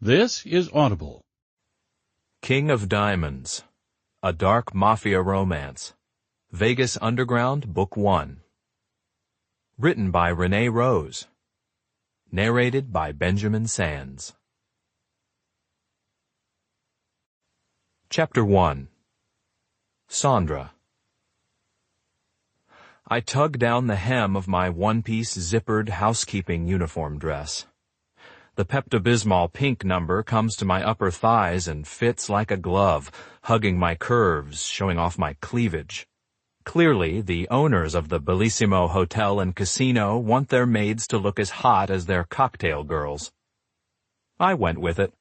This is Audible. King of Diamonds, a dark mafia romance. Vegas Underground, Book 1. Written by Renee Rose. Narrated by Benjamin Sands. Chapter 1. Sandra. I tug down the hem of my one-piece zippered housekeeping uniform dress. The Pepto-Bismol pink number comes to my upper thighs and fits like a glove, hugging my curves, showing off my cleavage. Clearly, the owners of the Bellissimo Hotel and Casino want their maids to look as hot as their cocktail girls. I went with it.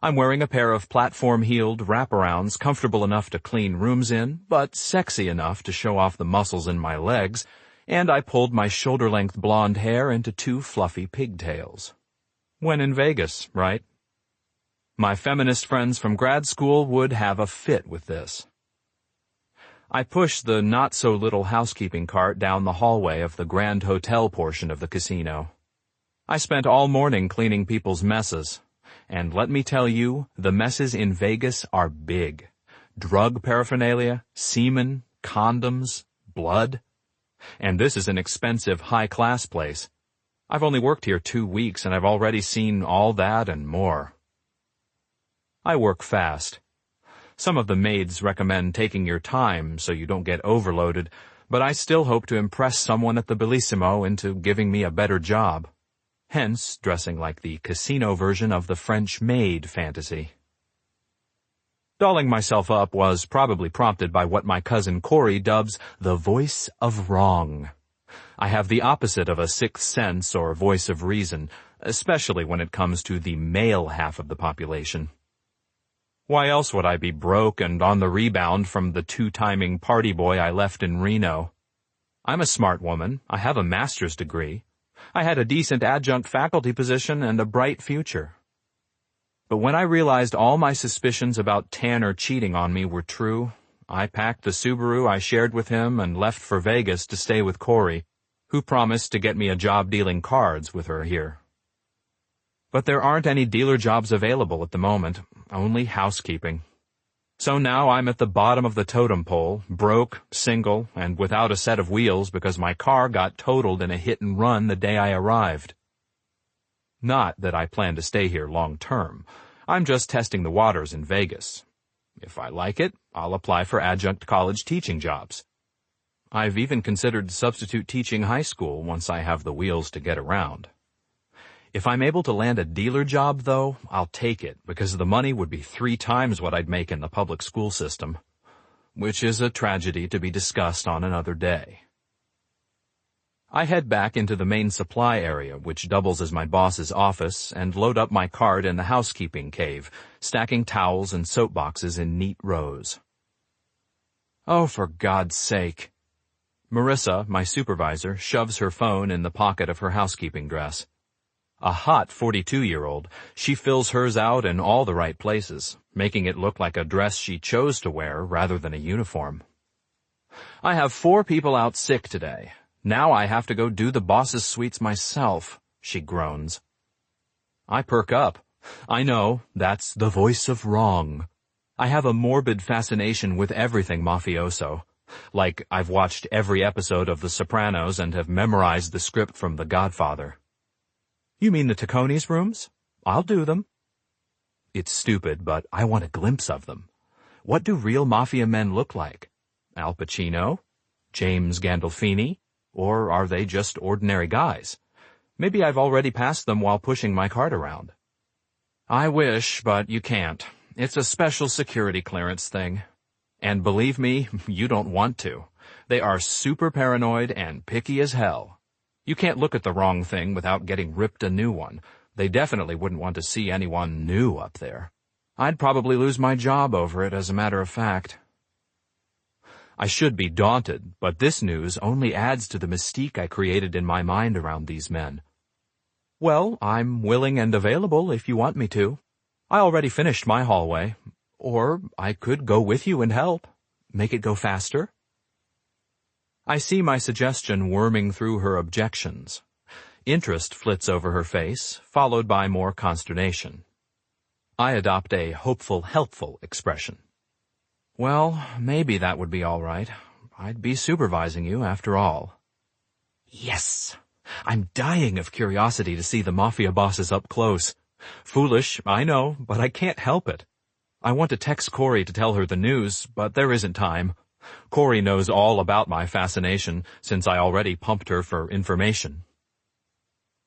I'm wearing a pair of platform-heeled wraparounds comfortable enough to clean rooms in, but sexy enough to show off the muscles in my legs, and I pulled my shoulder-length blonde hair into 2 fluffy pigtails. When in Vegas, right? My feminist friends from grad school would have a fit with this. I pushed the not-so-little housekeeping cart down the hallway of the Grand Hotel portion of the casino. I spent all morning cleaning people's messes. And let me tell you, the messes in Vegas are big. Drug paraphernalia, semen, condoms, blood. And this is an expensive, high-class place. I've only worked here 2 weeks, and I've already seen all that and more. I work fast. Some of the maids recommend taking your time so you don't get overloaded, but I still hope to impress someone at the Bellissimo into giving me a better job. Hence, dressing like the casino version of the French maid fantasy. Dolling myself up was probably prompted by what my cousin Corey dubs the voice of wrong. I have the opposite of a sixth sense or voice of reason, especially when it comes to the male half of the population. Why else would I be broke and on the rebound from the 2-timing party boy I left in Reno? I'm a smart woman. I have a master's degree. I had a decent adjunct faculty position and a bright future. But when I realized all my suspicions about Tanner cheating on me were true, I packed the Subaru I shared with him and left for Vegas to stay with Corey, who promised to get me a job dealing cards with her here. But there aren't any dealer jobs available at the moment, only housekeeping. So now I'm at the bottom of the totem pole, broke, single, and without a set of wheels because my car got totaled in a hit-and-run the day I arrived. Not that I plan to stay here long-term. I'm just testing the waters in Vegas. If I like it, I'll apply for adjunct college teaching jobs. I've even considered substitute teaching high school once I have the wheels to get around. If I'm able to land a dealer job, though, I'll take it, because the money would be 3 times what I'd make in the public school system, which is a tragedy to be discussed on another day. I head back into the main supply area, which doubles as my boss's office, and load up my cart in the housekeeping cave, stacking towels and soap boxes in neat rows. Oh, for God's sake! Marissa, my supervisor, shoves her phone in the pocket of her housekeeping dress. A hot 42-year-old, she fills hers out in all the right places, making it look like a dress she chose to wear rather than a uniform. I have 4 people out sick today. Now I have to go do the boss's suites myself, she groans. I perk up. I know, that's the voice of wrong. I have a morbid fascination with everything mafioso. Like I've watched every episode of The Sopranos and have memorized the script from The Godfather. You mean the Tacconi's rooms? I'll do them. It's stupid, but I want a glimpse of them. What do real mafia men look like? Al Pacino? James Gandolfini? Or are they just ordinary guys? Maybe I've already passed them while pushing my cart around. I wish, but you can't. It's a special security clearance thing. And believe me, you don't want to. They are super paranoid and picky as hell. You can't look at the wrong thing without getting ripped a new one. They definitely wouldn't want to see anyone new up there. I'd probably lose my job over it, as a matter of fact. I should be daunted, but this news only adds to the mystique I created in my mind around these men. Well, I'm willing and available if you want me to. I already finished my hallway. Or I could go with you and help. Make it go faster. I see my suggestion worming through her objections. Interest flits over her face, followed by more consternation. I adopt a hopeful, helpful expression. Well, maybe that would be all right. I'd be supervising you after all. Yes! I'm dying of curiosity to see the Mafia bosses up close. Foolish, I know, but I can't help it. I want to text Corey to tell her the news, but there isn't time. Corey knows all about my fascination, since I already pumped her for information.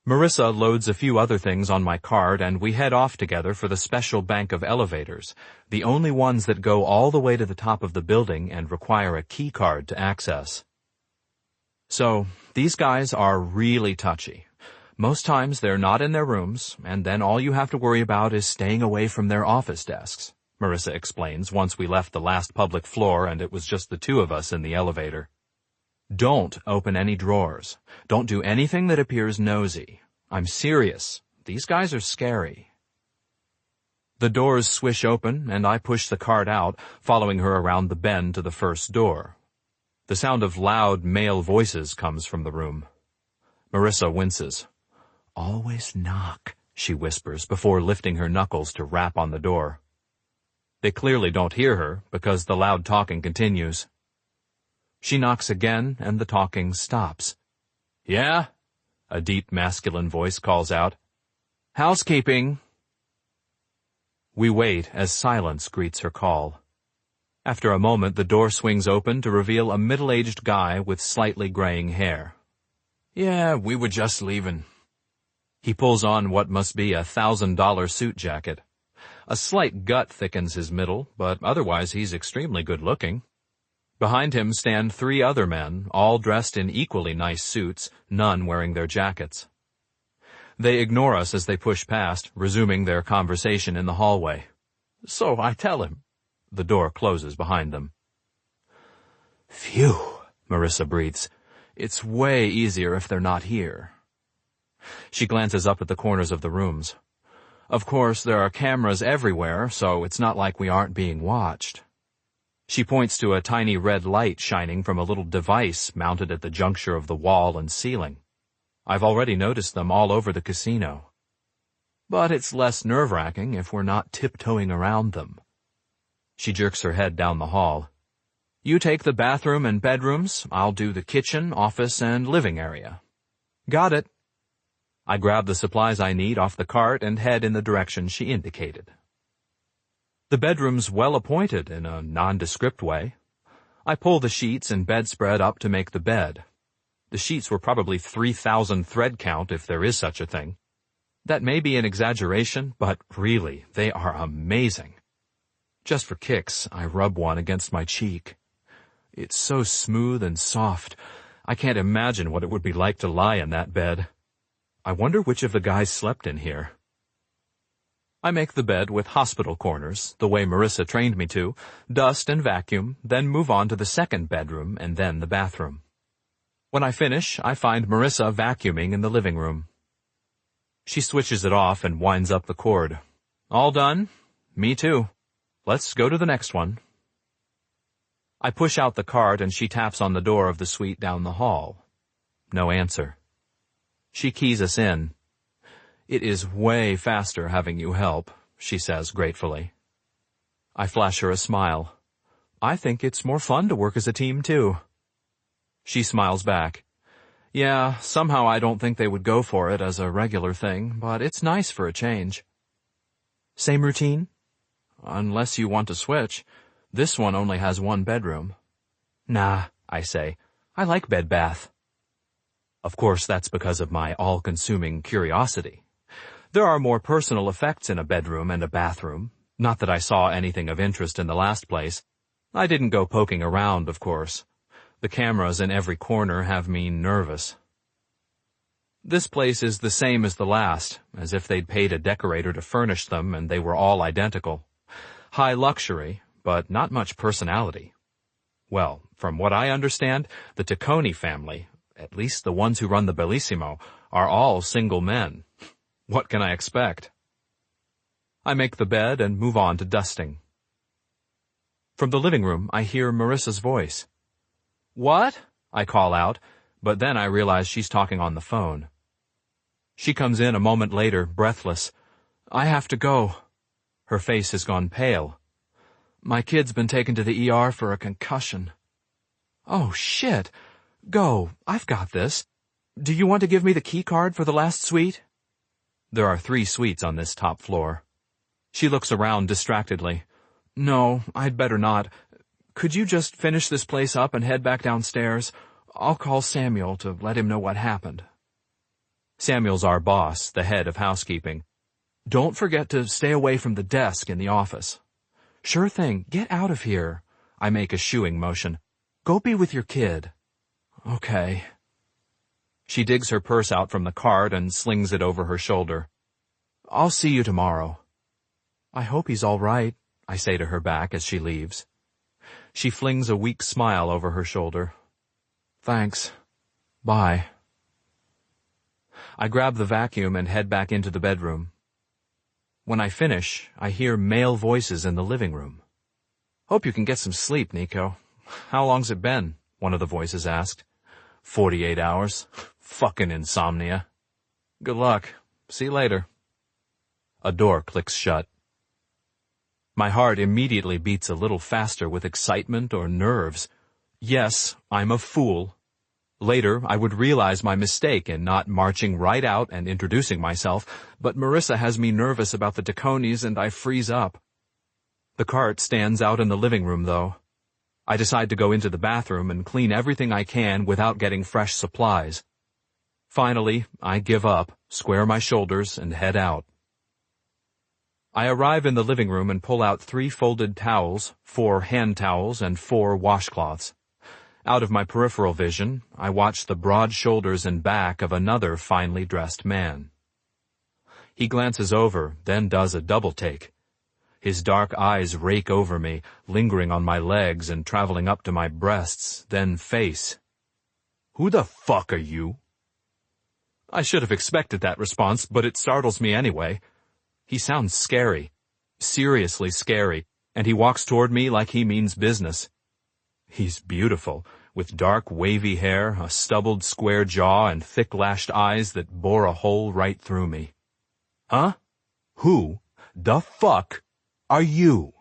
Marissa loads a few other things on my cart, and we head off together for the special bank of elevators, the only ones that go all the way to the top of the building and require a key card to access. So, these guys are really touchy. Most times they're not in their rooms, and then all you have to worry about is staying away from their office desks, Marissa explains once we left the last public floor and it was just the two of us in the elevator. Don't open any drawers. Don't do anything that appears nosy. I'm serious. These guys are scary. The doors swish open, and I push the cart out, following her around the bend to the first door. The sound of loud male voices comes from the room. Marissa winces. Always knock, she whispers before lifting her knuckles to rap on the door. They clearly don't hear her because the loud talking continues. She knocks again, and the talking stops. Yeah? A deep masculine voice calls out. Housekeeping. We wait as silence greets her call. After a moment, the door swings open to reveal a middle-aged guy with slightly graying hair. Yeah, we were just leaving. He pulls on what must be a $1,000 suit jacket. A slight gut thickens his middle, but otherwise he's extremely good-looking. Behind him stand three other men, all dressed in equally nice suits, none wearing their jackets. They ignore us as they push past, resuming their conversation in the hallway. So I tell him. The door closes behind them. Phew, Marissa breathes. It's way easier if they're not here. She glances up at the corners of the rooms. Of course, there are cameras everywhere, so it's not like we aren't being watched. She points to a tiny red light shining from a little device mounted at the juncture of the wall and ceiling. I've already noticed them all over the casino. But it's less nerve-wracking if we're not tiptoeing around them. She jerks her head down the hall. You take the bathroom and bedrooms, I'll do the kitchen, office, and living area. Got it. I grab the supplies I need off the cart and head in the direction she indicated. The bedroom's well-appointed in a nondescript way. I pull the sheets and bedspread up to make the bed. The sheets were probably 3,000 thread count if there is such a thing. That may be an exaggeration, but really, they are amazing. Just for kicks, I rub one against my cheek. It's so smooth and soft. I can't imagine what it would be like to lie in that bed. I wonder which of the guys slept in here. I make the bed with hospital corners, the way Marissa trained me to, dust and vacuum, then move on to the second bedroom and then the bathroom. When I finish, I find Marissa vacuuming in the living room. She switches it off and winds up the cord. All done? Me too. Let's go to the next one. I push out the cart and she taps on the door of the suite down the hall. No answer. She keys us in. It is way faster having you help, she says gratefully. I flash her a smile. I think it's more fun to work as a team, too. She smiles back. Yeah, somehow I don't think they would go for it as a regular thing, but it's nice for a change. Same routine? Unless you want to switch. This one only has one bedroom. Nah, I say. I like bed bath. Of course, that's because of my all-consuming curiosity. There are more personal effects in a bedroom and a bathroom. Not that I saw anything of interest in the last place. I didn't go poking around, of course. The cameras in every corner have me nervous. This place is the same as the last, as if they'd paid a decorator to furnish them and they were all identical. High luxury, but not much personality. Well, from what I understand, the Tacconi family, at least the ones who run the Bellissimo, are all single men. What can I expect? I make the bed and move on to dusting. From the living room, I hear Marissa's voice. What? I call out, but then I realize she's talking on the phone. She comes in a moment later, breathless. I have to go. Her face has gone pale. My kid's been taken to the ER for a concussion. Oh, shit. Go. I've got this. Do you want to give me the key card for the last suite? There are 3 suites on this top floor. She looks around distractedly. No, I'd better not. Could you just finish this place up and head back downstairs? I'll call Samuel to let him know what happened. Samuel's our boss, the head of housekeeping. Don't forget to stay away from the desk in the office. Sure thing. Get out of here. I make a shooing motion. Go be with your kid. Okay. She digs her purse out from the cart and slings it over her shoulder. I'll see you tomorrow. I hope he's all right, I say to her back as she leaves. She flings a weak smile over her shoulder. Thanks. Bye. I grab the vacuum and head back into the bedroom. When I finish, I hear male voices in the living room. Hope you can get some sleep, Nico. How long's it been? One of the voices asked. 48 hours. Fucking insomnia. Good luck. See you later. A door clicks shut. My heart immediately beats a little faster with excitement or nerves. Yes, I'm a fool. Later, I would realize my mistake in not marching right out and introducing myself, but Marissa has me nervous about the Taconis and I freeze up. The cart stands out in the living room, though. I decide to go into the bathroom and clean everything I can without getting fresh supplies. Finally, I give up, square my shoulders, and head out. I arrive in the living room and pull out 3 folded towels, 4 hand towels, and 4 washcloths. Out of my peripheral vision, I watch the broad shoulders and back of another finely dressed man. He glances over, then does a double take. His dark eyes rake over me, lingering on my legs and traveling up to my breasts, then face. Who the fuck are you? I should have expected that response, but it startles me anyway. He sounds scary, seriously scary, and he walks toward me like he means business. He's beautiful, with dark wavy hair, a stubbled square jaw, and thick-lashed eyes that bore a hole right through me. Huh? Who the fuck are you?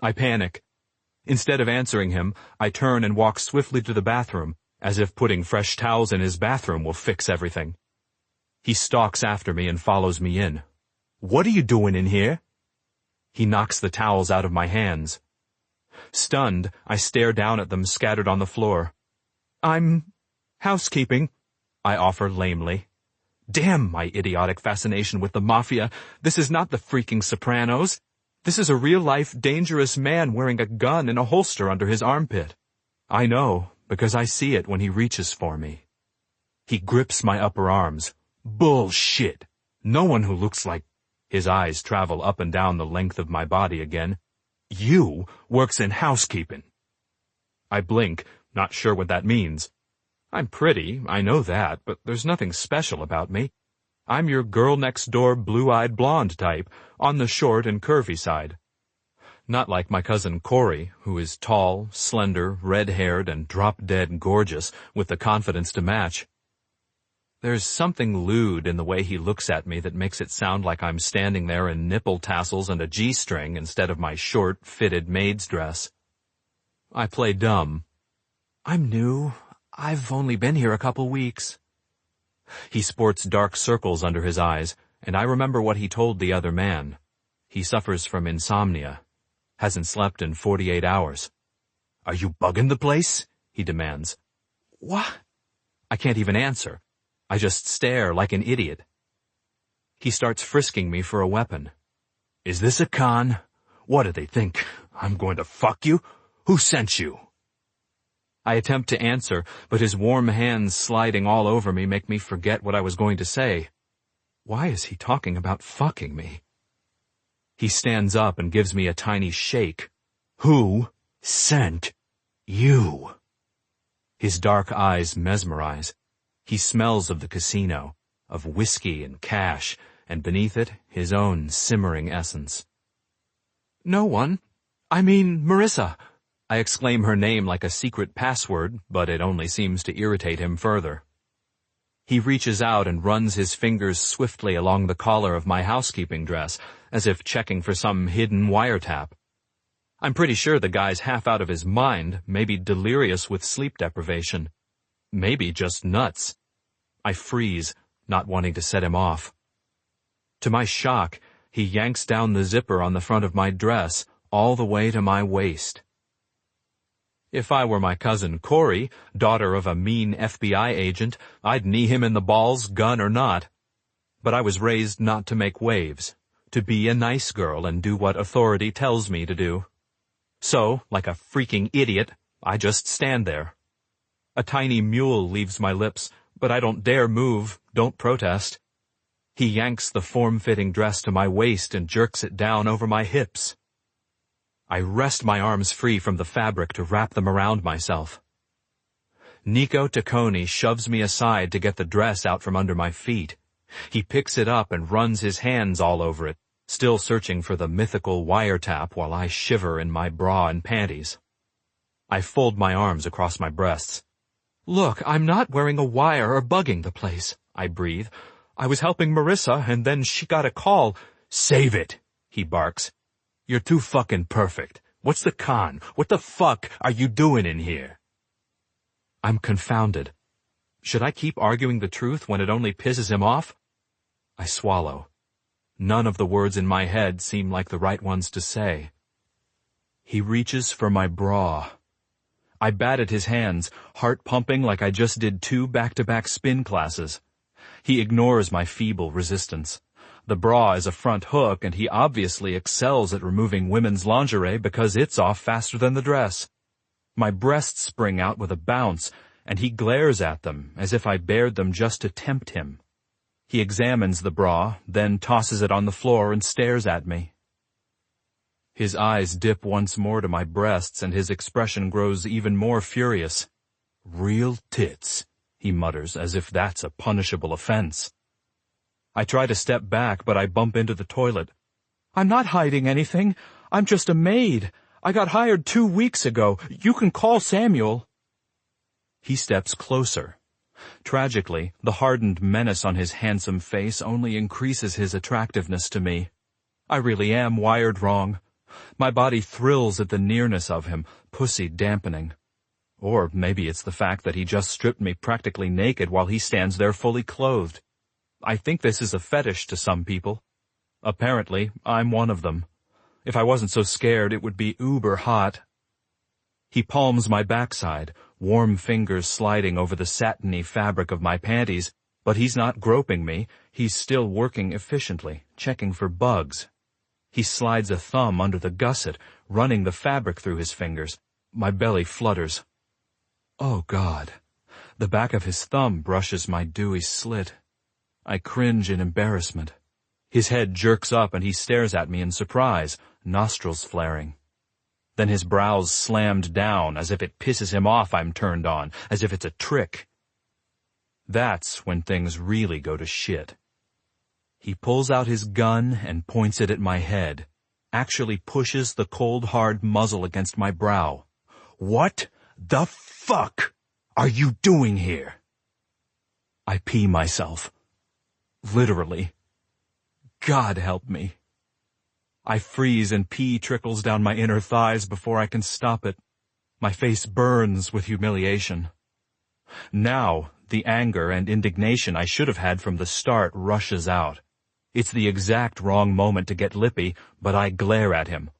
I panic. Instead of answering him, I turn and walk swiftly to the bathroom, as if putting fresh towels in his bathroom will fix everything. He stalks after me and follows me in. What are you doing in here? He knocks the towels out of my hands. Stunned, I stare down at them scattered on the floor. I'm housekeeping, I offer lamely. Damn my idiotic fascination with the Mafia. This is not the freaking Sopranos. This is a real-life, dangerous man wearing a gun in a holster under his armpit. I know, because I see it when he reaches for me. He grips my upper arms. Bullshit. No one who looks like... His eyes travel up and down the length of my body again. You works in housekeeping. I blink, not sure what that means. I'm pretty, I know that, but there's nothing special about me. I'm your girl-next-door blue-eyed blonde type, on the short and curvy side. Not like my cousin Corey, who is tall, slender, red-haired, and drop-dead gorgeous, with the confidence to match. There's something lewd in the way he looks at me that makes it sound like I'm standing there in nipple tassels and a G-string instead of my short, fitted maid's dress. I play dumb. I'm new. I've only been here a couple weeks. He sports dark circles under his eyes, and I remember what he told the other man. He suffers from insomnia. Hasn't slept in 48 hours. Are you bugging the place? He demands. What? I can't even answer. I just stare like an idiot. He starts frisking me for a weapon. Is this a con? What do they think? I'm going to fuck you? Who sent you? I attempt to answer, but his warm hands sliding all over me make me forget what I was going to say. Why is he talking about fucking me? He stands up and gives me a tiny shake. Who sent you? His dark eyes mesmerize. He smells of the casino, of whiskey and cash, and beneath it, his own simmering essence. No one. I mean, Marissa. I exclaim her name like a secret password, but it only seems to irritate him further. He reaches out and runs his fingers swiftly along the collar of my housekeeping dress, as if checking for some hidden wiretap. I'm pretty sure the guy's half out of his mind, maybe delirious with sleep deprivation. Maybe just nuts. I freeze, not wanting to set him off. To my shock, he yanks down the zipper on the front of my dress, all the way to my waist. If I were my cousin Corey, daughter of a mean FBI agent, I'd knee him in the balls, gun or not. But I was raised not to make waves, to be a nice girl and do what authority tells me to do. So, like a freaking idiot, I just stand there. A tiny mule leaves my lips, but I don't dare move, don't protest. He yanks the form-fitting dress to my waist and jerks it down over my hips. I wrest my arms free from the fabric to wrap them around myself. Nico Taccone shoves me aside to get the dress out from under my feet. He picks it up and runs his hands all over it, still searching for the mythical wiretap while I shiver in my bra and panties. I fold my arms across my breasts. "Look, I'm not wearing a wire or bugging the place," I breathe. "I was helping Marissa, and then she got a call." "Save it," he barks. "You're too fucking perfect. What's the con? What the fuck are you doing in here?" I'm confounded. Should I keep arguing the truth when it only pisses him off? I swallow. None of the words in my head seem like the right ones to say. He reaches for my bra. I bat at his hands, heart pumping like I just did 2 back-to-back spin classes. He ignores my feeble resistance. The bra is a front hook, and he obviously excels at removing women's lingerie because it's off faster than the dress. My breasts spring out with a bounce, and he glares at them as if I bared them just to tempt him. He examines the bra, then tosses it on the floor and stares at me. His eyes dip once more to my breasts, and his expression grows even more furious. "Real tits," he mutters, as if that's a punishable offense. I try to step back, but I bump into the toilet. "I'm not hiding anything. I'm just a maid. I got hired 2 weeks ago. You can call Samuel." He steps closer. Tragically, the hardened menace on his handsome face only increases his attractiveness to me. I really am wired wrong. My body thrills at the nearness of him, pussy dampening. Or maybe it's the fact that he just stripped me practically naked while he stands there fully clothed. I think this is a fetish to some people. Apparently, I'm one of them. If I wasn't so scared, it would be uber hot. He palms my backside, warm fingers sliding over the satiny fabric of my panties, but he's not groping me. He's still working efficiently, checking for bugs. He slides a thumb under the gusset, running the fabric through his fingers. My belly flutters. Oh, God. The back of his thumb brushes my dewy slit. I cringe in embarrassment. His head jerks up and he stares at me in surprise, nostrils flaring. Then his brows slammed down as if it pisses him off I'm turned on, as if it's a trick. That's when things really go to shit. He pulls out his gun and points it at my head, actually pushes the cold hard muzzle against my brow. "What the fuck are you doing here?" I pee myself. Literally. God help me. I freeze and pee trickles down my inner thighs before I can stop it. My face burns with humiliation. Now, the anger and indignation I should have had from the start rushes out. It's the exact wrong moment to get lippy, but I glare at him.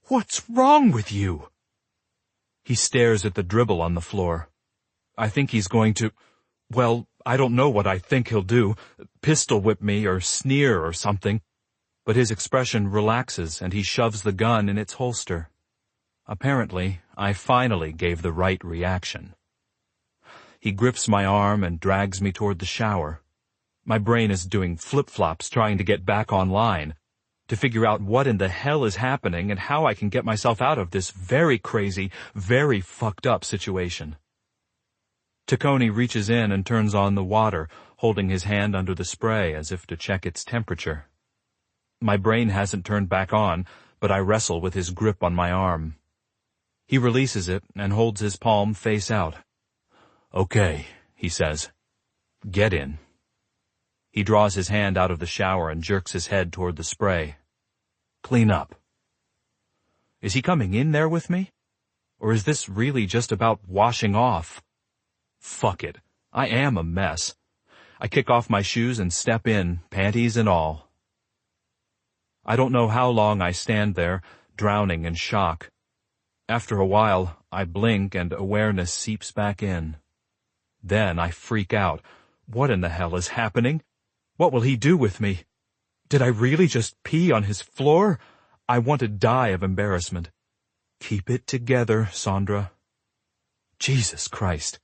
"What's wrong with you?" He stares at the dribble on the floor. I think he's going to... Well, I don't know what I think he'll do, pistol whip me or sneer or something, but his expression relaxes and he shoves the gun in its holster. Apparently, I finally gave the right reaction. He grips my arm and drags me toward the shower. My brain is doing flip-flops trying to get back online, to figure out what in the hell is happening and how I can get myself out of this very crazy, very fucked up situation. Taccone reaches in and turns on the water, holding his hand under the spray as if to check its temperature. My brain hasn't turned back on, but I wrestle with his grip on my arm. He releases it and holds his palm face out. "Okay," he says. Get in. He draws his hand out of the shower and jerks his head toward the spray. Clean up. Is he coming in there with me? Or is this really just about washing off? Fuck it. I am a mess. I kick off my shoes and step in, panties and all. I don't know how long I stand there, drowning in shock. After a while, I blink and awareness seeps back in. Then I freak out. What in the hell is happening? What will he do with me? Did I really just pee on his floor? I want to die of embarrassment. Keep it together, Sandra. Jesus Christ.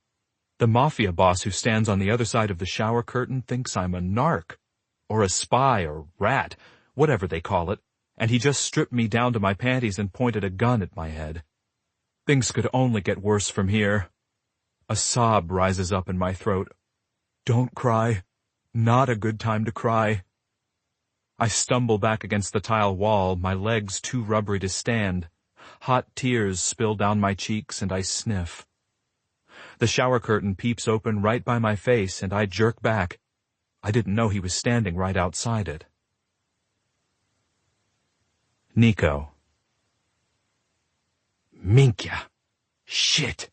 The Mafia boss who stands on the other side of the shower curtain thinks I'm a narc, or a spy or rat, whatever they call it, and he just stripped me down to my panties and pointed a gun at my head. Things could only get worse from here. A sob rises up in my throat. Don't cry. Not a good time to cry. I stumble back against the tile wall, my legs too rubbery to stand. Hot tears spill down my cheeks and I sniff. The shower curtain peeps open right by my face and I jerk back. I didn't know he was standing right outside it. Nico. Minkya. Shit.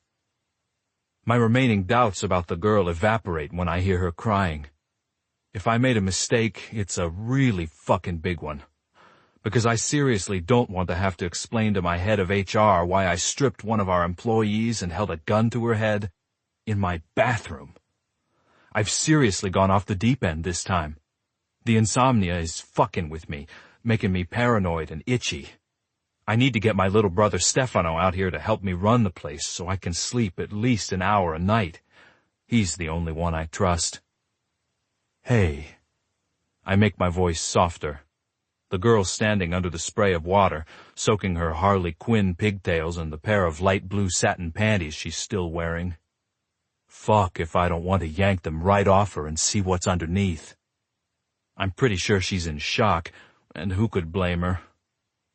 My remaining doubts about the girl evaporate when I hear her crying. If I made a mistake, it's a really fucking big one. Because I seriously don't want to have to explain to my head of HR why I stripped one of our employees and held a gun to her head in my bathroom. I've seriously gone off the deep end this time. The insomnia is fucking with me, making me paranoid and itchy. I need to get my little brother Stefano out here to help me run the place so I can sleep at least an hour a night. He's the only one I trust. Hey. I make my voice softer. The girl's standing under the spray of water, soaking her Harley Quinn pigtails in the pair of light blue satin panties she's still wearing. Fuck if I don't want to yank them right off her and see what's underneath. I'm pretty sure she's in shock, and who could blame her?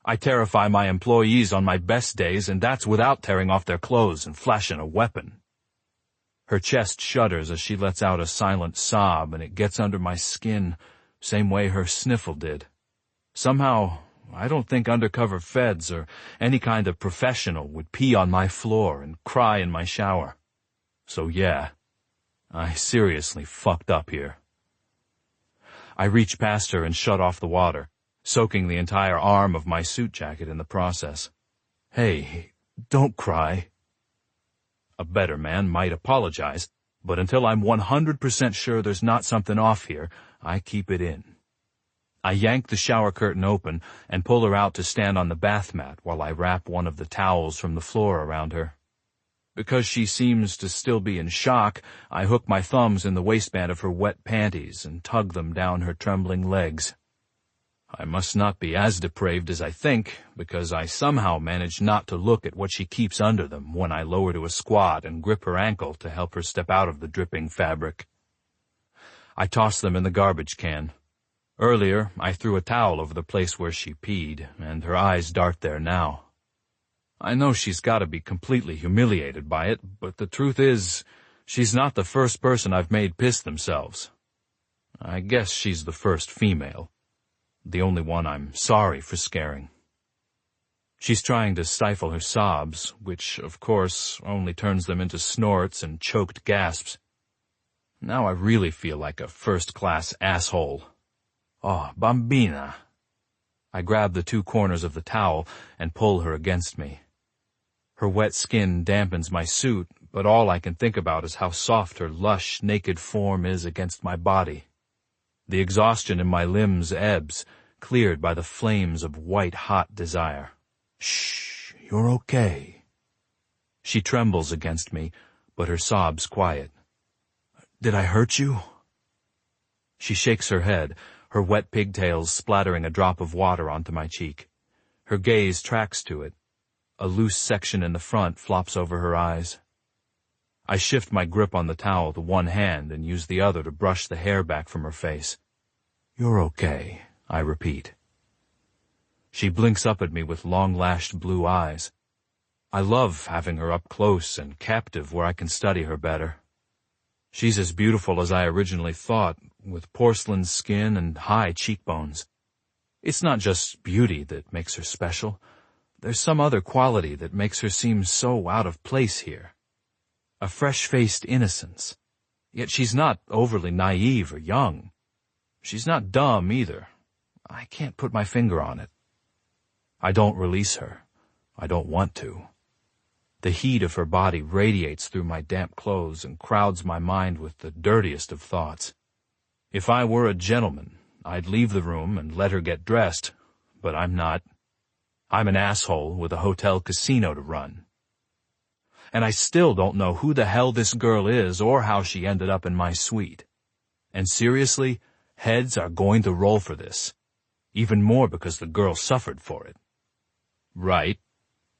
I terrify my employees on my best days, and that's without tearing off their clothes and flashing a weapon. Her chest shudders as she lets out a silent sob, and it gets under my skin, same way her sniffle did. Somehow, I don't think undercover feds or any kind of professional would pee on my floor and cry in my shower. So yeah, I seriously fucked up here. I reach past her and shut off the water, soaking the entire arm of my suit jacket in the process. Hey, don't cry. A better man might apologize, but until I'm 100% sure there's not something off here, I keep it in. I yank the shower curtain open and pull her out to stand on the bath mat while I wrap one of the towels from the floor around her. Because she seems to still be in shock, I hook my thumbs in the waistband of her wet panties and tug them down her trembling legs. I must not be as depraved as I think, because I somehow manage not to look at what she keeps under them when I lower to a squat and grip her ankle to help her step out of the dripping fabric. I toss them in the garbage can. Earlier, I threw a towel over the place where she peed, and her eyes dart there now. I know she's got to be completely humiliated by it, but the truth is, she's not the first person I've made piss themselves. I guess she's the first female. The only one I'm sorry for scaring. She's trying to stifle her sobs, which, of course, only turns them into snorts and choked gasps. Now I really feel like a first-class asshole. Oh, bambina. I grab the two corners of the towel and pull her against me. Her wet skin dampens my suit, but all I can think about is how soft her lush, naked form is against my body. The exhaustion in my limbs ebbs, cleared by the flames of white-hot desire. Shh, you're okay. She trembles against me, but her sobs quiet. Did I hurt you? She shakes her head, her wet pigtails splattering a drop of water onto my cheek. Her gaze tracks to it. A loose section in the front flops over her eyes. I shift my grip on the towel to one hand and use the other to brush the hair back from her face. You're okay, I repeat. She blinks up at me with long-lashed blue eyes. I love having her up close and captive where I can study her better. She's as beautiful as I originally thought, with porcelain skin and high cheekbones. It's not just beauty that makes her special. There's some other quality that makes her seem so out of place here. A fresh-faced innocence. Yet she's not overly naive or young. She's not dumb either. I can't put my finger on it. I don't release her. I don't want to. The heat of her body radiates through my damp clothes and crowds my mind with the dirtiest of thoughts. If I were a gentleman, I'd leave the room and let her get dressed, but I'm not. I'm an asshole with a hotel casino to run. And I still don't know who the hell this girl is or how she ended up in my suite. And seriously, heads are going to roll for this. Even more because the girl suffered for it. Right.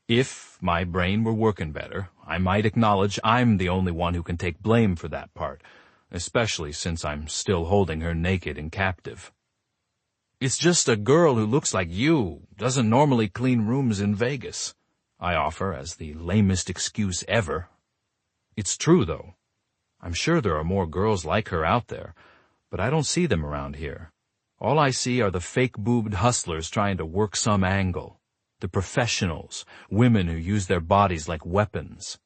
If my brain were working better, I might acknowledge I'm the only one who can take blame for that part, especially since I'm still holding her naked and captive. It's just a girl who looks like you doesn't normally clean rooms in Vegas, I offer as the lamest excuse ever. It's true, though. I'm sure there are more girls like her out there, but I don't see them around here. All I see are the fake-boobed hustlers trying to work some angle. The professionals, women who use their bodies like weapons.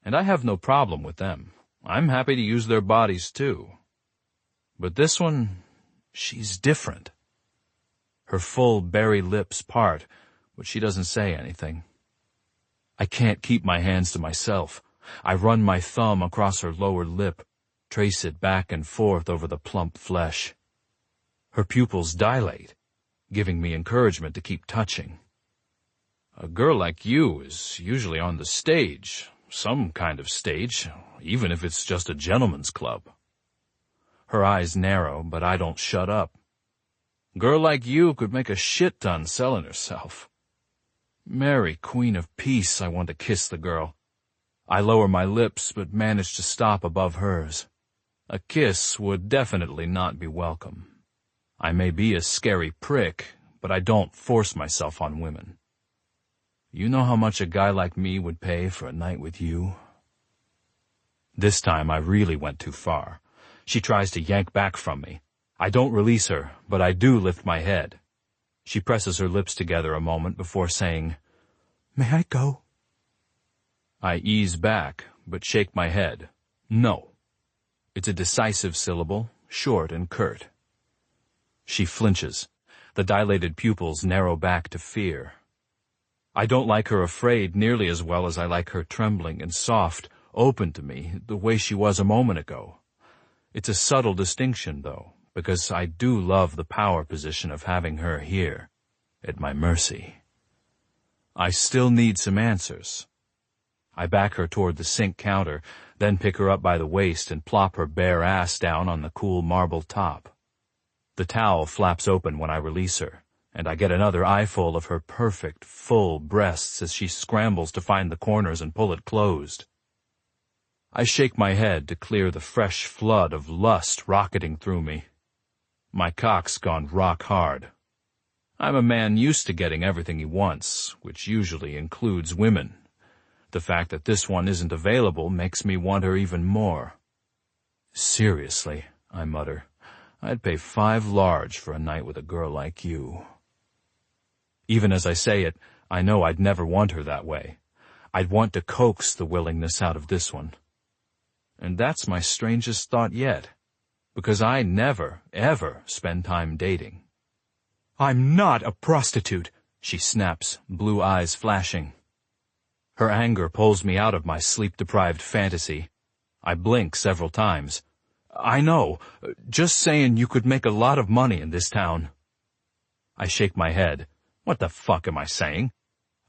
And I have no problem with them. I'm happy to use their bodies, too. But this one, she's different. Her full, berry lips part, but she doesn't say anything. I can't keep my hands to myself. I run my thumb across her lower lip, trace it back and forth over the plump flesh. Her pupils dilate, giving me encouragement to keep touching. A girl like you is usually on the stage, some kind of stage, even if it's just a gentleman's club. Her eyes narrow, but I don't shut up. Girl like you could make a shit ton selling herself. Mary, Queen of Peace, I want to kiss the girl. I lower my lips, but manage to stop above hers. A kiss would definitely not be welcome. I may be a scary prick, but I don't force myself on women. You know how much a guy like me would pay for a night with you? This time I really went too far. She tries to yank back from me. I don't release her, but I do lift my head. She presses her lips together a moment before saying, "May I go?" I ease back, but shake my head. No. It's a decisive syllable, short and curt. She flinches. The dilated pupils narrow back to fear. I don't like her afraid nearly as well as I like her trembling and soft, open to me, the way she was a moment ago. It's a subtle distinction, though, because I do love the power position of having her here, at my mercy. I still need some answers. I back her toward the sink counter, then pick her up by the waist and plop her bare ass down on the cool marble top. The towel flaps open when I release her, and I get another eyeful of her perfect, full breasts as she scrambles to find the corners and pull it closed. I shake my head to clear the fresh flood of lust rocketing through me. My cock's gone rock hard. I'm a man used to getting everything he wants, which usually includes women. The fact that this one isn't available makes me want her even more. Seriously, I mutter, I'd pay 5 large for a night with a girl like you. Even as I say it, I know I'd never want her that way. I'd want to coax the willingness out of this one. And that's my strangest thought yet, because I never, ever spend time dating. "I'm not a prostitute," she snaps, blue eyes flashing. Her anger pulls me out of my sleep-deprived fantasy. I blink several times. "I know. Just saying you could make a lot of money in this town." I shake my head. What the fuck am I saying?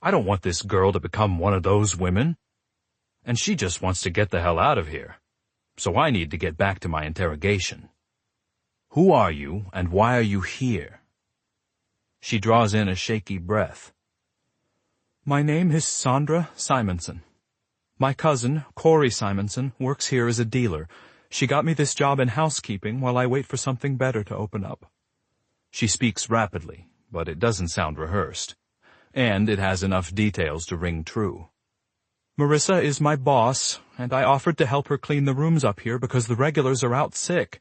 I don't want this girl to become one of those women. And she just wants to get the hell out of here. So I need to get back to my interrogation. Who are you, and why are you here? She draws in a shaky breath. "My name is Sandra Simonson. My cousin, Corey Simonson, works here as a dealer. She got me this job in housekeeping while I wait for something better to open up." She speaks rapidly, but it doesn't sound rehearsed. And it has enough details to ring true. Marissa is my boss, and I offered to help her clean the rooms up here because the regulars are out sick.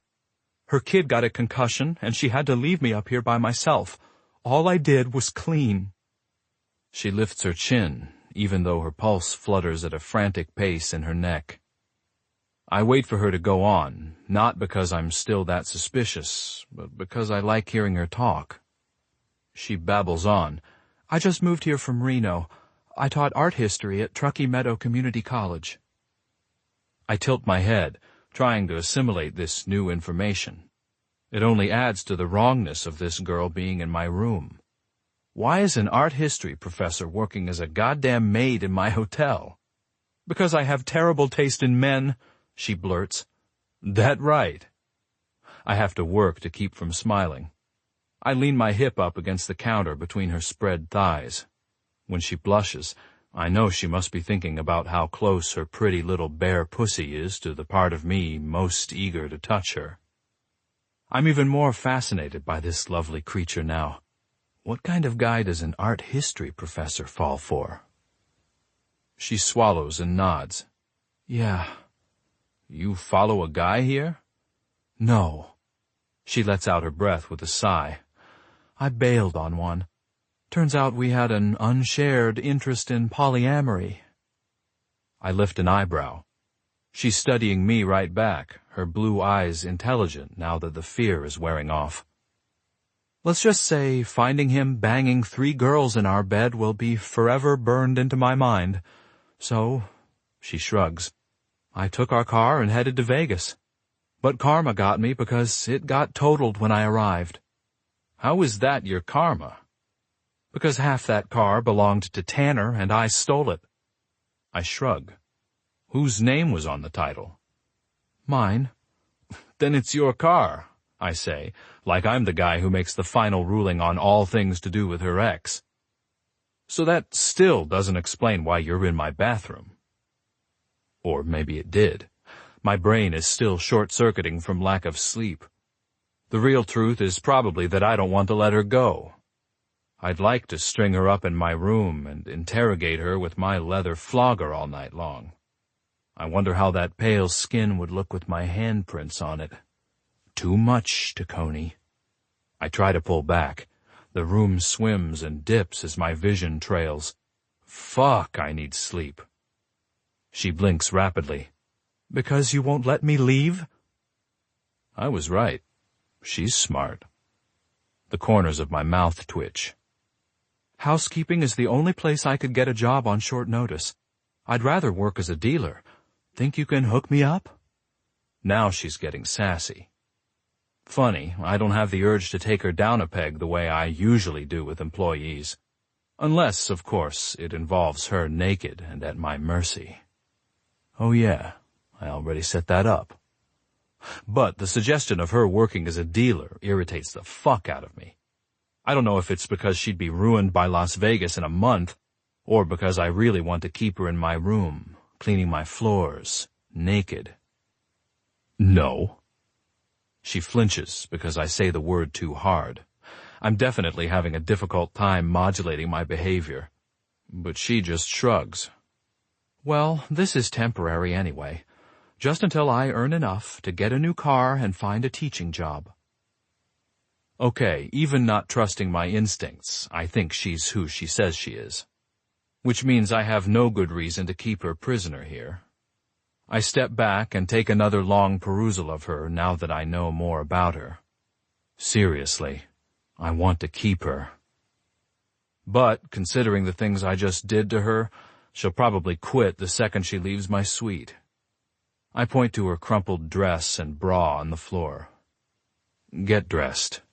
Her kid got a concussion, and she had to leave me up here by myself. All I did was clean." She lifts her chin, even though her pulse flutters at a frantic pace in her neck. I wait for her to go on, not because I'm still that suspicious, but because I like hearing her talk. She babbles on. "I just moved here from Reno. I taught art history at Truckee Meadow Community College." I tilt my head, trying to assimilate this new information. It only adds to the wrongness of this girl being in my room. Why is an art history professor working as a goddamn maid in my hotel? "Because I have terrible taste in men," she blurts. "That right." I have to work to keep from smiling. I lean my hip up against the counter between her spread thighs. When she blushes, I know she must be thinking about how close her pretty little bare pussy is to the part of me most eager to touch her. I'm even more fascinated by this lovely creature now. What kind of guy does an art history professor fall for? She swallows and nods. "Yeah." "You follow a guy here?" "No." She lets out her breath with a sigh. "I bailed on one. Turns out we had an unshared interest in polyamory." I lift an eyebrow. She's studying me right back, her blue eyes intelligent now that the fear is wearing off. "Let's just say finding him banging 3 girls in our bed will be forever burned into my mind. So," she shrugs, "I took our car and headed to Vegas. But karma got me because it got totaled when I arrived." "How is that your karma?" "Because half that car belonged to Tanner and I stole it." I shrug. "Whose name was on the title?" "Mine." "Then it's your car," I say, like I'm the guy who makes the final ruling on all things to do with her ex. "So that still doesn't explain why you're in my bathroom." Or maybe it did. My brain is still short-circuiting from lack of sleep. The real truth is probably that I don't want to let her go. I'd like to string her up in my room and interrogate her with my leather flogger all night long. I wonder how that pale skin would look with my handprints on it. Too much, Tacony. I try to pull back. The room swims and dips as my vision trails. Fuck, I need sleep. She blinks rapidly. "Because you won't let me leave?" I was right. She's smart. The corners of my mouth twitch. "Housekeeping is the only place I could get a job on short notice. I'd rather work as a dealer. Think you can hook me up?" Now she's getting sassy. Funny, I don't have the urge to take her down a peg the way I usually do with employees. Unless, of course, it involves her naked and at my mercy. Oh yeah, I already set that up. But the suggestion of her working as a dealer irritates the fuck out of me. I don't know if it's because she'd be ruined by Las Vegas in a month, or because I really want to keep her in my room, cleaning my floors, naked. No. She flinches because I say the word too hard. I'm definitely having a difficult time modulating my behavior. But she just shrugs. "Well, this is temporary anyway. Just until I earn enough to get a new car and find a teaching job." Okay, even not trusting my instincts, I think she's who she says she is. Which means I have no good reason to keep her prisoner here. I step back and take another long perusal of her now that I know more about her. Seriously, I want to keep her. But, considering the things I just did to her, she'll probably quit the second she leaves my suite. I point to her crumpled dress and bra on the floor. Get dressed.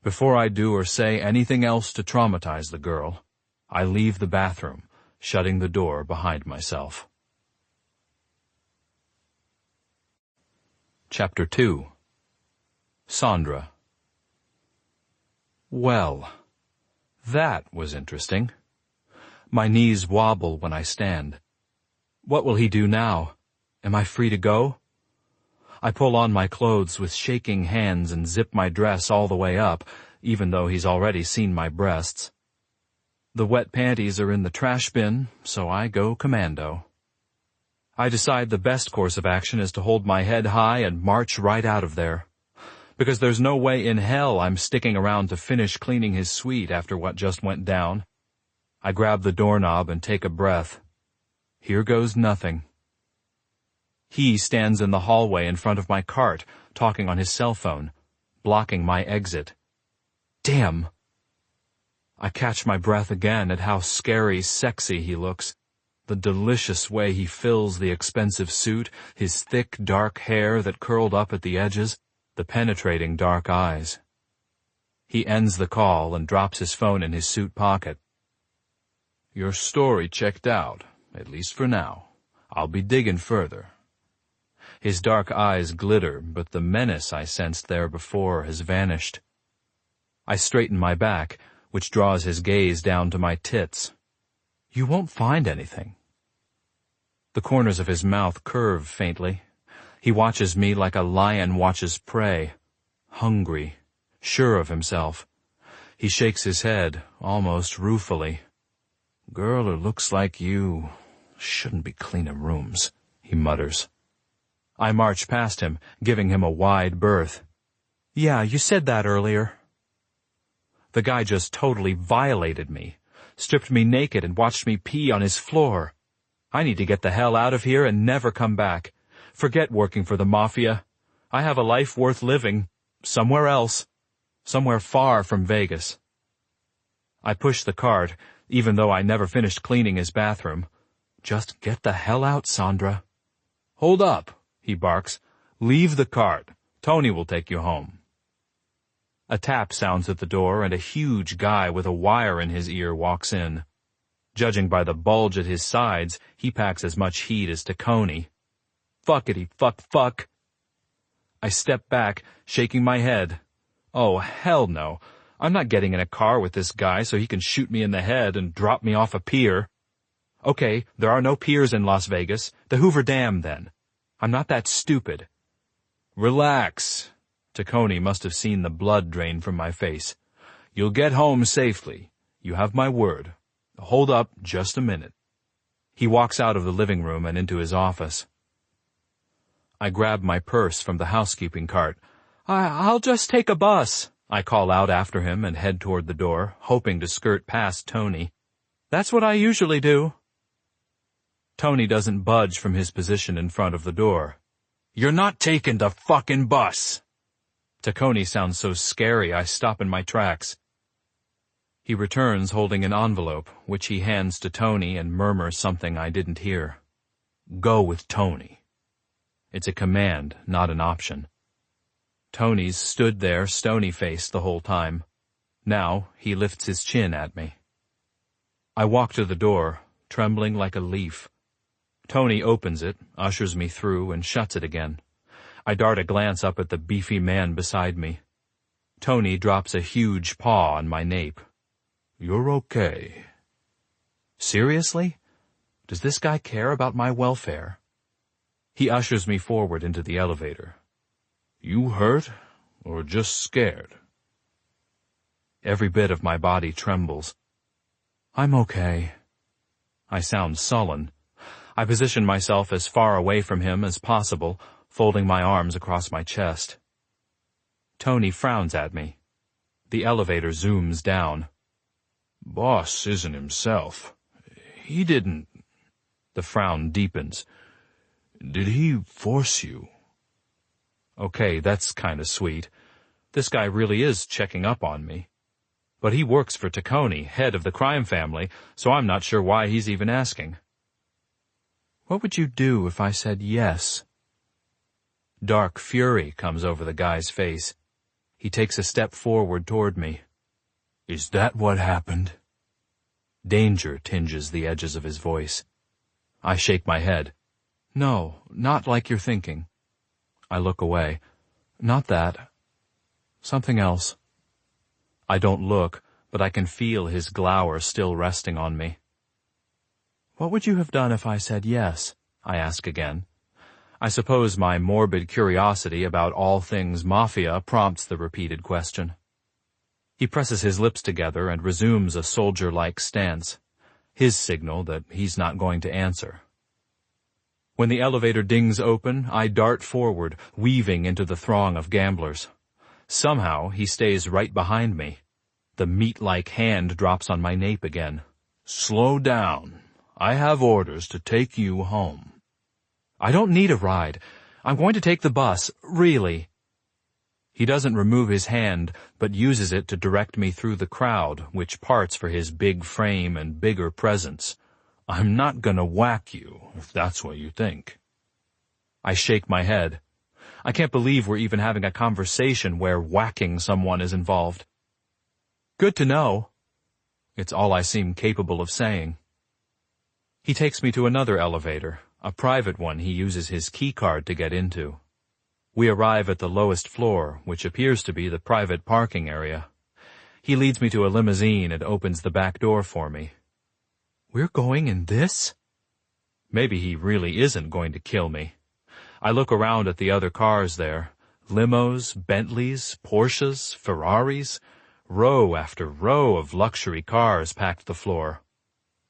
Before I do or say anything else to traumatize the girl, I leave the bathroom, shutting the door behind myself. Chapter 2. Sandra. Well, that was interesting. My knees wobble when I stand. What will he do now? Am I free to go? I pull on my clothes with shaking hands and zip my dress all the way up, even though he's already seen my breasts. The wet panties are in the trash bin, so I go commando. I decide the best course of action is to hold my head high and march right out of there. Because there's no way in hell I'm sticking around to finish cleaning his suite after what just went down. I grab the doorknob and take a breath. Here goes nothing. He stands in the hallway in front of my cart, talking on his cell phone, blocking my exit. Damn! I catch my breath again at how scary, sexy he looks. The delicious way he fills the expensive suit, his thick, dark hair that curled up at the edges, the penetrating dark eyes. He ends the call and drops his phone in his suit pocket. Your story checked out, at least for now. I'll be digging further. His dark eyes glitter, but the menace I sensed there before has vanished. I straighten my back, which draws his gaze down to my tits. You won't find anything. The corners of his mouth curve faintly. He watches me like a lion watches prey, hungry, sure of himself. He shakes his head, almost ruefully. Girl who looks like you shouldn't be cleaning rooms, he mutters. I march past him, giving him a wide berth. Yeah, you said that earlier. The guy just totally violated me, stripped me naked and watched me pee on his floor. I need to get the hell out of here and never come back. Forget working for the Mafia. I have a life worth living, somewhere else, somewhere far from Vegas. I push the cart, even though I never finished cleaning his bathroom. Just get the hell out, Sandra. Hold up, he barks. Leave the cart. Tony will take you home. A tap sounds at the door, and a huge guy with a wire in his ear walks in. Judging by the bulge at his sides, he packs as much heat as Tacony. Fuckity fuck. I step back, shaking my head. Oh, hell no. I'm not getting in a car with this guy so he can shoot me in the head and drop me off a pier. Okay, there are no piers in Las Vegas. The Hoover Dam, then. I'm not that stupid. Relax. Tacony must have seen the blood drain from my face. You'll get home safely. You have my word. Hold up just a minute. He walks out of the living room and into his office. I grab my purse from the housekeeping cart. I'll just take a bus, I call out after him and head toward the door, hoping to skirt past Tony. That's what I usually do. Tony doesn't budge from his position in front of the door. You're not taking the fucking bus. Tacony sounds so scary I stop in my tracks. He returns holding an envelope, which he hands to Tony and murmurs something I didn't hear. Go with Tony. It's a command, not an option. Tony's stood there stony-faced the whole time. Now he lifts his chin at me. I walk to the door, trembling like a leaf. Tony opens it, ushers me through, and shuts it again. I dart a glance up at the beefy man beside me. Tony drops a huge paw on my nape. You're okay. Seriously? Does this guy care about my welfare? He ushers me forward into the elevator. You hurt or just scared? Every bit of my body trembles. I'm okay. I sound sullen. I position myself as far away from him as possible, folding my arms across my chest. Tony frowns at me. The elevator zooms down. Boss isn't himself. He didn't... The frown deepens. Did he force you? Okay, that's kind of sweet. This guy really is checking up on me. But he works for Tacony, head of the crime family, so I'm not sure why he's even asking. What would you do if I said yes? Dark fury comes over the guy's face. He takes a step forward toward me. Is that what happened? Danger tinges the edges of his voice. I shake my head. No, not like you're thinking. I look away. Not that. Something else. I don't look, but I can feel his glower still resting on me. What would you have done if I said yes? I ask again. I suppose my morbid curiosity about all things Mafia prompts the repeated question. He presses his lips together and resumes a soldier-like stance, his signal that he's not going to answer. When the elevator dings open, I dart forward, weaving into the throng of gamblers. Somehow, he stays right behind me. The meat-like hand drops on my nape again. "Slow down. I have orders to take you home." "I don't need a ride. I'm going to take the bus, really." He doesn't remove his hand, but uses it to direct me through the crowd, which parts for his big frame and bigger presence. "I'm not gonna whack you, if that's what you think." I shake my head. I can't believe we're even having a conversation where whacking someone is involved. "Good to know." It's all I seem capable of saying. He takes me to another elevator, a private one he uses his key card to get into. We arrive at the lowest floor, which appears to be the private parking area. He leads me to a limousine and opens the back door for me. "We're going in this?" Maybe he really isn't going to kill me. I look around at the other cars there. Limos, Bentleys, Porsches, Ferraris. Row after row of luxury cars packed the floor.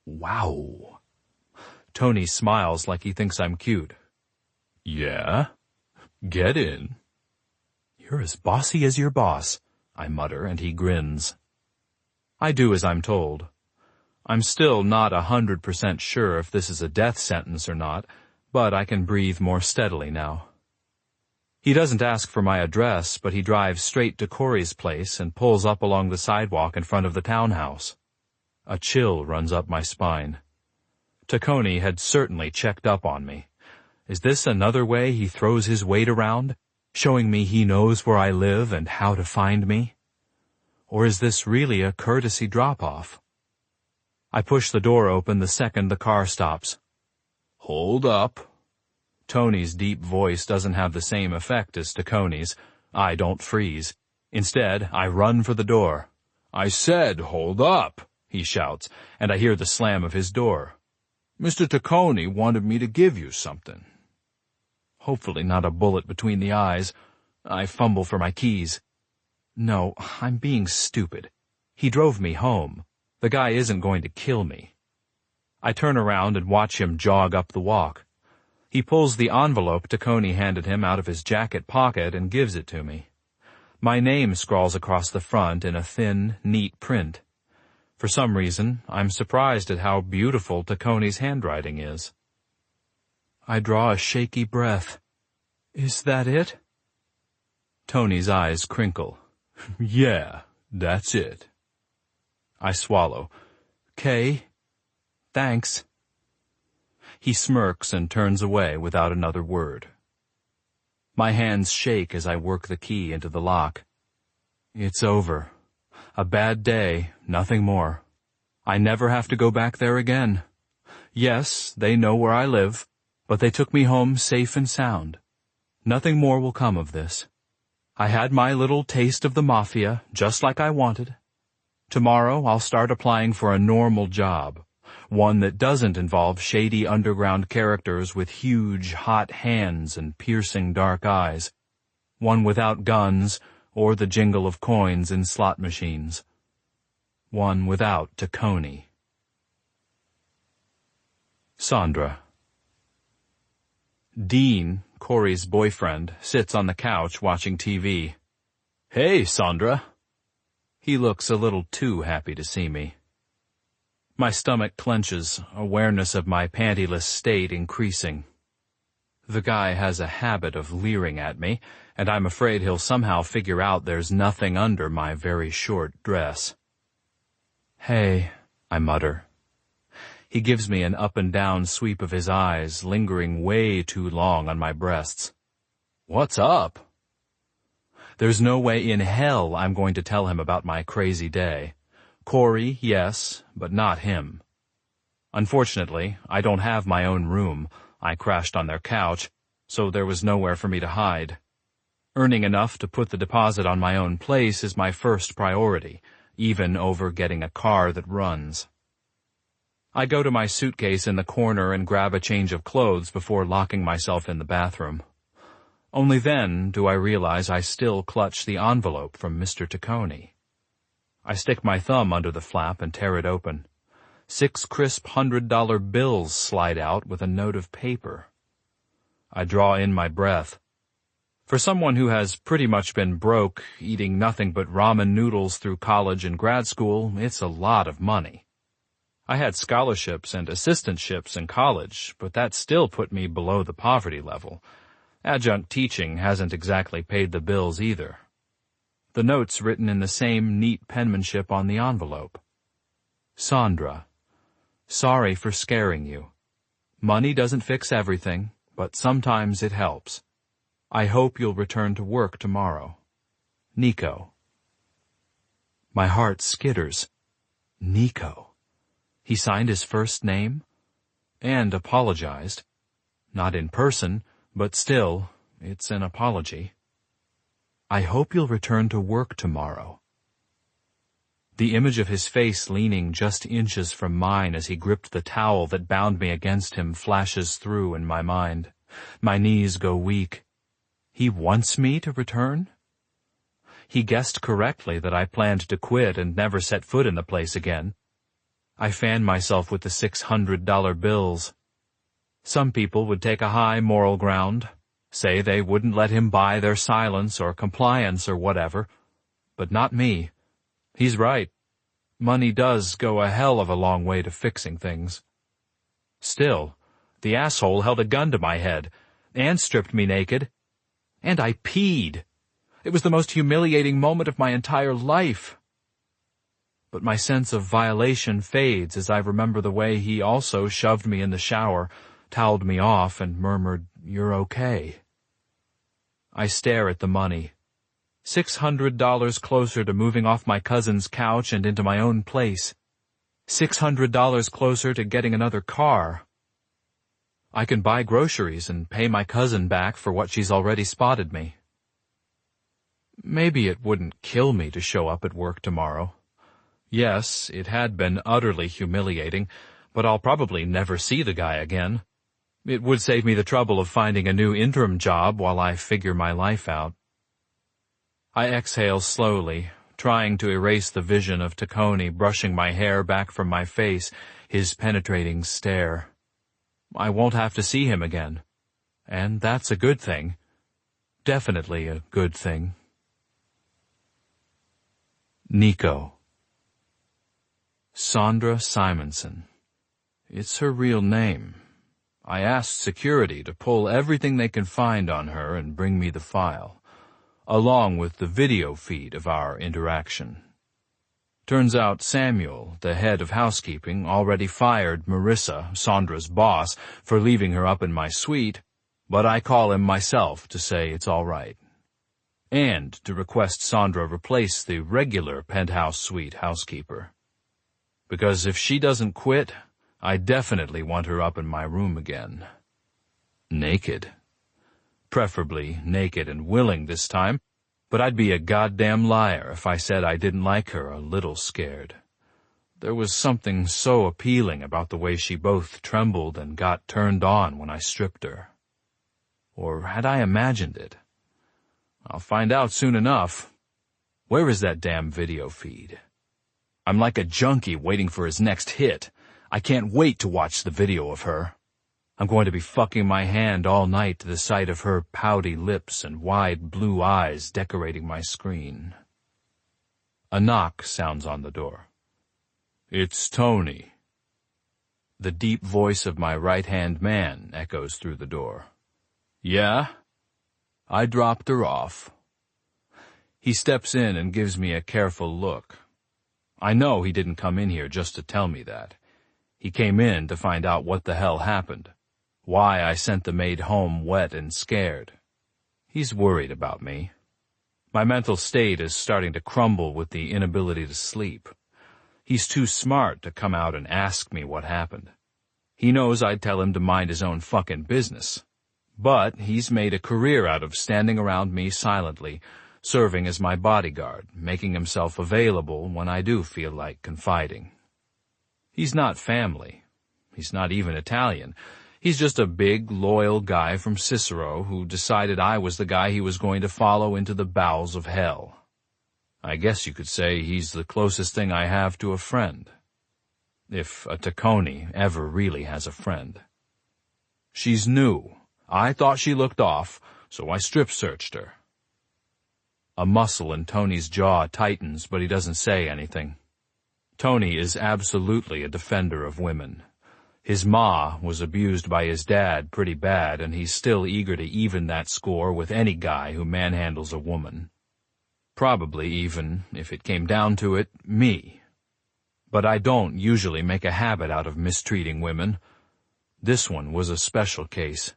Wow. Tony smiles like he thinks I'm cute. "Yeah? Get in." "You're as bossy as your boss," I mutter, and he grins. I do as I'm told. I'm still not 100% sure if this is a death sentence or not, but I can breathe more steadily now. He doesn't ask for my address, but he drives straight to Corey's place and pulls up along the sidewalk in front of the townhouse. A chill runs up my spine. Taccone had certainly checked up on me. Is this another way he throws his weight around, showing me he knows where I live and how to find me? Or is this really a courtesy drop-off? I push the door open the second the car stops. "Hold up." Tony's deep voice doesn't have the same effect as Taccone's. I don't freeze. Instead, I run for the door. "I said, hold up," he shouts, and I hear the slam of his door. "Mr. Taccone wanted me to give you something." Hopefully not a bullet between the eyes. I fumble for my keys. No, I'm being stupid. He drove me home. The guy isn't going to kill me. I turn around and watch him jog up the walk. He pulls the envelope Taccone handed him out of his jacket pocket and gives it to me. My name scrawls across the front in a thin, neat print. For some reason, I'm surprised at how beautiful Taccone's handwriting is. I draw a shaky breath. "Is that it?" Tony's eyes crinkle. "Yeah, that's it." I swallow. "'Kay. Thanks." He smirks and turns away without another word. My hands shake as I work the key into the lock. It's over. A bad day, nothing more. I never have to go back there again. Yes, they know where I live, but they took me home safe and sound. Nothing more will come of this. I had my little taste of the Mafia, just like I wanted. Tomorrow I'll start applying for a normal job, one that doesn't involve shady underground characters with huge, hot hands and piercing dark eyes, one without guns or the jingle of coins in slot machines, one without Taccone. Sandra. Dean, Corey's boyfriend, sits on the couch watching TV. "Hey, Sandra." He looks a little too happy to see me. My stomach clenches, awareness of my pantyless state increasing. The guy has a habit of leering at me, and I'm afraid he'll somehow figure out there's nothing under my very short dress. "Hey," I mutter. He gives me an up-and-down sweep of his eyes, lingering way too long on my breasts. "What's up?" There's no way in hell I'm going to tell him about my crazy day. Corey, yes, but not him. Unfortunately, I don't have my own room. I crashed on their couch, so there was nowhere for me to hide. Earning enough to put the deposit on my own place is my first priority, even over getting a car that runs. I go to my suitcase in the corner and grab a change of clothes before locking myself in the bathroom. Only then do I realize I still clutch the envelope from Mr. Taccone. I stick my thumb under the flap and tear it open. 6 crisp $100 bills slide out with a note of paper. I draw in my breath. For someone who has pretty much been broke, eating nothing but ramen noodles through college and grad school, it's a lot of money. I had scholarships and assistantships in college, but that still put me below the poverty level. Adjunct teaching hasn't exactly paid the bills either. The note's written in the same neat penmanship on the envelope. Sandra, sorry for scaring you. Money doesn't fix everything, but sometimes it helps. I hope you'll return to work tomorrow. Nico. My heart skitters. Nico. He signed his first name and apologized. Not in person, but still, it's an apology. I hope you'll return to work tomorrow. The image of his face leaning just inches from mine as he gripped the towel that bound me against him flashes through in my mind. My knees go weak. He wants me to return? He guessed correctly that I planned to quit and never set foot in the place again. I fan myself with the $600 bills. Some people would take a high moral ground, say they wouldn't let him buy their silence or compliance or whatever, but not me. He's right. Money does go a hell of a long way to fixing things. Still, the asshole held a gun to my head and stripped me naked. And I peed. It was the most humiliating moment of my entire life. But my sense of violation fades as I remember the way he also shoved me in the shower, toweled me off, and murmured, "You're okay." I stare at the money. $600 closer to moving off my cousin's couch and into my own place. $600 closer to getting another car. I can buy groceries and pay my cousin back for what she's already spotted me. Maybe it wouldn't kill me to show up at work tomorrow. Yes, it had been utterly humiliating, but I'll probably never see the guy again. It would save me the trouble of finding a new interim job while I figure my life out. I exhale slowly, trying to erase the vision of Taccone brushing my hair back from my face, his penetrating stare. I won't have to see him again, and that's a good thing. Definitely a good thing. Nico. Sandra Simonson. It's her real name. I asked security to pull everything they can find on her and bring me the file, along with the video feed of our interaction. Turns out Samuel, the head of housekeeping, already fired Marissa, Sandra's boss, for leaving her up in my suite, but I call him myself to say it's all right. And to request Sandra replace the regular penthouse suite housekeeper. Because if she doesn't quit, I definitely want her up in my room again. Naked. Preferably naked and willing this time, but I'd be a goddamn liar if I said I didn't like her a little scared. There was something so appealing about the way she both trembled and got turned on when I stripped her. Or had I imagined it? I'll find out soon enough. Where is that damn video feed? I'm like a junkie waiting for his next hit. I can't wait to watch the video of her. I'm going to be fucking my hand all night to the sight of her pouty lips and wide blue eyes decorating my screen. A knock sounds on the door. It's Tony. The deep voice of my right-hand man echoes through the door. Yeah? I dropped her off. He steps in and gives me a careful look. I know he didn't come in here just to tell me that. He came in to find out what the hell happened, why I sent the maid home wet and scared. He's worried about me. My mental state is starting to crumble with the inability to sleep. He's too smart to come out and ask me what happened. He knows I'd tell him to mind his own fucking business. But he's made a career out of standing around me silently, serving as my bodyguard, making himself available when I do feel like confiding. He's not family. He's not even Italian. He's just a big, loyal guy from Cicero who decided I was the guy he was going to follow into the bowels of hell. I guess you could say he's the closest thing I have to a friend. If a Taccone ever really has a friend. She's new. I thought she looked off, so I strip-searched her. A muscle in Tony's jaw tightens, but he doesn't say anything. Tony is absolutely a defender of women. His ma was abused by his dad pretty bad, and he's still eager to even that score with any guy who manhandles a woman. Probably even, if it came down to it, me. But I don't usually make a habit out of mistreating women. This one was a special case.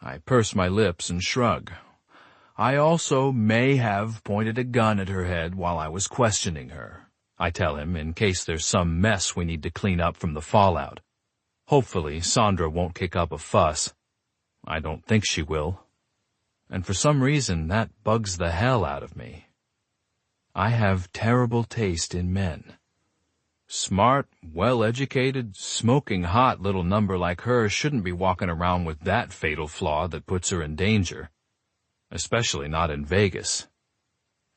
I purse my lips and shrug. I also may have pointed a gun at her head while I was questioning her, I tell him, in case there's some mess we need to clean up from the fallout. Hopefully, Sandra won't kick up a fuss. I don't think she will. And for some reason, that bugs the hell out of me. I have terrible taste in men. Smart, well-educated, smoking hot little number like her shouldn't be walking around with that fatal flaw that puts her in danger. Especially not in Vegas.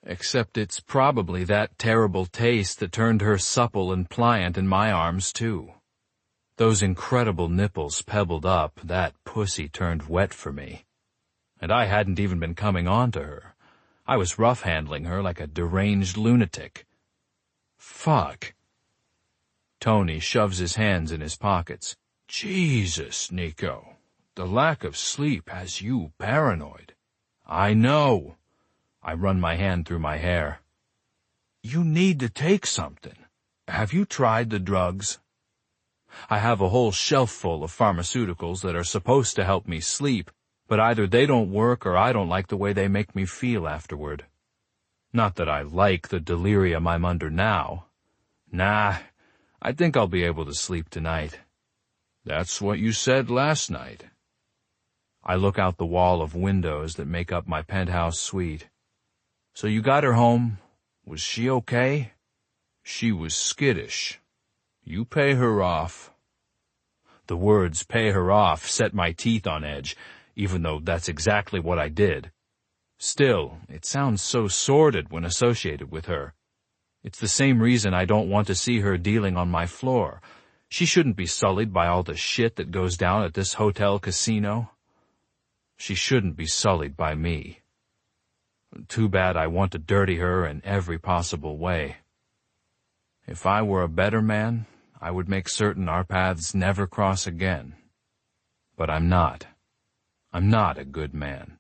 Except it's probably that terrible taste that turned her supple and pliant in my arms, too. Those incredible nipples pebbled up, that pussy turned wet for me. And I hadn't even been coming on to her. I was rough-handling her like a deranged lunatic. Fuck. Tony shoves his hands in his pockets. Jesus, Nico. The lack of sleep has you paranoid. I know. I run my hand through my hair. You need to take something. Have you tried the drugs? I have a whole shelf full of pharmaceuticals that are supposed to help me sleep, but either they don't work or I don't like the way they make me feel afterward. Not that I like the delirium I'm under now. Nah, I think I'll be able to sleep tonight. That's what you said last night. I look out the wall of windows that make up my penthouse suite. So you got her home. Was she okay? She was skittish. You pay her off. The words pay her off set my teeth on edge, even though that's exactly what I did. Still, it sounds so sordid when associated with her. It's the same reason I don't want to see her dealing on my floor. She shouldn't be sullied by all the shit that goes down at this hotel casino. She shouldn't be sullied by me. Too bad I want to dirty her in every possible way. If I were a better man, I would make certain our paths never cross again. But I'm not. I'm not a good man.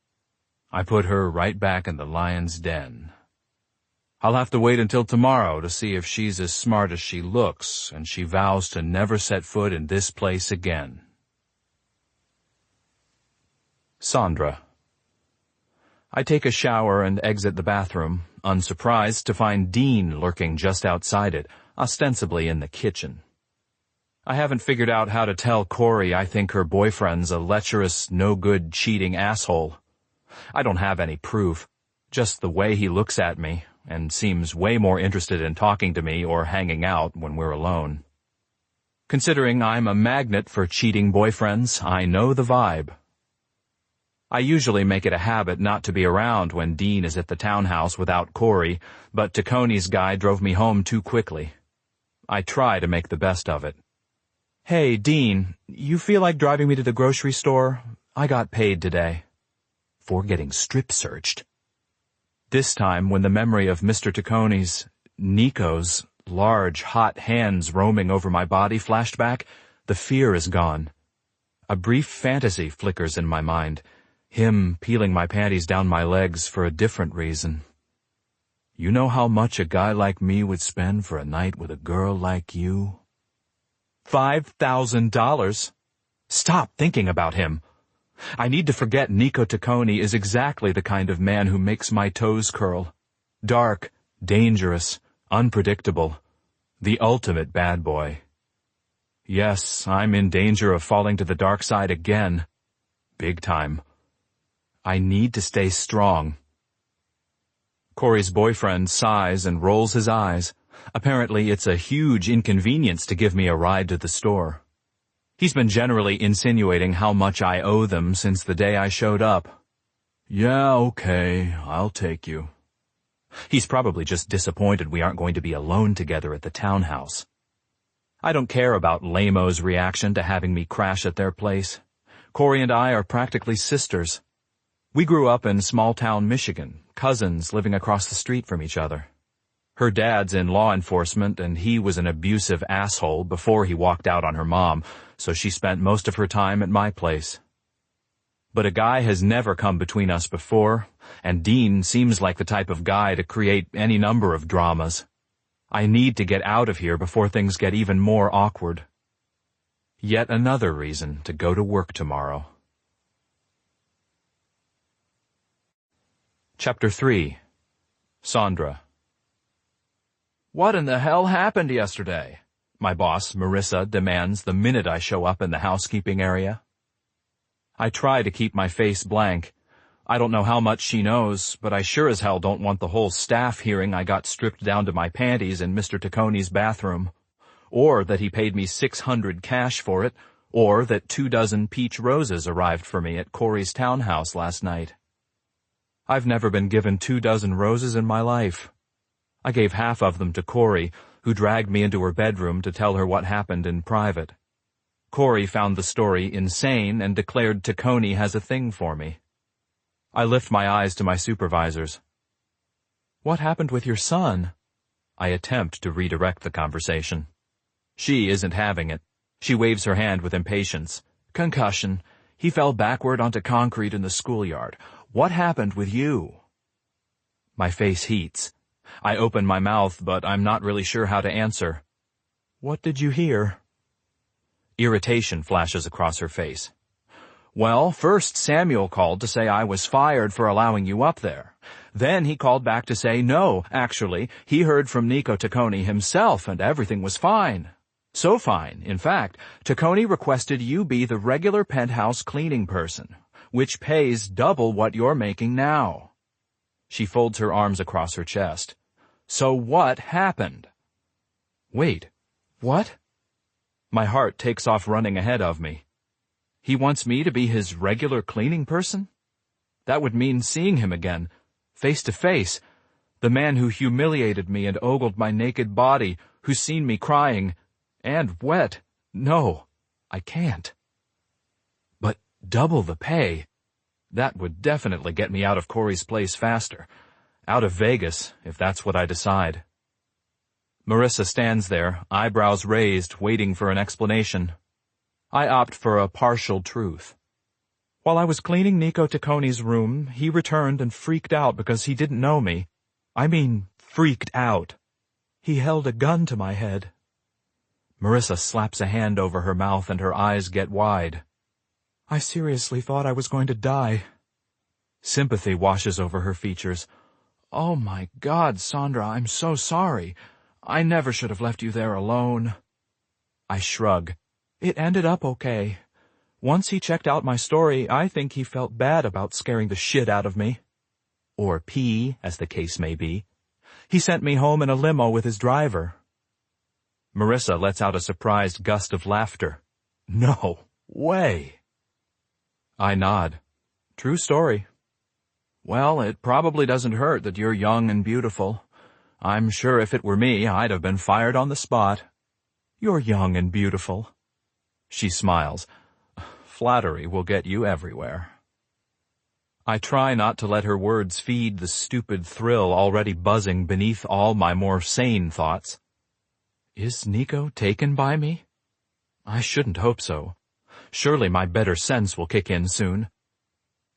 I put her right back in the lion's den. I'll have to wait until tomorrow to see if she's as smart as she looks, and she vows to never set foot in this place again. Sandra. I take a shower and exit the bathroom, unsurprised to find Dean lurking just outside it, ostensibly in the kitchen. I haven't figured out how to tell Corey I think her boyfriend's a lecherous, no-good, cheating asshole. I don't have any proof, just the way he looks at me, and seems way more interested in talking to me or hanging out when we're alone. Considering I'm a magnet for cheating boyfriends, I know the vibe. I usually make it a habit not to be around when Dean is at the townhouse without Corey, but Taccone's guy drove me home too quickly. I try to make the best of it. Hey, Dean, you feel like driving me to the grocery store? I got paid today. For getting strip-searched. This time, when the memory of Mr. Taccone's, Nico's, large, hot hands roaming over my body flashed back, the fear is gone. A brief fantasy flickers in my mind. Him peeling my panties down my legs for a different reason. You know how much a guy like me would spend for a night with a girl like you? $5,000. Stop thinking about him. I need to forget Nico Taccone is exactly the kind of man who makes my toes curl. Dark, dangerous, unpredictable. The ultimate bad boy. Yes, I'm in danger of falling to the dark side again. Big time. I need to stay strong. Corey's boyfriend sighs and rolls his eyes. Apparently it's a huge inconvenience to give me a ride to the store. He's been generally insinuating how much I owe them since the day I showed up. Yeah, okay, I'll take you. He's probably just disappointed we aren't going to be alone together at the townhouse. I don't care about Lamo's reaction to having me crash at their place. Corey and I are practically sisters. We grew up in small-town Michigan, cousins living across the street from each other. Her dad's in law enforcement, and he was an abusive asshole before he walked out on her mom, so she spent most of her time at my place. But a guy has never come between us before, and Dean seems like the type of guy to create any number of dramas. I need to get out of here before things get even more awkward. Yet another reason to go to work tomorrow. Chapter 3. Sandra. "What in the hell happened yesterday?" my boss, Marissa, demands the minute I show up in the housekeeping area. I try to keep my face blank. I don't know how much she knows, but I sure as hell don't want the whole staff hearing I got stripped down to my panties in Mr. Tacconi's bathroom, or that he paid me $600 cash for it, or that 24 peach roses arrived for me at Corey's townhouse last night. I've never been given 24 roses in my life. I gave half of them to Corey, who dragged me into her bedroom to tell her what happened in private. Corey found the story insane and declared Tacconi has a thing for me. I lift my eyes to my supervisors. "What happened with your son?" I attempt to redirect the conversation. She isn't having it. She waves her hand with impatience. "Concussion. He fell backward onto concrete in the schoolyard. What happened with you?" My face heats. I open my mouth, but I'm not really sure how to answer. "What did you hear?" Irritation flashes across her face. "Well, first Samuel called to say I was fired for allowing you up there. Then he called back to say no, actually, he heard from Nico Tacconi himself and everything was fine. So fine, in fact, Tacconi requested you be the regular penthouse cleaning person, which pays double what you're making now." She folds her arms across her chest. "So what happened?" Wait, what? My heart takes off running ahead of me. He wants me to be his regular cleaning person? That would mean seeing him again, face to face, the man who humiliated me and ogled my naked body, who's seen me crying, and wet. No, I can't. But double the pay. That would definitely get me out of Corey's place faster. Out of Vegas, if that's what I decide. Marissa stands there, eyebrows raised, waiting for an explanation. I opt for a partial truth. While I was cleaning Nico Tacconi's room, he returned and freaked out because he didn't know me. I mean, freaked out. He held a gun to my head. Marissa slaps a hand over her mouth and her eyes get wide. I seriously thought I was going to die. Sympathy washes over her features. "Oh my God, Sandra, I'm so sorry. I never should have left you there alone." I shrug. It ended up okay. Once he checked out my story, I think he felt bad about scaring the shit out of me. Or P, as the case may be. He sent me home in a limo with his driver. Marissa lets out a surprised gust of laughter. No way. I nod. True story. Well, it probably doesn't hurt that you're young and beautiful. I'm sure if it were me, I'd have been fired on the spot. You're young and beautiful. She smiles. Flattery will get you everywhere. I try not to let her words feed the stupid thrill already buzzing beneath all my more sane thoughts. Is Nico taken by me? I shouldn't hope so. Surely my better sense will kick in soon.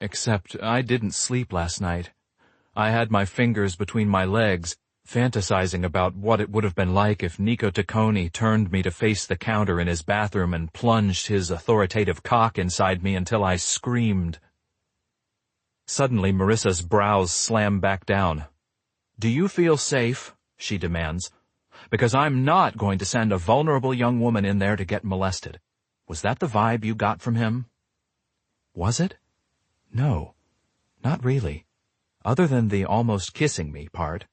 Except I didn't sleep last night. I had my fingers between my legs, fantasizing about what it would have been like if Nico Tacconi turned me to face the counter in his bathroom and plunged his authoritative cock inside me until I screamed. Suddenly Marissa's brows slam back down. "Do you feel safe?" she demands. "Because I'm not going to send a vulnerable young woman in there to get molested. Was that the vibe you got from him?" Was it? No, not really. Other than the almost kissing me part.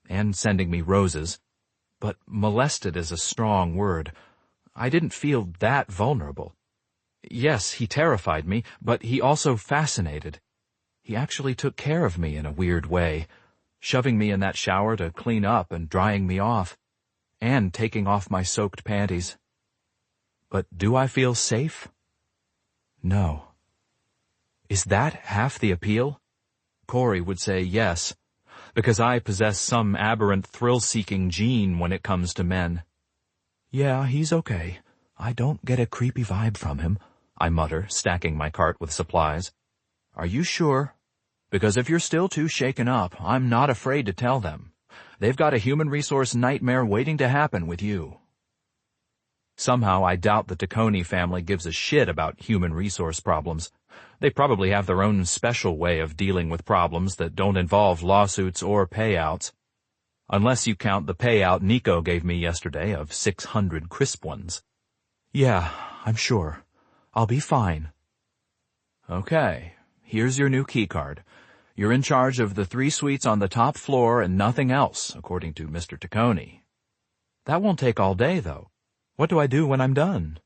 And sending me roses. But molested is a strong word. I didn't feel that vulnerable. Yes, he terrified me, but he also fascinated. He actually took care of me in a weird way. shoving me in that shower to clean up and drying me off, and taking off my soaked panties. But do I feel safe? No. Is that half the appeal? Corey would say yes, because I possess some aberrant thrill-seeking gene when it comes to men. Yeah, he's okay. I don't get a creepy vibe from him, I mutter, stacking my cart with supplies. Are you sure? Because if you're still too shaken up, I'm not afraid to tell them. They've got a human resource nightmare waiting to happen with you. Somehow I doubt the Taccone family gives a shit about human resource problems. They probably have their own special way of dealing with problems that don't involve lawsuits or payouts. Unless you count the payout Nico gave me yesterday of 600 crisp ones. Yeah, I'm sure. I'll be fine. Okay, here's your new keycard. You're in charge of the 3 suites on the top floor and nothing else, according to Mr. Taccone. That won't take all day, though. What do I do when I'm done?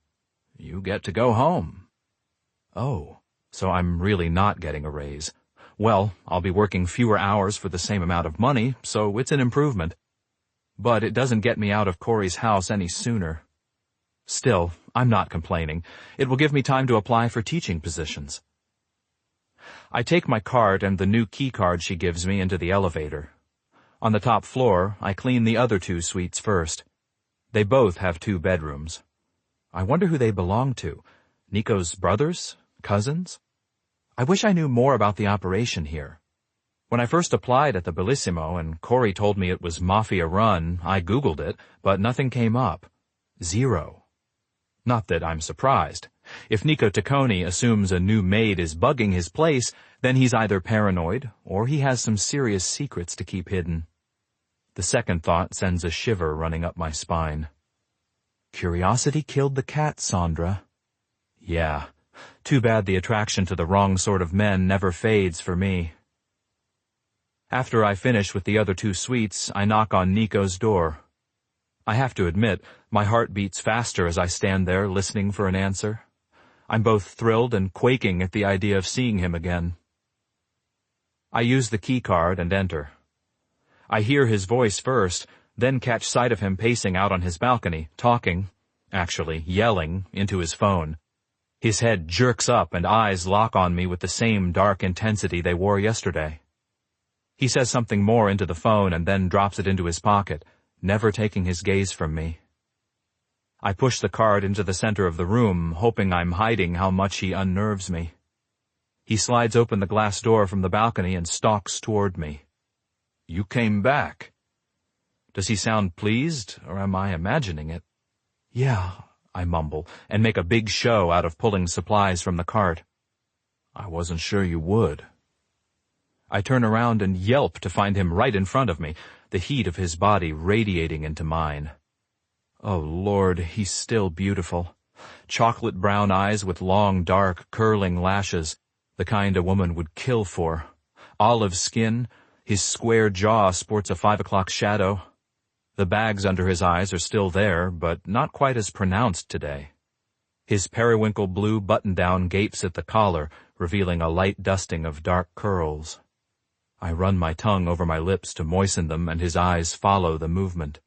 You get to go home. Oh, so I'm really not getting a raise. Well, I'll be working fewer hours for the same amount of money, so it's an improvement. But it doesn't get me out of Corey's house any sooner. Still, I'm not complaining. It will give me time to apply for teaching positions. I take my cart and the new key card she gives me into the elevator. On the top floor, I clean the other 2 suites first. They both have 2 bedrooms. I wonder who they belong to. Nico's brothers? Cousins? I wish I knew more about the operation here. When I first applied at the Bellissimo and Corey told me it was Mafia run, I Googled it, but nothing came up. 0. Not that I'm surprised. If Nico Taccone assumes a new maid is bugging his place, then he's either paranoid or he has some serious secrets to keep hidden. The second thought sends a shiver running up my spine. Curiosity killed the cat, Sandra. Yeah, too bad the attraction to the wrong sort of men never fades for me. After I finish with the other 2 suites, I knock on Nico's door. I have to admit, my heart beats faster as I stand there listening for an answer. I'm both thrilled and quaking at the idea of seeing him again. I use the key card and enter. I hear his voice first, then catch sight of him pacing out on his balcony, talking, actually yelling, into his phone. His head jerks up and eyes lock on me with the same dark intensity they wore yesterday. He says something more into the phone and then drops it into his pocket, never taking his gaze from me. I push the card into the center of the room, hoping I'm hiding how much he unnerves me. He slides open the glass door from the balcony and stalks toward me. You came back. Does he sound pleased, or am I imagining it? Yeah, I mumble, and make a big show out of pulling supplies from the cart. I wasn't sure you would. I turn around and yelp to find him right in front of me, the heat of his body radiating into mine. Oh, Lord, he's still beautiful. Chocolate brown eyes with long, dark, curling lashes, the kind a woman would kill for. Olive skin, his square jaw sports a 5 o'clock shadow. The bags under his eyes are still there, but not quite as pronounced today. His periwinkle blue button-down gapes at the collar, revealing a light dusting of dark curls. I run my tongue over my lips to moisten them, and his eyes follow the movement.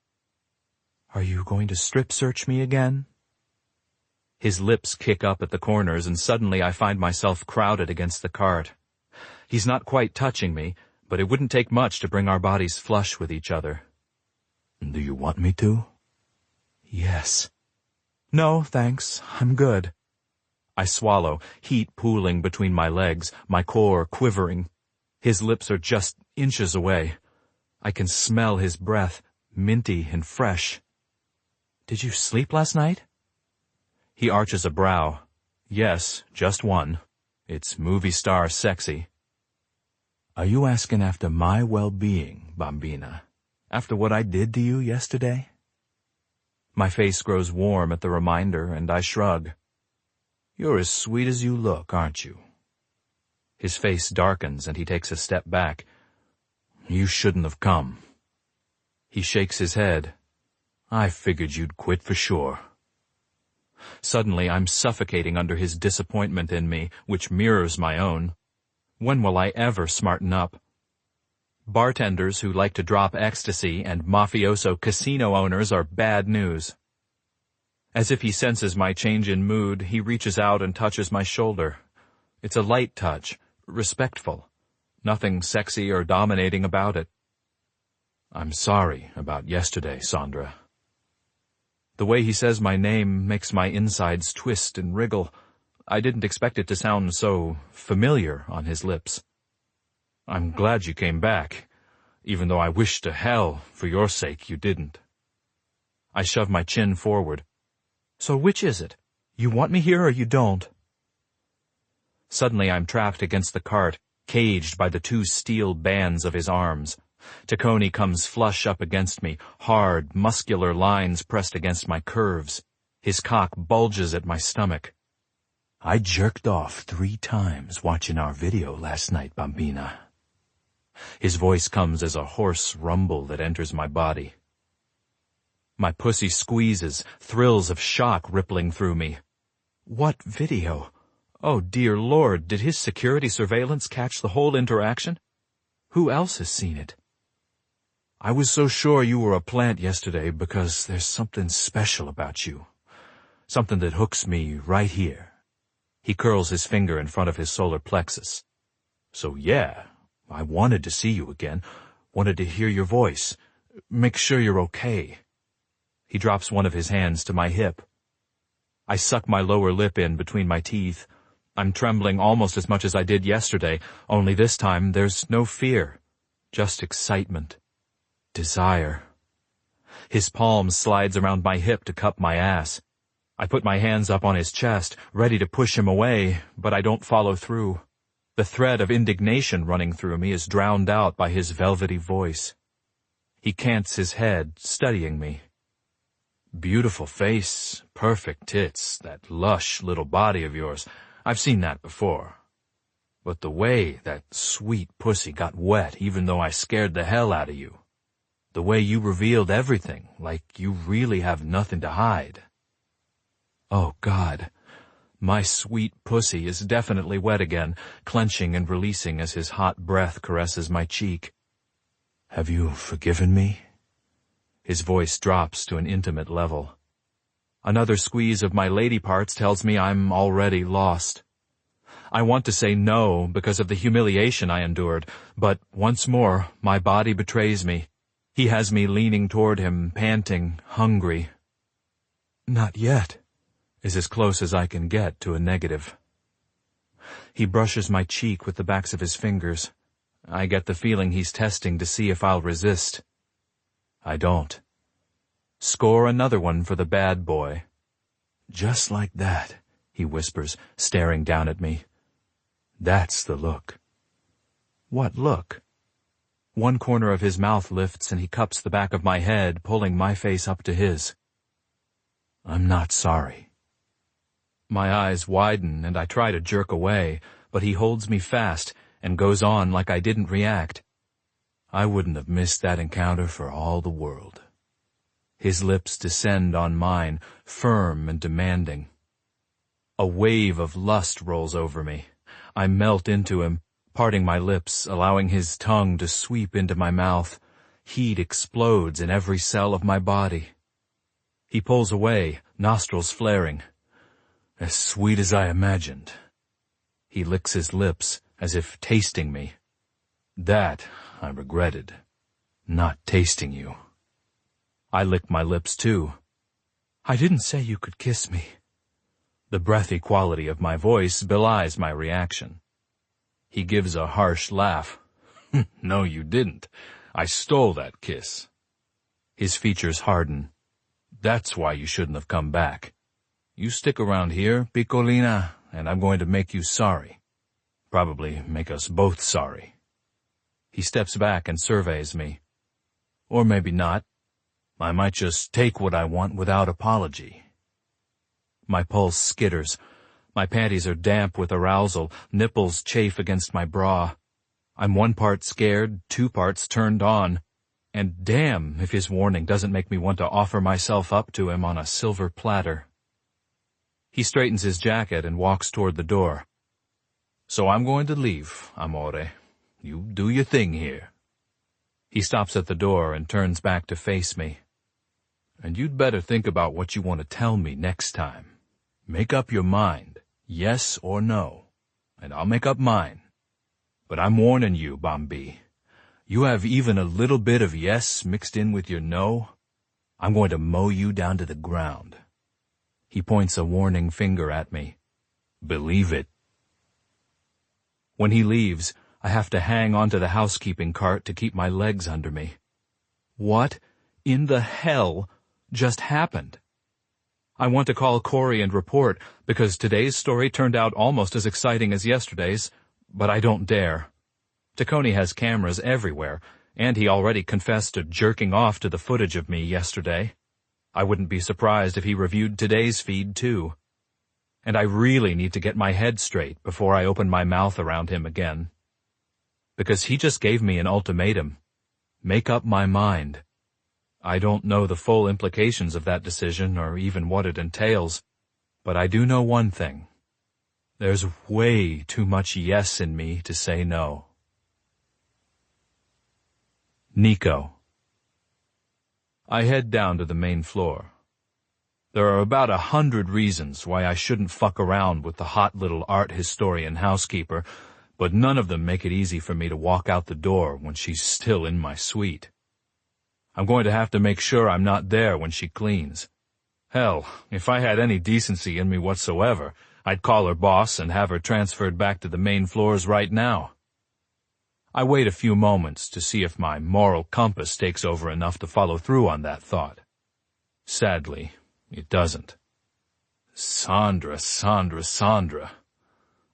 Are you going to strip search me again? His lips kick up at the corners, and suddenly I find myself crowded against the cart. He's not quite touching me, but it wouldn't take much to bring our bodies flush with each other. Do you want me to? Yes. No, thanks. I'm good. I swallow, heat pooling between my legs, my core quivering. His lips are just inches away. I can smell his breath, minty and fresh. Did you sleep last night? He arches a brow. Yes, just one. It's movie star sexy. Are you asking after my well-being, Bambina? After what I did to you yesterday? My face grows warm at the reminder, and I shrug. You're as sweet as you look, aren't you? His face darkens, and he takes a step back. You shouldn't have come. He shakes his head. I figured you'd quit for sure. Suddenly, I'm suffocating under his disappointment in me, which mirrors my own. When will I ever smarten up? Bartenders who like to drop ecstasy and mafioso casino owners are bad news. As if he senses my change in mood, he reaches out and touches my shoulder. It's a light touch, respectful. Nothing sexy or dominating about it. I'm sorry about yesterday, Sandra. The way he says my name makes my insides twist and wriggle. I didn't expect it to sound so familiar on his lips. I'm glad you came back, even though I wish to hell, for your sake, you didn't. I shove my chin forward. So which is it? You want me here or you don't? Suddenly I'm trapped against the cart, caged by the two steel bands of his arms. Taccone comes flush up against me, hard, muscular lines pressed against my curves. His cock bulges at my stomach. I jerked off 3 times watching our video last night, Bambina. His voice comes as a hoarse rumble that enters my body. My pussy squeezes, thrills of shock rippling through me. What video? Oh, dear Lord, did his security surveillance catch the whole interaction? Who else has seen it? I was so sure you were a plant yesterday because there's something special about you. Something that hooks me right here. He curls his finger in front of his solar plexus. So yeah, I wanted to see you again, wanted to hear your voice, make sure you're okay. He drops one of his hands to my hip. I suck my lower lip in between my teeth. I'm trembling almost as much as I did yesterday, only this time there's no fear, just excitement, desire. His palm slides around my hip to cup my ass. I put my hands up on his chest, ready to push him away, but I don't follow through. The thread of indignation running through me is drowned out by his velvety voice. He cants his head, studying me. Beautiful face, perfect tits, that lush little body of yours. I've seen that before. But the way that sweet pussy got wet even though I scared the hell out of you. The way you revealed everything, like you really have nothing to hide. Oh, God. My sweet pussy is definitely wet again, clenching and releasing as his hot breath caresses my cheek. Have you forgiven me? His voice drops to an intimate level. Another squeeze of my lady parts tells me I'm already lost. I want to say no because of the humiliation I endured, but once more my body betrays me. He has me leaning toward him, panting, hungry. Not yet, is as close as I can get to a negative. He brushes my cheek with the backs of his fingers. I get the feeling he's testing to see if I'll resist. I don't. Score another one for the bad boy. Just like that, he whispers, staring down at me. That's the look. What look? One corner of his mouth lifts and he cups the back of my head, pulling my face up to his. I'm not sorry. My eyes widen and I try to jerk away, but he holds me fast and goes on like I didn't react. I wouldn't have missed that encounter for all the world. His lips descend on mine, firm and demanding. A wave of lust rolls over me. I melt into him, parting my lips, allowing his tongue to sweep into my mouth. Heat explodes in every cell of my body. He pulls away, nostrils flaring. As sweet as I imagined. He licks his lips, as if tasting me. That I regretted, not tasting you. I lick my lips too. I didn't say you could kiss me. The breathy quality of my voice belies my reaction. He gives a harsh laugh. No, you didn't. I stole that kiss. His features harden. That's why you shouldn't have come back. You stick around here, Piccolina, and I'm going to make you sorry. Probably make us both sorry. He steps back and surveys me. Or maybe not. I might just take what I want without apology. My pulse skitters. My panties are damp with arousal, nipples chafe against my bra. I'm 1 part scared, 2 parts turned on. And damn if his warning doesn't make me want to offer myself up to him on a silver platter. He straightens his jacket and walks toward the door. So I'm going to leave, amore. You do your thing here. He stops at the door and turns back to face me. "And you'd better think about what you want to tell me next time. Make up your mind, yes or no, and I'll make up mine. But I'm warning you, Bambi. You have even a little bit of yes mixed in with your no, I'm going to mow you down to the ground." He points a warning finger at me. Believe it. When he leaves, I have to hang onto the housekeeping cart to keep my legs under me. What in the hell just happened? I want to call Corey and report, because today's story turned out almost as exciting as yesterday's, but I don't dare. Taccone has cameras everywhere, and he already confessed to jerking off to the footage of me yesterday. I wouldn't be surprised if he reviewed today's feed, too. And I really need to get my head straight before I open my mouth around him again. Because he just gave me an ultimatum. Make up my mind. I don't know the full implications of that decision or even what it entails, but I do know one thing. There's way too much yes in me to say no. Nico. I head down to the main floor. There are about 100 reasons why I shouldn't fuck around with the hot little art historian housekeeper, but none of them make it easy for me to walk out the door when she's still in my suite. I'm going to have to make sure I'm not there when she cleans. Hell, if I had any decency in me whatsoever, I'd call her boss and have her transferred back to the main floors right now. I wait a few moments to see if my moral compass takes over enough to follow through on that thought. Sadly, it doesn't. Sandra.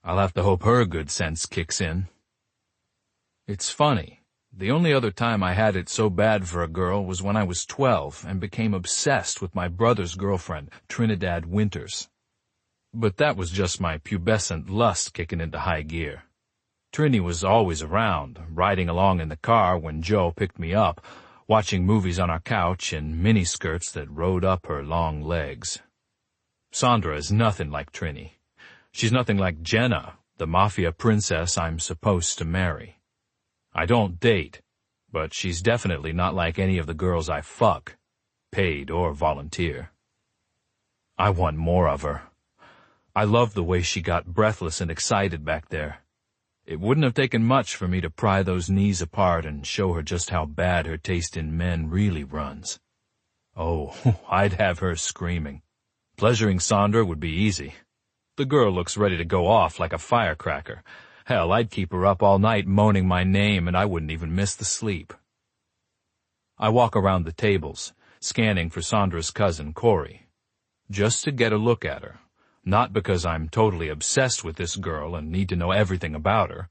I'll have to hope her good sense kicks in. It's funny. The only other time I had it so bad for a girl was when I was 12 and became obsessed with my brother's girlfriend, Trinidad Winters. But that was just my pubescent lust kicking into high gear. Trini was always around, riding along in the car when Joe picked me up, watching movies on our couch in miniskirts that rode up her long legs. Sandra is nothing like Trini. She's nothing like Jenna, the Mafia princess I'm supposed to marry. I don't date, but she's definitely not like any of the girls I fuck, paid or volunteer. I want more of her. I love the way she got breathless and excited back there. It wouldn't have taken much for me to pry those knees apart and show her just how bad her taste in men really runs. Oh, I'd have her screaming. Pleasuring Sandra would be easy. The girl looks ready to go off like a firecracker. Hell, I'd keep her up all night moaning my name and I wouldn't even miss the sleep. I walk around the tables, scanning for Sandra's cousin, Corey, just to get a look at her. Not because I'm totally obsessed with this girl and need to know everything about her.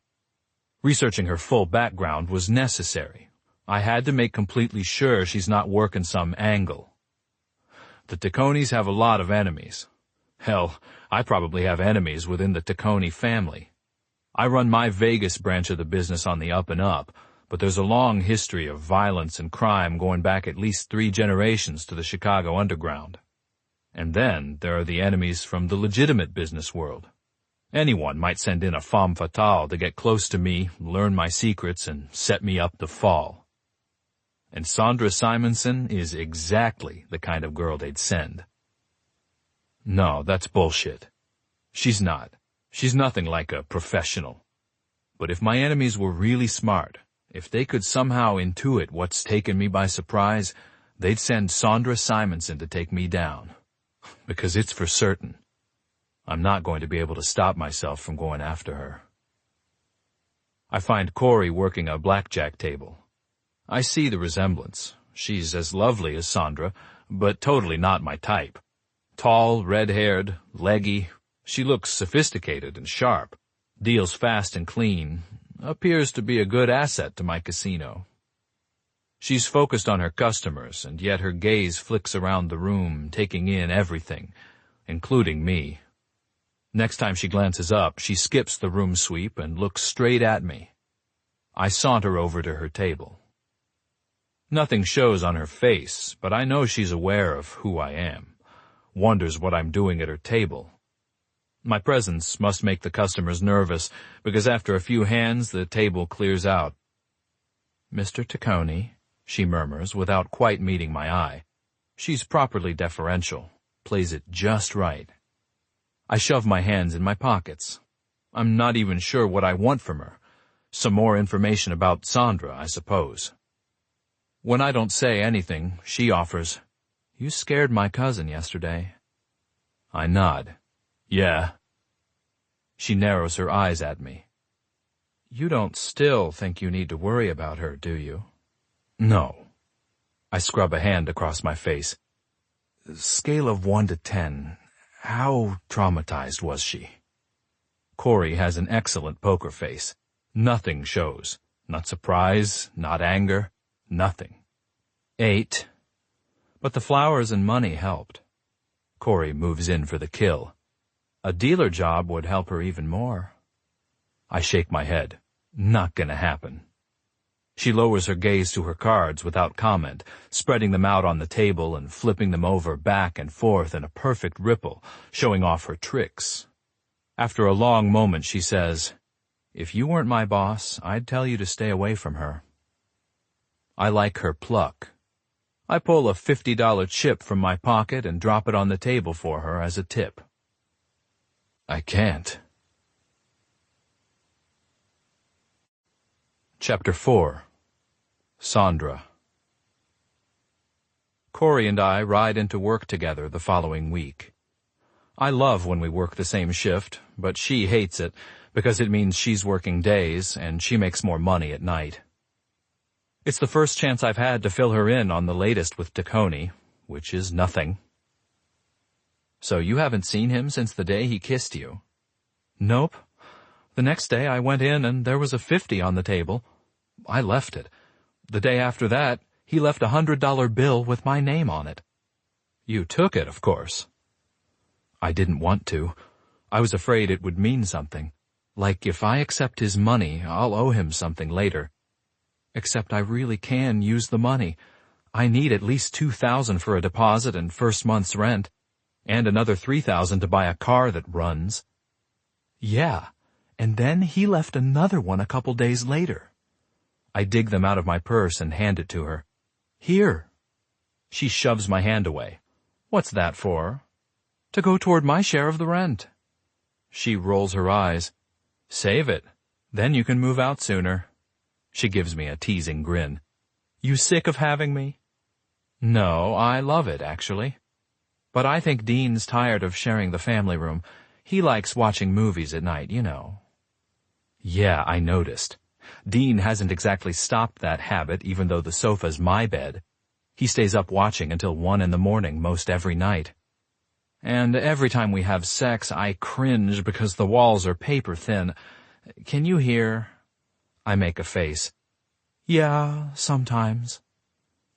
Researching her full background was necessary. I had to make completely sure she's not working some angle. The Taccones have a lot of enemies. Hell, I probably have enemies within the Taccone family. I run my Vegas branch of the business on the up and up, but there's a long history of violence and crime going back at least 3 generations to the Chicago underground. And then there are the enemies from the legitimate business world. Anyone might send in a femme fatale to get close to me, learn my secrets, and set me up to fall. And Sandra Simonson is exactly the kind of girl they'd send. No, that's bullshit. She's not. She's nothing like a professional. But if my enemies were really smart, if they could somehow intuit what's taken me by surprise, they'd send Sandra Simonson to take me down. Because it's for certain. I'm not going to be able to stop myself from going after her. I find Corey working a blackjack table. I see the resemblance. She's as lovely as Sandra, but totally not my type. Tall, red-haired, leggy. She looks sophisticated and sharp, deals fast and clean, appears to be a good asset to my casino. She's focused on her customers, and yet her gaze flicks around the room, taking in everything, including me. Next time she glances up, she skips the room sweep and looks straight at me. I saunter over to her table. Nothing shows on her face, but I know she's aware of who I am, wonders what I'm doing at her table. My presence must make the customers nervous, because after a few hands the table clears out. Mr. Taccone, she murmurs without quite meeting my eye. She's properly deferential, plays it just right. I shove my hands in my pockets. I'm not even sure what I want from her. Some more information about Sandra, I suppose. When I don't say anything, she offers, "You scared my cousin yesterday." I nod. "Yeah." She narrows her eyes at me. "You don't still think you need to worry about her, do you?" "No." I scrub a hand across my face. Scale of 1 to 10, how traumatized was she? Corey has an excellent poker face. Nothing shows. Not surprise, not anger, nothing. 8. But the flowers and money helped. Corey moves in for the kill. A dealer job would help her even more. I shake my head. Not gonna happen. She lowers her gaze to her cards without comment, spreading them out on the table and flipping them over back and forth in a perfect ripple, showing off her tricks. After a long moment, she says, "If you weren't my boss, I'd tell you to stay away from her." I like her pluck. I pull a $50 chip from my pocket and drop it on the table for her as a tip. I can't. Chapter 4. Sandra. Corey and I ride into work together the following week. I love when we work the same shift, but she hates it because it means she's working days and she makes more money at night. It's the first chance I've had to fill her in on the latest with Taccone, which is nothing. "So you haven't seen him since the day he kissed you?" "Nope. The next day I went in and there was a 50 on the table. I left it. The day after that, he left a $100 bill with my name on it." "You took it, of course." "I didn't want to. I was afraid it would mean something. Like if I accept his money, I'll owe him something later. Except I really can use the money. I need at least $2,000 for a deposit and first month's rent, and another $3,000 to buy a car that runs." "Yeah, and then he left another one a couple days later." I dig them out of my purse and hand it to her. "Here." She shoves my hand away. "What's that for?" "To go toward my share of the rent." She rolls her eyes. "Save it. Then you can move out sooner." She gives me a teasing grin. "You sick of having me?" "No, I love it, actually. But I think Dean's tired of sharing the family room. He likes watching movies at night, you know." "Yeah, I noticed. Dean hasn't exactly stopped that habit, even though the sofa's my bed. He stays up watching until 1 in the morning most every night. And every time we have sex, I cringe because the walls are paper thin. Can you hear?" I make a face. "Yeah, sometimes."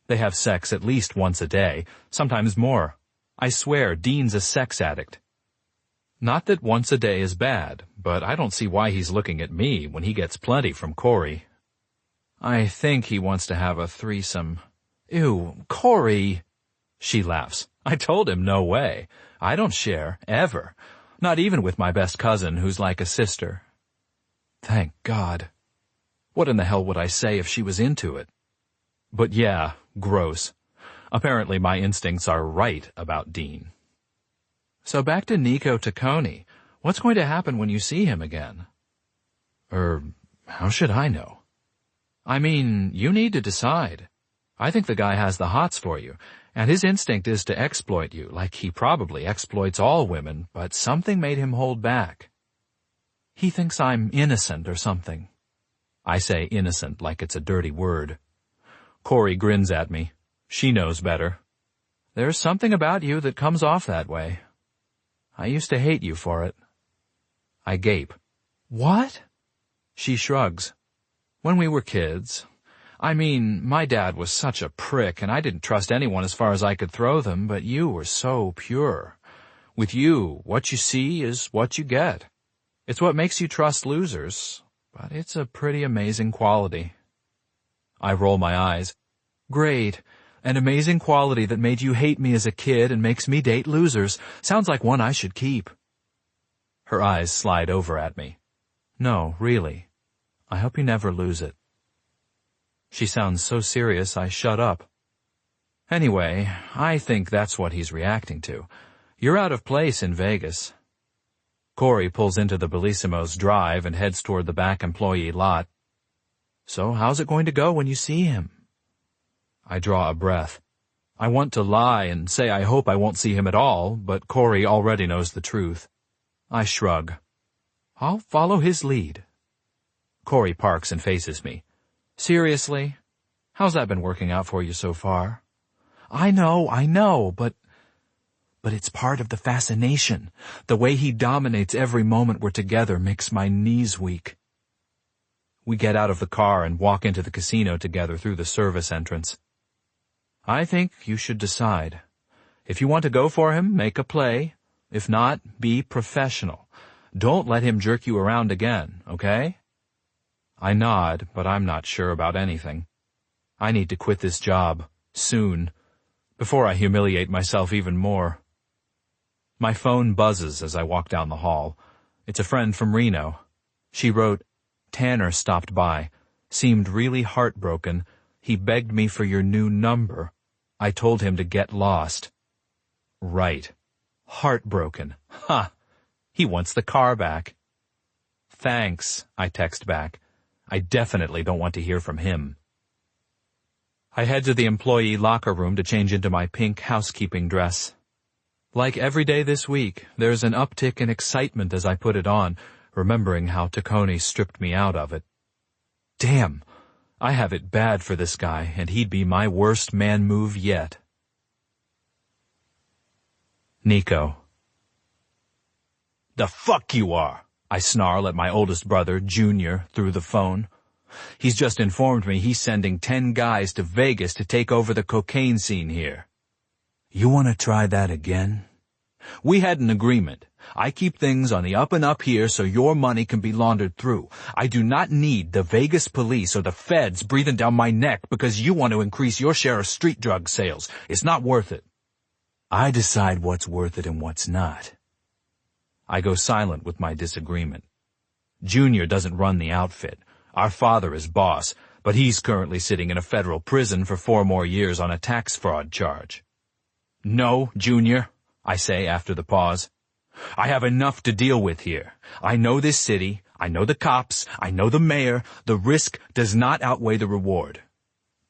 They have sex at least once a day, sometimes more. I swear Dean's a sex addict. Not that once a day is bad, but I don't see why he's looking at me when he gets plenty from Corey. I think he wants to have a threesome. "Ew, Corey!" She laughs. "I told him no way. I don't share, ever. Not even with my best cousin, who's like a sister." Thank God. What in the hell would I say if she was into it? But yeah, gross. Apparently my instincts are right about Dean. So back to Nico Taccone. What's going to happen when you see him again? How should I know? I mean, you need to decide. I think the guy has the hots for you, and his instinct is to exploit you, like he probably exploits all women, but something made him hold back. He thinks I'm innocent or something. I say innocent like it's a dirty word. Corey grins at me. She knows better. There's something about you that comes off that way. I used to hate you for it. I gape. What? She shrugs. When we were kids. I mean, my dad was such a prick, and I didn't trust anyone as far as I could throw them, but you were so pure. With you, what you see is what you get. It's what makes you trust losers, but it's a pretty amazing quality. I roll my eyes. Great. An amazing quality that made you hate me as a kid and makes me date losers. Sounds like one I should keep. Her eyes slide over at me. No, really. I hope you never lose it. She sounds so serious I shut up. Anyway, I think that's what he's reacting to. You're out of place in Vegas. Corey pulls into the Bellissimo's drive and heads toward the back employee lot. So how's it going to go when you see him? I draw a breath. I want to lie and say I hope I won't see him at all, but Corey already knows the truth. I shrug. I'll follow his lead. Corey parks and faces me. Seriously? How's that been working out for you so far? I know, but it's part of the fascination. The way he dominates every moment we're together makes my knees weak. We get out of the car and walk into the casino together through the service entrance. I think you should decide. If you want to go for him, make a play. If not, be professional. Don't let him jerk you around again, okay? I nod, but I'm not sure about anything. I need to quit this job, soon, before I humiliate myself even more. My phone buzzes as I walk down the hall. It's a friend from Reno. She wrote, Tanner stopped by, seemed really heartbroken. He begged me for your new number. I told him to get lost. Right. Heartbroken. Ha! He wants the car back. Thanks, I text back. I definitely don't want to hear from him. I head to the employee locker room to change into my pink housekeeping dress. Like every day this week, there's an uptick in excitement as I put it on, remembering how Taccone stripped me out of it. Damn, I have it bad for this guy, and he'd be my worst man move yet. Nico. The fuck you are, I snarl at my oldest brother, Junior, through the phone. He's just informed me he's sending 10 guys to Vegas to take over the cocaine scene here. You want to try that again? We had an agreement. I keep things on the up and up here so your money can be laundered through. I do not need the Vegas police or the feds breathing down my neck because you want to increase your share of street drug sales. It's not worth it. I decide what's worth it and what's not. I go silent with my disagreement. Junior doesn't run the outfit. Our father is boss, but he's currently sitting in a federal prison for 4 more years on a tax fraud charge. No, Junior, I say after the pause. I have enough to deal with here. I know this city. I know the cops. I know the mayor. The risk does not outweigh the reward.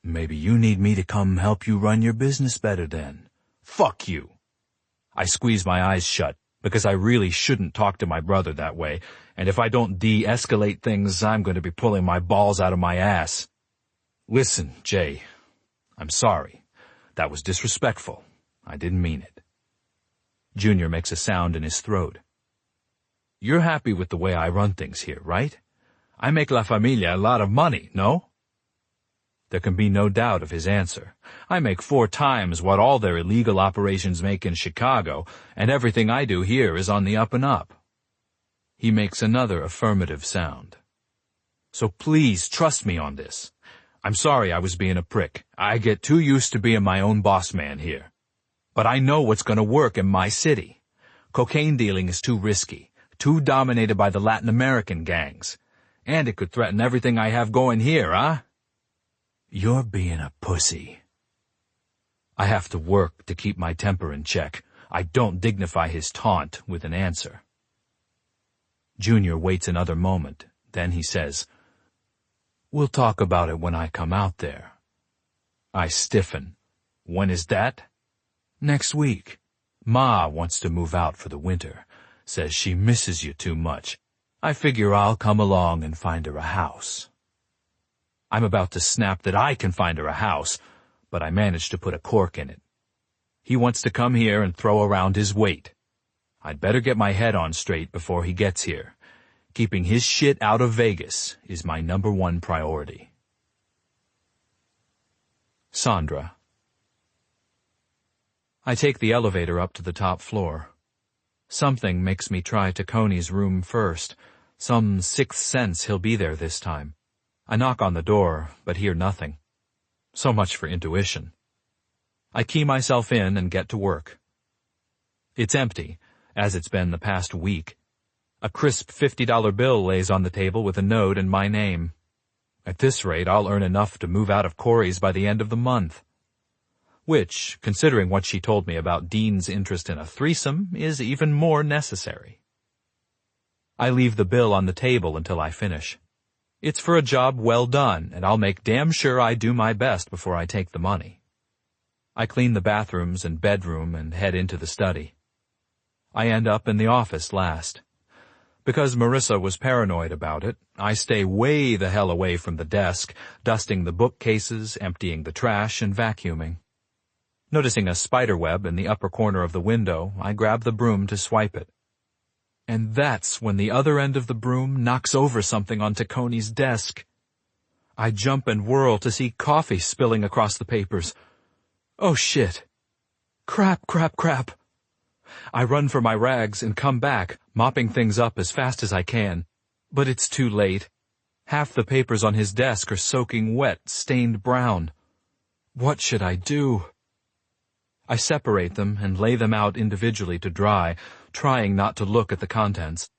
Maybe you need me to come help you run your business better then. Fuck you. I squeeze my eyes shut because I really shouldn't talk to my brother that way, and if I don't de-escalate things, I'm going to be pulling my balls out of my ass. Listen, Jay, I'm sorry. That was disrespectful. I didn't mean it. Junior makes a sound in his throat. You're happy with the way I run things here, right? I make La Familia a lot of money, no? There can be no doubt of his answer. I make 4 times what all their illegal operations make in Chicago, and everything I do here is on the up and up. He makes another affirmative sound. So please trust me on this. I'm sorry I was being a prick. I get too used to being my own boss man here. But I know what's going to work in my city. Cocaine dealing is too risky, too dominated by the Latin American gangs. And it could threaten everything I have going here, huh? You're being a pussy. I have to work to keep my temper in check. I don't dignify his taunt with an answer. Junior waits another moment. Then he says, We'll talk about it when I come out there. I stiffen. When is that? Next week. Ma wants to move out for the winter. Says she misses you too much. I figure I'll come along and find her a house. I'm about to snap that I can find her a house, but I manage to put a cork in it. He wants to come here and throw around his weight. I'd better get my head on straight before he gets here. Keeping his shit out of Vegas is my #1 priority. Sandra. I take the elevator up to the top floor. Something makes me try Taccone's room first. Some 6th sense he'll be there this time. I knock on the door, but hear nothing. So much for intuition. I key myself in and get to work. It's empty, as it's been the past week. A crisp $50 bill lays on the table with a note and my name. At this rate, I'll earn enough to move out of Corey's by the end of the month. Which, considering what she told me about Dean's interest in a threesome, is even more necessary. I leave the bill on the table until I finish. It's for a job well done, and I'll make damn sure I do my best before I take the money. I clean the bathrooms and bedroom and head into the study. I end up in the office last. Because Marissa was paranoid about it, I stay way the hell away from the desk, dusting the bookcases, emptying the trash, and vacuuming. Noticing a spider web in the upper corner of the window, I grab the broom to swipe it. And that's when the other end of the broom knocks over something on Tacconi's desk. I jump and whirl to see coffee spilling across the papers. Oh shit. Crap, crap, crap. I run for my rags and come back, mopping things up as fast as I can. But it's too late. Half the papers on his desk are soaking wet, stained brown. What should I do? I separate them and lay them out individually to dry, trying not to look at the contents.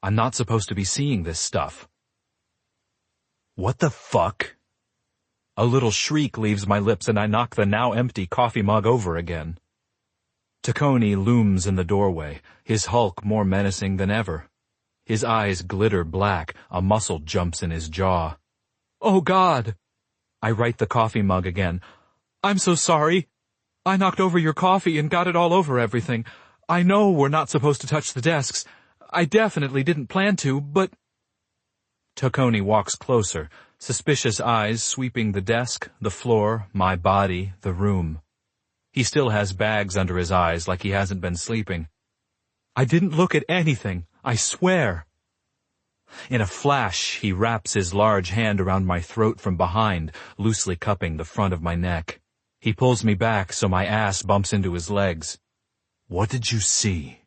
I'm not supposed to be seeing this stuff. What the fuck? A little shriek leaves my lips and I knock the now empty coffee mug over again. Tacconi looms in the doorway, his hulk more menacing than ever. His eyes glitter black, a muscle jumps in his jaw. Oh God! I right the coffee mug again. I'm so sorry. I knocked over your coffee and got it all over everything. I know we're not supposed to touch the desks. I definitely didn't plan to, but... Tacconi walks closer, suspicious eyes sweeping the desk, the floor, my body, the room. He still has bags under his eyes like he hasn't been sleeping. I didn't look at anything, I swear. In a flash, he wraps his large hand around my throat from behind, loosely cupping the front of my neck. He pulls me back so my ass bumps into his legs. What did you see?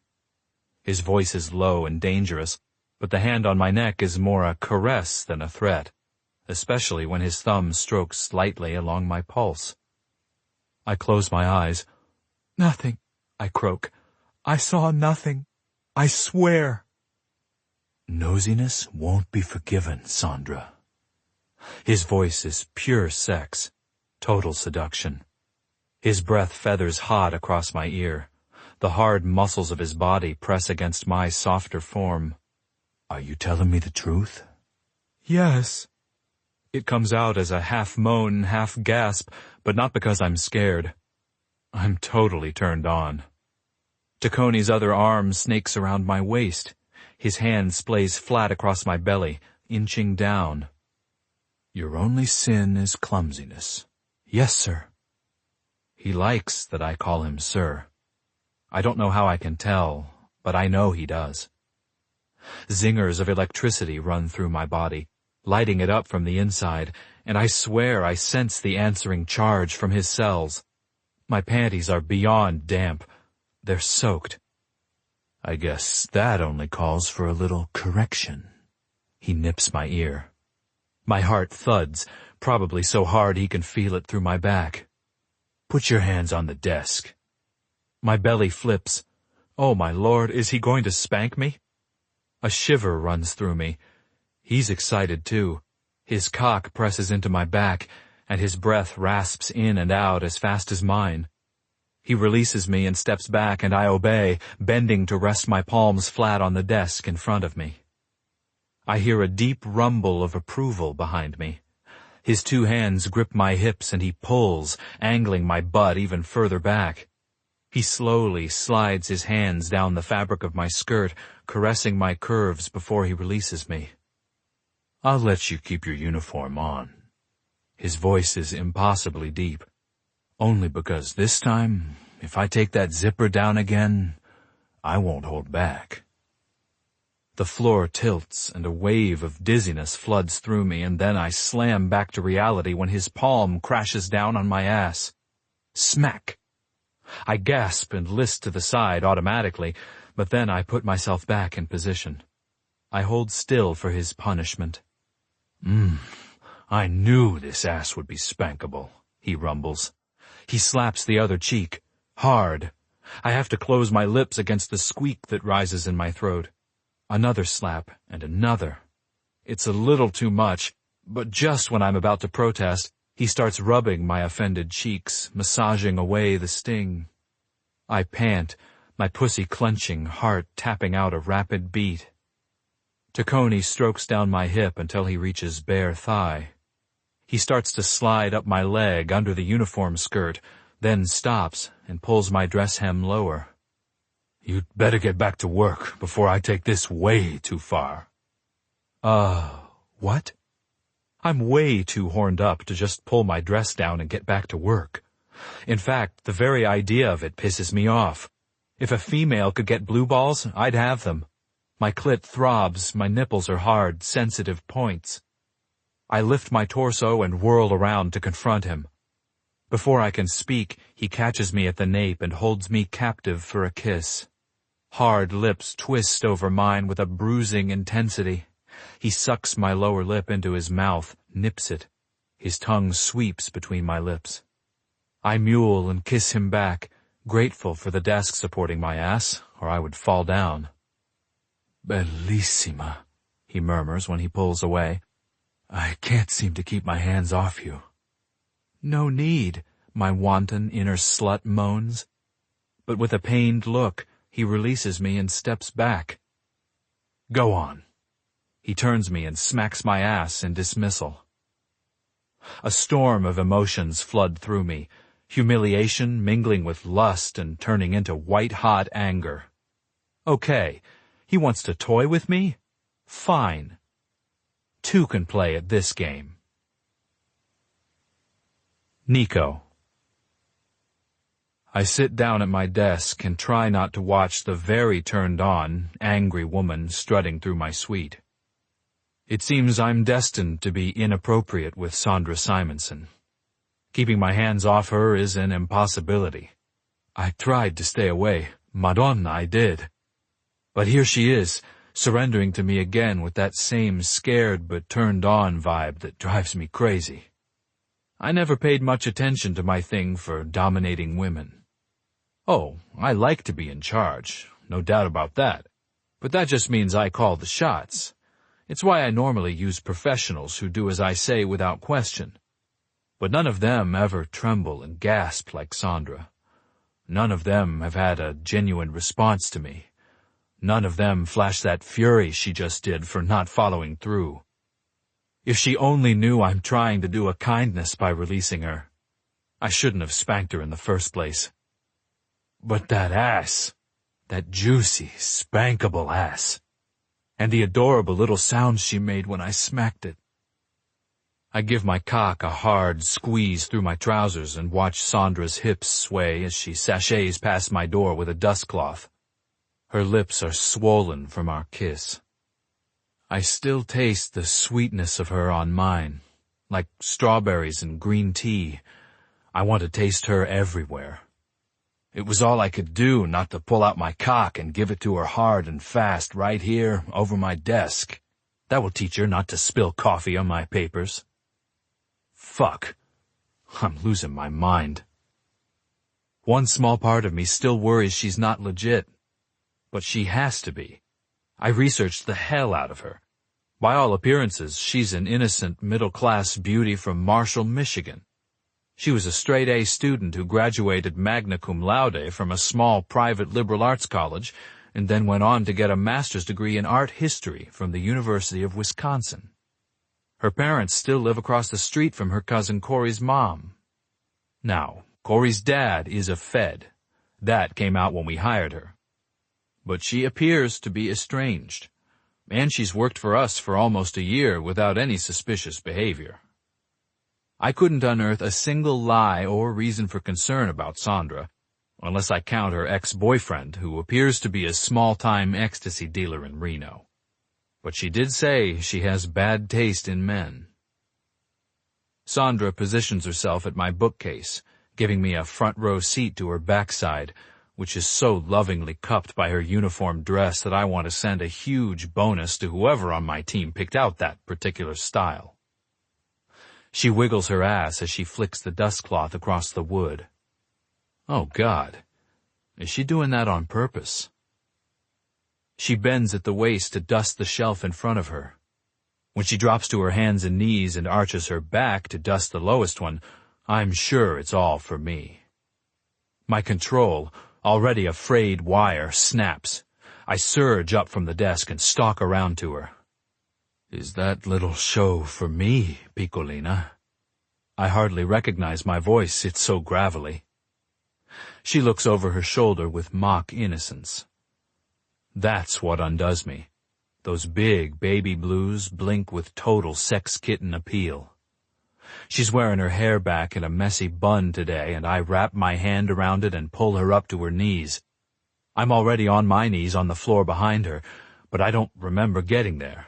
His voice is low and dangerous, but the hand on my neck is more a caress than a threat, especially when his thumb strokes slightly along my pulse. I close my eyes. Nothing, I croak. I saw nothing. I swear. Nosiness won't be forgiven, Sandra. His voice is pure sex. Total seduction. His breath feathers hot across my ear. The hard muscles of his body press against my softer form. Are you telling me the truth? Yes. It comes out as a half moan, half gasp, but not because I'm scared. I'm totally turned on. Tacconi's other arm snakes around my waist. His hand splays flat across my belly, inching down. Your only sin is clumsiness. Yes, sir. He likes that I call him sir. I don't know how I can tell, but I know he does. Zingers of electricity run through my body, lighting it up from the inside, and I swear I sense the answering charge from his cells. My panties are beyond damp. They're soaked. I guess that only calls for a little correction. He nips my ear. My heart thuds, probably so hard he can feel it through my back. Put your hands on the desk. My belly flips. Oh, my Lord, is he going to spank me? A shiver runs through me. He's excited, too. His cock presses into my back, and his breath rasps in and out as fast as mine. He releases me and steps back, and I obey, bending to rest my palms flat on the desk in front of me. I hear a deep rumble of approval behind me. His two hands grip my hips, and he pulls, angling my butt even further back. He slowly slides his hands down the fabric of my skirt, caressing my curves before he releases me. I'll let you keep your uniform on. His voice is impossibly deep. Only because this time, if I take that zipper down again, I won't hold back. The floor tilts and a wave of dizziness floods through me, and then I slam back to reality when his palm crashes down on my ass. Smack! I gasp and list to the side automatically, but then I put myself back in position. I hold still for his punishment. I knew this ass would be spankable, he rumbles. He slaps the other cheek, hard. I have to close my lips against the squeak that rises in my throat. Another slap, and another. It's a little too much, But just when I'm about to protest, he starts rubbing my offended cheeks, massaging away the sting. I pant, my pussy clenching, heart tapping out a rapid beat. Taccone strokes down my hip until he reaches bare thigh. He starts to slide up my leg under the uniform skirt, then stops and pulls my dress hem lower. You'd better get back to work before I take this way too far. What? I'm way too horned up to just pull my dress down and get back to work. In fact, the very idea of it pisses me off. If a female could get blue balls, I'd have them. My clit throbs, my nipples are hard, sensitive points. I lift my torso and whirl around to confront him. Before I can speak, he catches me at the nape and holds me captive for a kiss. Hard lips twist over mine with a bruising intensity. He sucks my lower lip into his mouth, nips it. His tongue sweeps between my lips. I mule and kiss him back, grateful for the desk supporting my ass, or I would fall down. Bellissima, he murmurs when he pulls away. I can't seem to keep my hands off you. No need, my wanton inner slut moans. But with a pained look, he releases me and steps back. Go on. He turns me and smacks my ass in dismissal. A storm of emotions flood through me, humiliation mingling with lust and turning into white-hot anger. Okay, he wants to toy with me? Fine. Two can play at this game. Nico. I sit down at my desk and try not to watch the very turned-on, angry woman strutting through my suite. It seems I'm destined to be inappropriate with Sandra Simonson. Keeping my hands off her is an impossibility. I tried to stay away. Madonna, I did. But here she is, surrendering to me again with that same scared but turned-on vibe that drives me crazy. I never paid much attention to my thing for dominating women. Oh, I like to be in charge, no doubt about that. But that just means I call the shots. It's why I normally use professionals who do as I say without question. But none of them ever tremble and gasp like Sandra. None of them have had a genuine response to me. None of them flash that fury she just did for not following through. If she only knew I'm trying to do a kindness by releasing her. I shouldn't have spanked her in the first place. But that ass, that juicy, spankable ass, and the adorable little sounds she made when I smacked it. I give my cock a hard squeeze through my trousers and watch Sandra's hips sway as she sachets past my door with a dustcloth. Her lips are swollen from our kiss. I still taste the sweetness of her on mine, like strawberries and green tea. I want to taste her everywhere. It was all I could do not to pull out my cock and give it to her hard and fast right here over my desk. That will teach her not to spill coffee on my papers. Fuck. I'm losing my mind. One small part of me still worries she's not legit. But she has to be. I researched the hell out of her. By all appearances, she's an innocent middle-class beauty from Marshall, Michigan. She was a straight-A student who graduated magna cum laude from a small private liberal arts college and then went on to get a master's degree in art history from the University of Wisconsin. Her parents still live across the street from her cousin Corey's mom. Now, Corey's dad is a Fed. That came out when we hired her. But she appears to be estranged, and she's worked for us for almost a year without any suspicious behavior. I couldn't unearth a single lie or reason for concern about Sandra, unless I count her ex-boyfriend, who appears to be a small-time ecstasy dealer in Reno. But she did say she has bad taste in men. Sandra positions herself at my bookcase, giving me a front-row seat to her backside, which is so lovingly cupped by her uniform dress that I want to send a huge bonus to whoever on my team picked out that particular style. She wiggles her ass as she flicks the dustcloth across the wood. Oh, God. Is she doing that on purpose? She bends at the waist to dust the shelf in front of her. When she drops to her hands and knees and arches her back to dust the lowest one, I'm sure it's all for me. My control, already a frayed wire, snaps. I surge up from the desk and stalk around to her. Is that little show for me, Piccolina? I hardly recognize my voice, it's so gravelly. She looks over her shoulder with mock innocence. That's what undoes me. Those big baby blues blink with total sex kitten appeal. She's wearing her hair back in a messy bun today, and I wrap my hand around it and pull her up to her knees. I'm already on my knees on the floor behind her, but I don't remember getting there.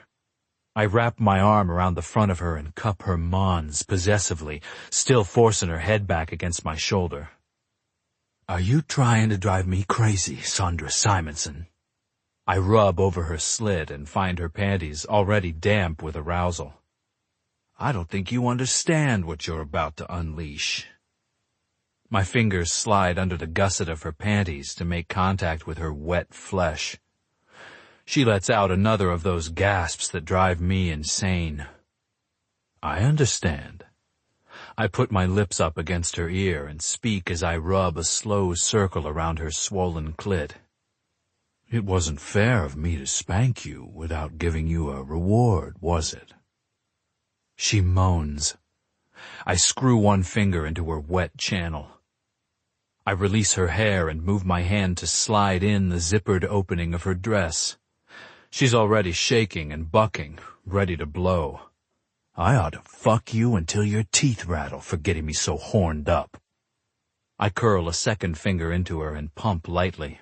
I wrap my arm around the front of her and cup her mons possessively, still forcing her head back against my shoulder. Are you trying to drive me crazy, Sandra Simonson? I rub over her slit and find her panties already damp with arousal. I don't think you understand what you're about to unleash. My fingers slide under the gusset of her panties to make contact with her wet flesh. She lets out another of those gasps that drive me insane. I understand. I put my lips up against her ear and speak as I rub a slow circle around her swollen clit. It wasn't fair of me to spank you without giving you a reward, was it? She moans. I screw one finger into her wet channel. I release her hair and move my hand to slide in the zippered opening of her dress. She's already shaking and bucking, ready to blow. I ought to fuck you until your teeth rattle for getting me so horned up. I curl a second finger into her and pump lightly.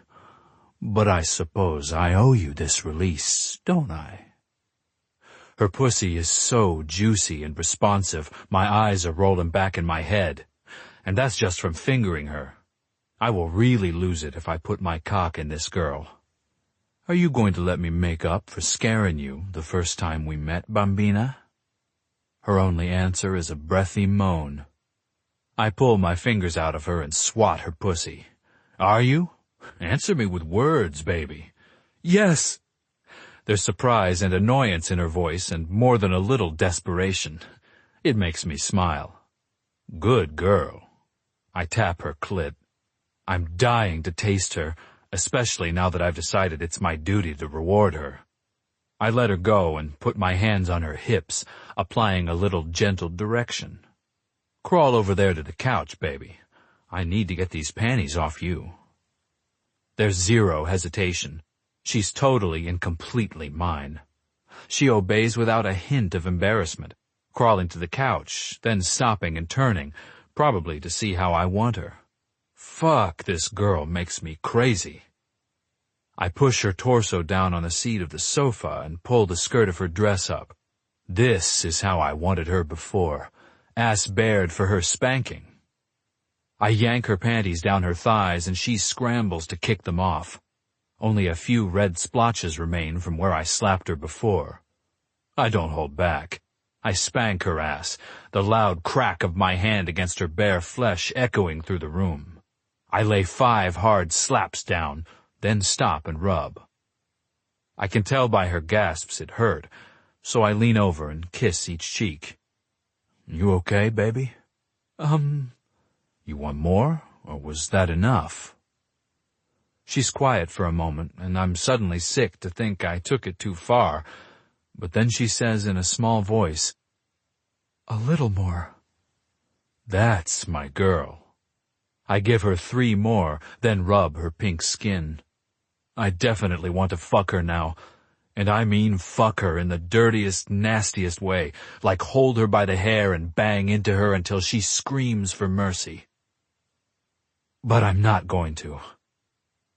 But I suppose I owe you this release, don't I? Her pussy is so juicy and responsive, my eyes are rolling back in my head. And that's just from fingering her. I will really lose it if I put my cock in this girl. Are you going to let me make up for scaring you the first time we met, Bambina? Her only answer is a breathy moan. I pull my fingers out of her and swat her pussy. Are you? Answer me with words, baby. Yes. There's surprise and annoyance in her voice and more than a little desperation. It makes me smile. Good girl. I tap her clit. I'm dying to taste her, especially now that I've decided it's my duty to reward her. I let her go and put my hands on her hips, applying a little gentle direction. Crawl over there to the couch, baby. I need to get these panties off you. There's zero hesitation. She's totally and completely mine. She obeys without a hint of embarrassment, crawling to the couch, then stopping and turning, probably to see how I want her. Fuck, this girl makes me crazy. I push her torso down on the seat of the sofa and pull the skirt of her dress up. This is how I wanted her before, ass bared for her spanking. I yank her panties down her thighs and she scrambles to kick them off. Only a few red splotches remain from where I slapped her before. I don't hold back. I spank her ass, the loud crack of my hand against her bare flesh echoing through the room. I lay 5 hard slaps down, then stop and rub. I can tell by her gasps it hurt, so I lean over and kiss each cheek. You okay, baby? You want more, or was that enough? She's quiet for a moment, and I'm suddenly sick to think I took it too far, but then she says in a small voice, A little more. That's my girl. I give her 3 more, then rub her pink skin. I definitely want to fuck her now, and I mean fuck her in the dirtiest, nastiest way, like hold her by the hair and bang into her until she screams for mercy. But I'm not going to.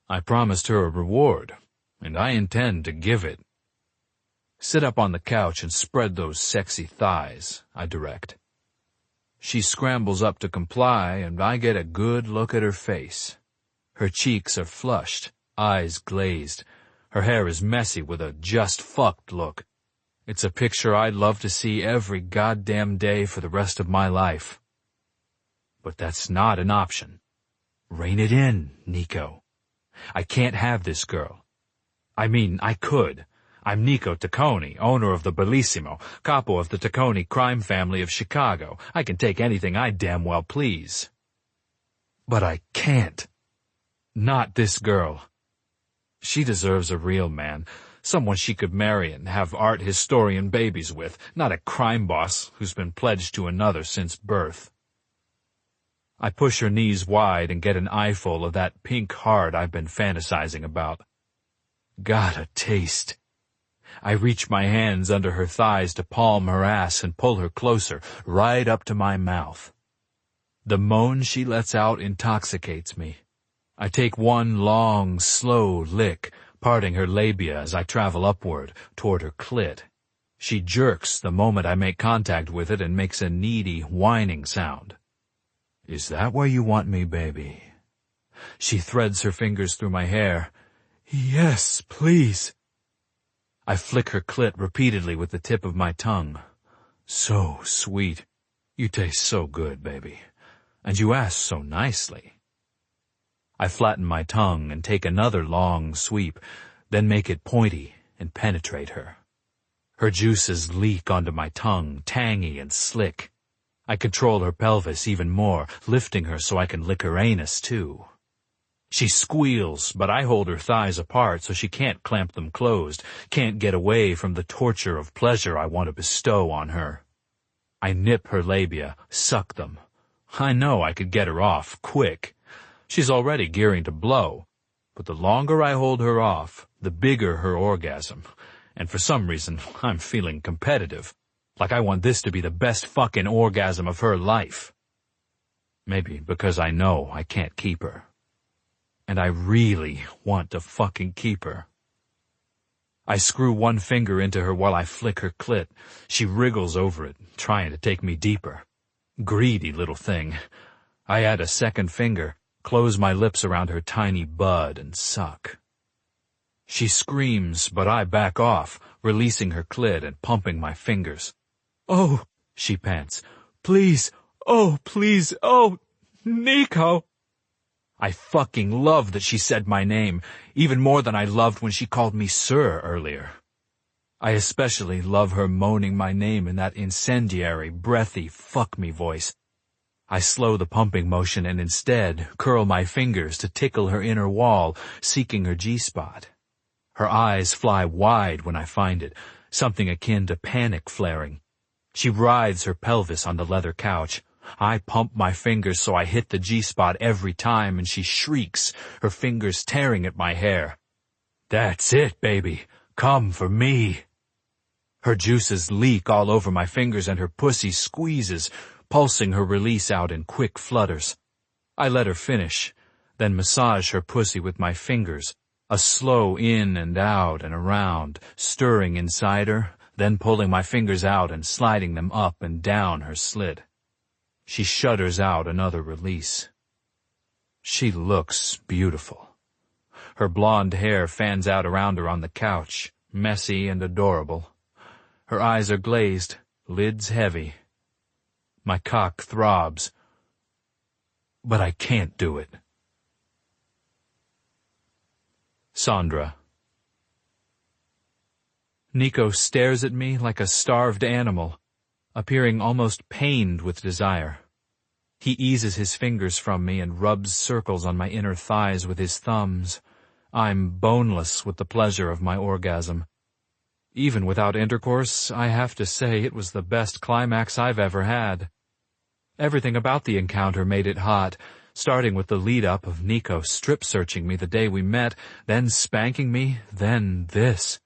I promised her a reward, and I intend to give it. Sit up on the couch and spread those sexy thighs, I direct. She scrambles up to comply, and I get a good look at her face. Her cheeks are flushed, eyes glazed. Her hair is messy with a just fucked look. It's a picture I'd love to see every goddamn day for the rest of my life. But that's not an option. Rein it in, Nico. I can't have this girl. I mean, I could. I'm Nico Taccone, owner of the Bellissimo, capo of the Taccone crime family of Chicago. I can take anything I damn well please. But I can't. Not this girl. She deserves a real man, someone she could marry and have art historian babies with, not a crime boss who's been pledged to another since birth. I push her knees wide and get an eyeful of that pink heart I've been fantasizing about. Got a taste. I reach my hands under her thighs to palm her ass and pull her closer, right up to my mouth. The moan she lets out intoxicates me. I take one long, slow lick, parting her labia as I travel upward, toward her clit. She jerks the moment I make contact with it and makes a needy, whining sound. Is that where you want me, baby? She threads her fingers through my hair. Yes, please. I flick her clit repeatedly with the tip of my tongue. So sweet. You taste so good, baby. And you ask so nicely. I flatten my tongue and take another long sweep, then make it pointy and penetrate her. Her juices leak onto my tongue, tangy and slick. I control her pelvis even more, lifting her so I can lick her anus too. She squeals, but I hold her thighs apart so she can't clamp them closed, can't get away from the torture of pleasure I want to bestow on her. I nip her labia, suck them. I know I could get her off, quick. She's already gearing to blow, but the longer I hold her off, the bigger her orgasm, and for some reason I'm feeling competitive, like I want this to be the best fucking orgasm of her life. Maybe because I know I can't keep her. And I really want to fucking keep her. I screw one finger into her while I flick her clit. She wriggles over it, trying to take me deeper. Greedy little thing. I add a second finger, close my lips around her tiny bud, and suck. She screams, but I back off, releasing her clit and pumping my fingers. Oh, she pants. Please, oh, Nico. I fucking love that she said my name, even more than I loved when she called me sir earlier. I especially love her moaning my name in that incendiary, breathy, fuck-me voice. I slow the pumping motion and instead curl my fingers to tickle her inner wall, seeking her G-spot. Her eyes fly wide when I find it, something akin to panic flaring. She writhes her pelvis on the leather couch. I pump my fingers so I hit the G-spot every time, and she shrieks, her fingers tearing at my hair. That's it, baby. Come for me. Her juices leak all over my fingers and her pussy squeezes, pulsing her release out in quick flutters. I let her finish, then massage her pussy with my fingers, a slow in and out and around, stirring inside her, then pulling my fingers out and sliding them up and down her slit. She shudders out another release. She looks beautiful. Her blonde hair fans out around her on the couch, messy and adorable. Her eyes are glazed, lids heavy. My cock throbs, but I can't do it. Sandra. Nico stares at me like a starved animal, appearing almost pained with desire. He eases his fingers from me and rubs circles on my inner thighs with his thumbs. I'm boneless with the pleasure of my orgasm. Even without intercourse, I have to say it was the best climax I've ever had. Everything about the encounter made it hot, starting with the lead-up of Nico strip-searching me the day we met, then spanking me, then this.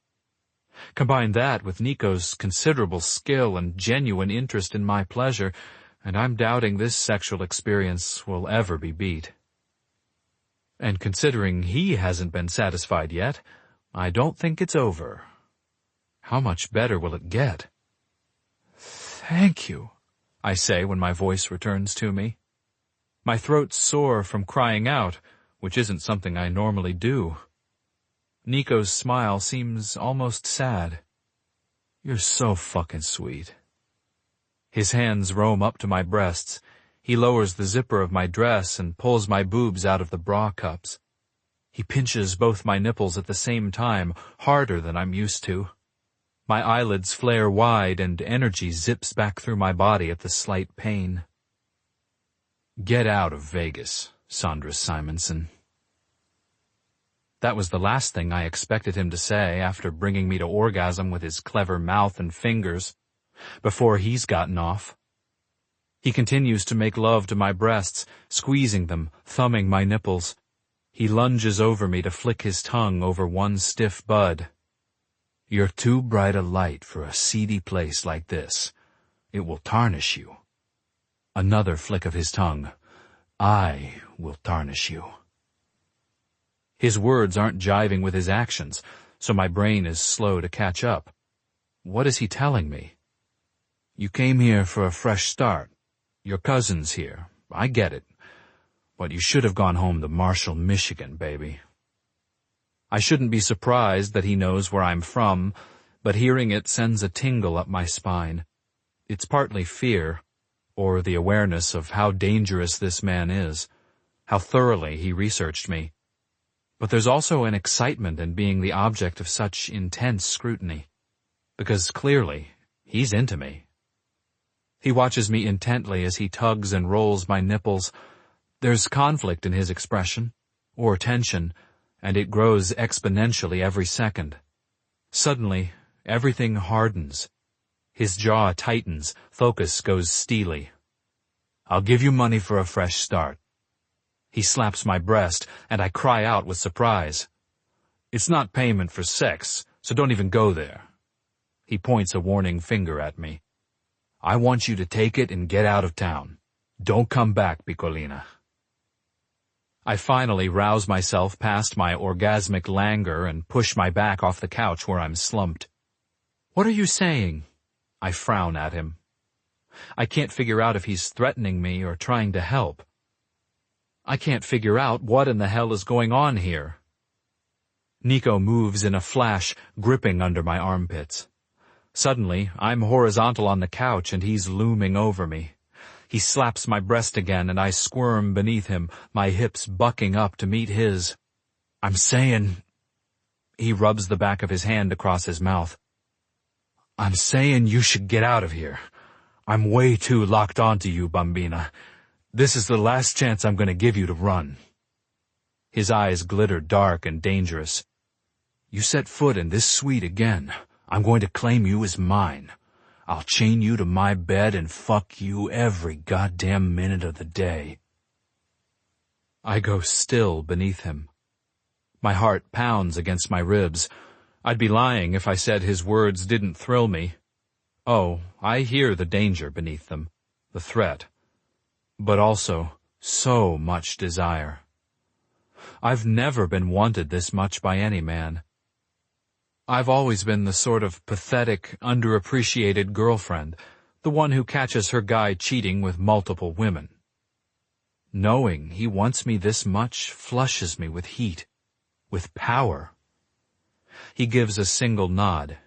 Combine that with Nico's considerable skill and genuine interest in my pleasure, and I'm doubting this sexual experience will ever be beat. And considering he hasn't been satisfied yet, I don't think it's over. How much better will it get? Thank you, I say when my voice returns to me. My throat's sore from crying out, which isn't something I normally do. Nico's smile seems almost sad. You're so fucking sweet. His hands roam up to my breasts. He lowers the zipper of my dress and pulls my boobs out of the bra cups. He pinches both my nipples at the same time, harder than I'm used to. My eyelids flare wide and energy zips back through my body at the slight pain. Get out of Vegas, Sandra Simonson. That was the last thing I expected him to say after bringing me to orgasm with his clever mouth and fingers, before he's gotten off. He continues to make love to my breasts, squeezing them, thumbing my nipples. He lunges over me to flick his tongue over one stiff bud. You're too bright a light for a seedy place like this. It will tarnish you. Another flick of his tongue. I will tarnish you. His words aren't jiving with his actions, so my brain is slow to catch up. What is he telling me? You came here for a fresh start. Your cousin's here. I get it. But you should have gone home to Marshall, Michigan, baby. I shouldn't be surprised that he knows where I'm from, but hearing it sends a tingle up my spine. It's partly fear, or the awareness of how dangerous this man is, how thoroughly he researched me. But there's also an excitement in being the object of such intense scrutiny, because clearly he's into me. He watches me intently as he tugs and rolls my nipples. There's conflict in his expression, or tension, and it grows exponentially every second. Suddenly, everything hardens. His jaw tightens, focus goes steely. I'll give you money for a fresh start. He slaps my breast, and I cry out with surprise. It's not payment for sex, so don't even go there. He points a warning finger at me. I want you to take it and get out of town. Don't come back, Piccolina. I finally rouse myself past my orgasmic languor and push my back off the couch where I'm slumped. What are you saying? I frown at him. I can't figure out if he's threatening me or trying to help. I can't figure out what in the hell is going on here. Nico moves in a flash, gripping under my armpits. Suddenly, I'm horizontal on the couch and he's looming over me. He slaps my breast again and I squirm beneath him, my hips bucking up to meet his. I'm saying... He rubs the back of his hand across his mouth. I'm saying you should get out of here. I'm way too locked onto you, Bambina. This is the last chance I'm going to give you to run. His eyes glitter dark and dangerous. You set foot in this suite again. I'm going to claim you as mine. I'll chain you to my bed and fuck you every goddamn minute of the day. I go still beneath him. My heart pounds against my ribs. I'd be lying if I said his words didn't thrill me. Oh, I hear the danger beneath them, the threat, but also so much desire. I've never been wanted this much by any man. I've always been the sort of pathetic, underappreciated girlfriend, the one who catches her guy cheating with multiple women. Knowing he wants me this much flushes me with heat, with power. He gives a single nod.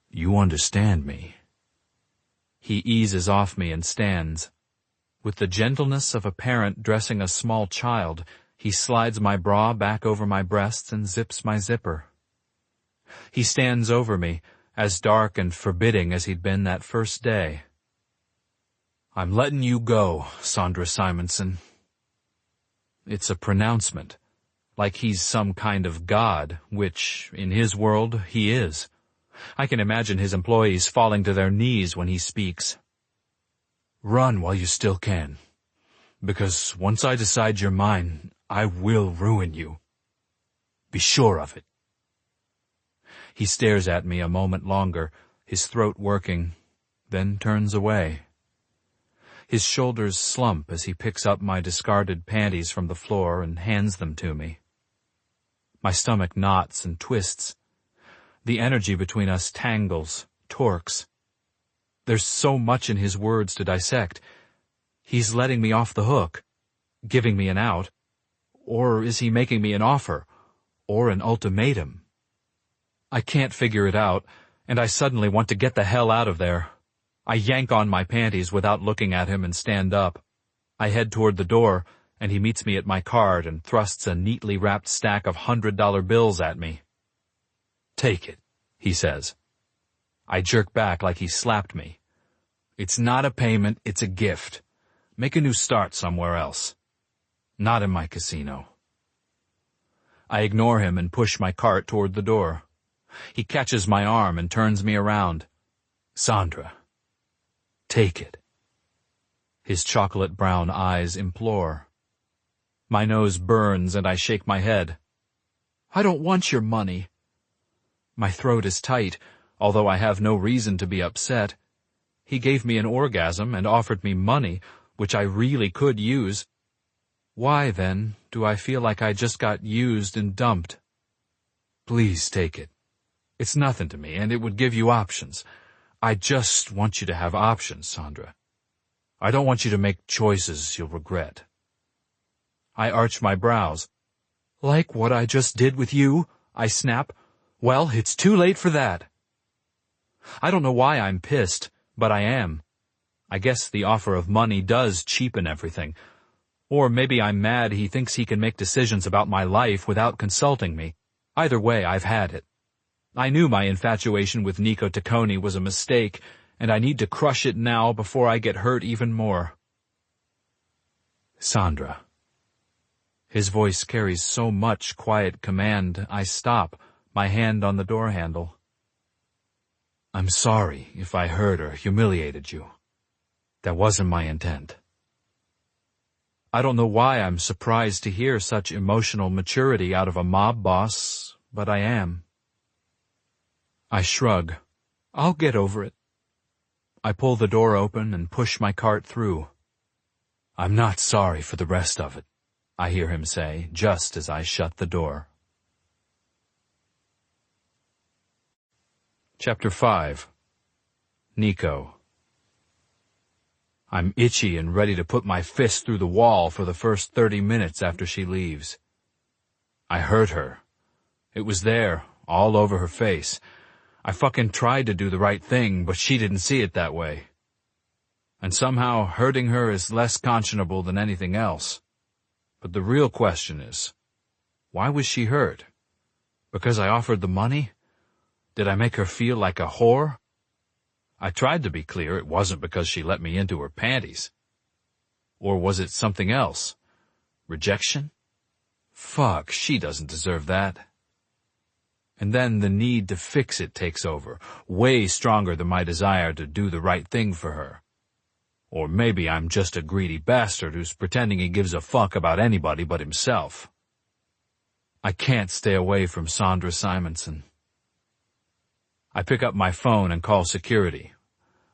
You understand me. He eases off me and stands. With the gentleness of a parent dressing a small child, he slides my bra back over my breasts and zips my zipper. He stands over me, as dark and forbidding as he'd been that first day. I'm letting you go, Sandra Simonson. It's a pronouncement, like he's some kind of god, which, in his world, he is. I can imagine his employees falling to their knees when he speaks. Run while you still can, because once I decide you're mine, I will ruin you. Be sure of it. He stares at me a moment longer, his throat working, then turns away. His shoulders slump as he picks up my discarded panties from the floor and hands them to me. My stomach knots and twists. The energy between us tangles, torques. There's so much in his words to dissect. He's letting me off the hook, giving me an out. Or is he making me an offer, or an ultimatum? I can't figure it out, and I suddenly want to get the hell out of there. I yank on my panties without looking at him and stand up. I head toward the door, and he meets me at my card and thrusts a neatly wrapped stack of $100 bills at me. "Take it," he says. I jerk back like he slapped me. "It's not a payment, it's a gift. Make a new start somewhere else. Not in my casino." I ignore him and push my cart toward the door. He catches my arm and turns me around. "Sandra, take it." His chocolate brown eyes implore. My nose burns and I shake my head. "I don't want your money." My throat is tight, although I have no reason to be upset. He gave me an orgasm and offered me money, which I really could use. Why, then, do I feel like I just got used and dumped? "Please take it. It's nothing to me, and it would give you options. I just want you to have options, Sandra. I don't want you to make choices you'll regret." I arch my brows. "Like what I just did with you?" I snap. "Well, it's too late for that." I don't know why I'm pissed, but I am. I guess the offer of money does cheapen everything. Or maybe I'm mad he thinks he can make decisions about my life without consulting me. Either way, I've had it. I knew my infatuation with Nico Taccone was a mistake, and I need to crush it now before I get hurt even more. "Sandra." His voice carries so much quiet command, I stop, my hand on the door handle. "I'm sorry if I hurt or humiliated you. That wasn't my intent." I don't know why I'm surprised to hear such emotional maturity out of a mob boss, but I am. I shrug. "I'll get over it." I pull the door open and push my cart through. "I'm not sorry for the rest of it," I hear him say, just as I shut the door. Chapter 5. Nico. I'm itchy and ready to put my fist through the wall for the first 30 minutes after she leaves. I hurt her. It was there, all over her face. I fucking tried to do the right thing, but she didn't see it that way. And somehow hurting her is less conscionable than anything else. But the real question is, why was she hurt? Because I offered the money? Did I make her feel like a whore? I tried to be clear it wasn't because she let me into her panties. Or was it something else? Rejection? Fuck, she doesn't deserve that. And then the need to fix it takes over, way stronger than my desire to do the right thing for her. Or maybe I'm just a greedy bastard who's pretending he gives a fuck about anybody but himself. I can't stay away from Sandra Simonson. I pick up my phone and call security.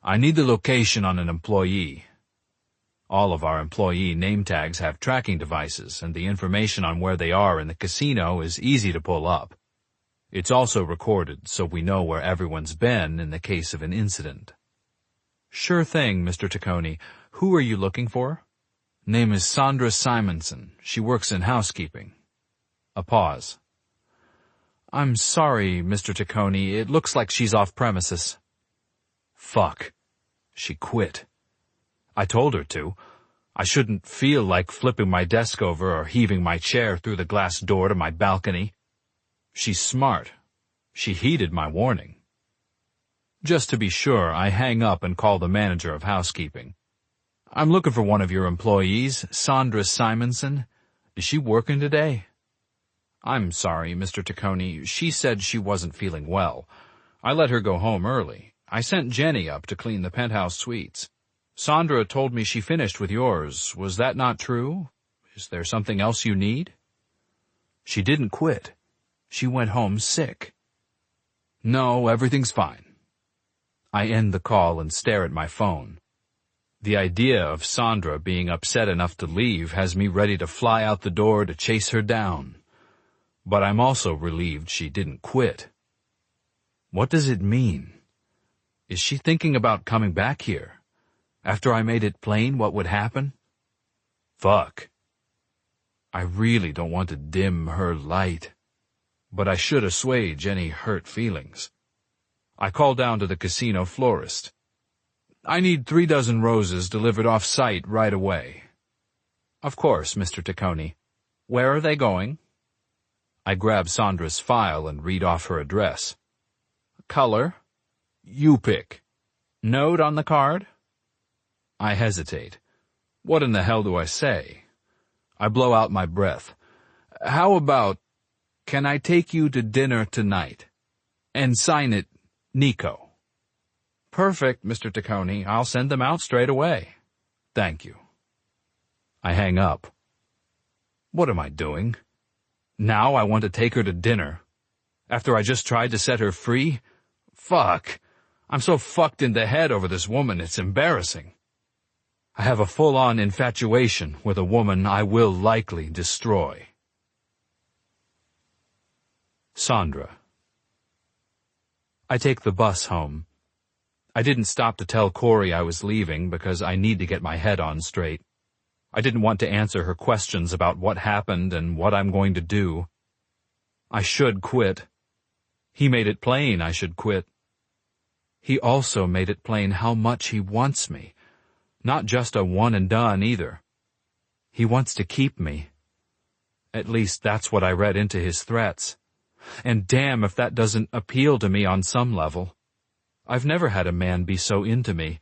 I need the location on an employee. All of our employee name tags have tracking devices, and the information on where they are in the casino is easy to pull up. It's also recorded, so we know where everyone's been in the case of an incident. "Sure thing, Mr. Taccone. Who are you looking for?" "Name is Sandra Simonson. She works in housekeeping." A pause. "I'm sorry, Mr. Taccone. It looks like she's off premises." Fuck. She quit. I told her to. I shouldn't feel like flipping my desk over or heaving my chair through the glass door to my balcony. She's smart. She heeded my warning. Just to be sure, I hang up and call the manager of housekeeping. "I'm looking for one of your employees, Sandra Simonson. Is she working today?" "I'm sorry, Mr. Taccone. She said she wasn't feeling well. I let her go home early. I sent Jenny up to clean the penthouse suites. Sandra told me she finished with yours. Was that not true? Is there something else you need?" "She didn't quit. She went home sick." "No, everything's fine." I end the call and stare at my phone. The idea of Sandra being upset enough to leave has me ready to fly out the door to chase her down. But I'm also relieved she didn't quit. What does it mean? Is she thinking about coming back here? After I made it plain what would happen? Fuck. I really don't want to dim her light. But I should assuage any hurt feelings. I call down to the casino florist. "I need 3 dozen roses delivered off-site right away." Of course, Mr. Taccone. Where are they going? I grab Sandra's file and read off her address. Color? You pick. Note on the card? I hesitate. What in the hell do I say? I blow out my breath. How about, can I take you to dinner tonight? And sign it, Nico. Perfect, Mr. Taccone. I'll send them out straight away. Thank you. I hang up. What am I doing? Now I want to take her to dinner. After I just tried to set her free? Fuck. I'm so fucked in the head over this woman, it's embarrassing. I have a full-on infatuation with a woman I will likely destroy. Sandra. I take the bus home. I didn't stop to tell Corey I was leaving because I need to get my head on straight. I didn't want to answer her questions about what happened and what I'm going to do. I should quit. He made it plain I should quit. He also made it plain how much he wants me. Not just a one and done either. He wants to keep me. At least that's what I read into his threats. And damn if that doesn't appeal to me on some level. I've never had a man be so into me.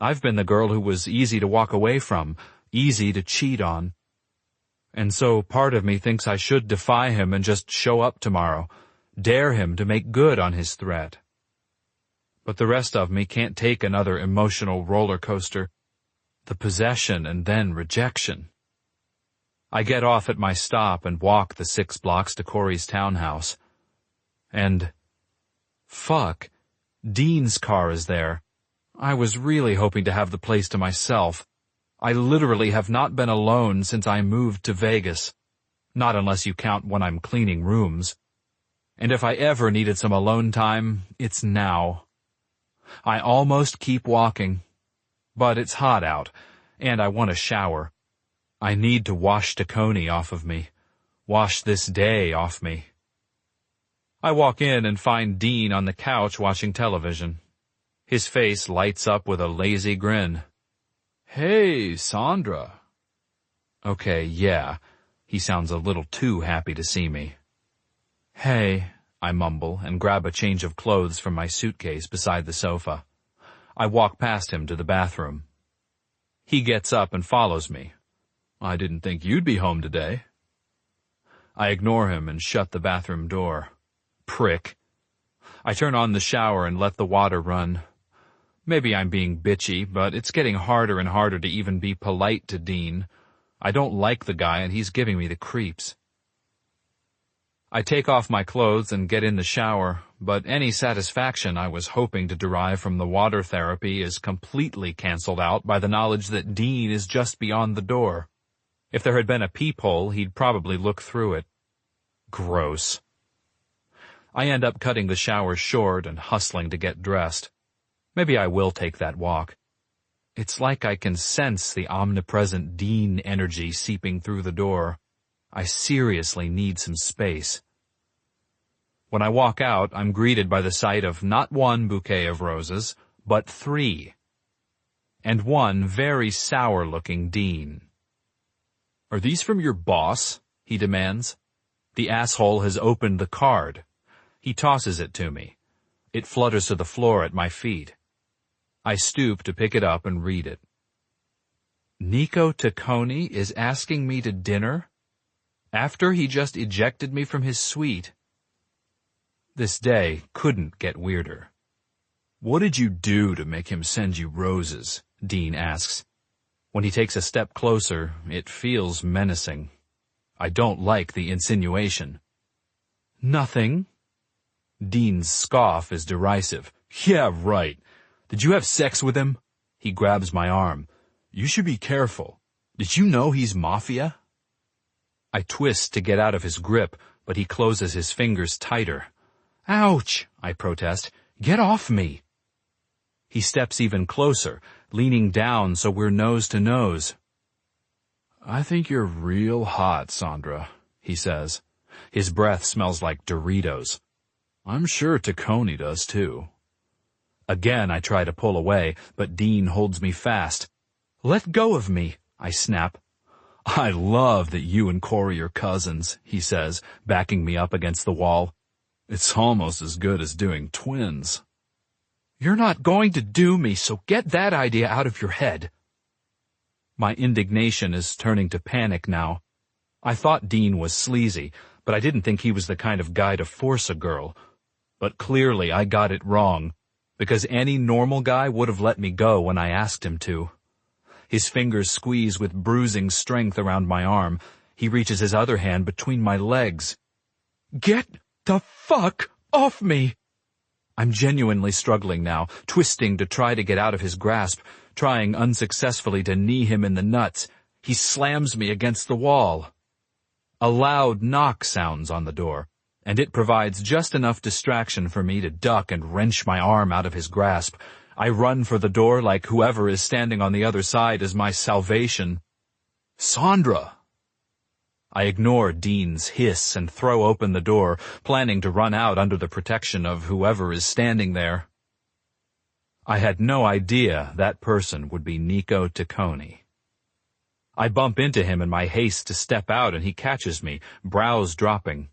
I've been the girl who was easy to walk away from, easy to cheat on. And so part of me thinks I should defy him and just show up tomorrow, dare him to make good on his threat. But the rest of me can't take another emotional roller coaster, the possession and then rejection. I get off at my stop and walk the 6 blocks to Corey's townhouse. And, fuck, Dean's car is there. I was really hoping to have the place to myself. I literally have not been alone since I moved to Vegas. Not unless you count when I'm cleaning rooms. And if I ever needed some alone time, it's now. I almost keep walking. But it's hot out, and I want a shower. I need to wash Taccone off of me. Wash this day off me. I walk in and find Dean on the couch watching television. His face lights up with a lazy grin. Hey, Sandra. Okay, yeah. He sounds a little too happy to see me. Hey, I mumble and grab a change of clothes from my suitcase beside the sofa. I walk past him to the bathroom. He gets up and follows me. I didn't think you'd be home today. I ignore him and shut the bathroom door. Prick. I turn on the shower and let the water run. Maybe I'm being bitchy, but it's getting harder and harder to even be polite to Dean. I don't like the guy and he's giving me the creeps. I take off my clothes and get in the shower, but any satisfaction I was hoping to derive from the water therapy is completely canceled out by the knowledge that Dean is just beyond the door. If there had been a peephole, he'd probably look through it. Gross. I end up cutting the shower short and hustling to get dressed. Maybe I will take that walk. It's like I can sense the omnipresent Dean energy seeping through the door. I seriously need some space. When I walk out, I'm greeted by the sight of not 1 bouquet of roses, but 3. And one very sour-looking Dean. Are these from your boss? He demands. The asshole has opened the card. He tosses it to me. It flutters to the floor at my feet. I stoop to pick it up and read it. Nico Taccone is asking me to dinner? After he just ejected me from his suite. This day couldn't get weirder. What did you do to make him send you roses? Dean asks. When he takes a step closer, it feels menacing. I don't like the insinuation. Nothing. Dean's scoff is derisive. Yeah, right. Did you have sex with him? He grabs my arm. You should be careful. Did you know he's Mafia? I twist to get out of his grip, but he closes his fingers tighter. Ouch, I protest. Get off me. He steps even closer, leaning down so we're nose to nose. I think you're real hot, Sandra, he says. His breath smells like Doritos. I'm sure Taccone does too. Again I try to pull away, but Dean holds me fast. Let go of me, I snap. I love that you and Corey are cousins, he says, backing me up against the wall. It's almost as good as doing twins. You're not going to do me, so get that idea out of your head. My indignation is turning to panic now. I thought Dean was sleazy, but I didn't think he was the kind of guy to force a girl. But clearly I got it wrong, because any normal guy would have let me go when I asked him to. His fingers squeeze with bruising strength around my arm. He reaches his other hand between my legs. Get the fuck off me! I'm genuinely struggling now, twisting to try to get out of his grasp, trying unsuccessfully to knee him in the nuts. He slams me against the wall. A loud knock sounds on the door, and it provides just enough distraction for me to duck and wrench my arm out of his grasp. I run for the door like whoever is standing on the other side is my salvation. Sandra! I ignore Dean's hiss and throw open the door, planning to run out under the protection of whoever is standing there. I had no idea that person would be Nico Taccone. I bump into him in my haste to step out, and he catches me, brows dropping.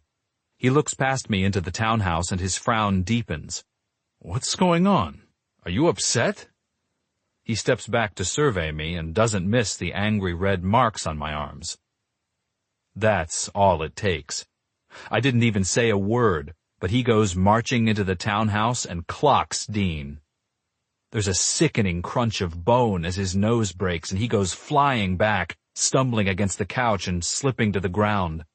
He looks past me into the townhouse, and his frown deepens. What's going on? Are you upset? He steps back to survey me and doesn't miss the angry red marks on my arms. That's all it takes. I didn't even say a word, but he goes marching into the townhouse and clocks Dean. There's a sickening crunch of bone as his nose breaks, and he goes flying back, stumbling against the couch and slipping to the ground.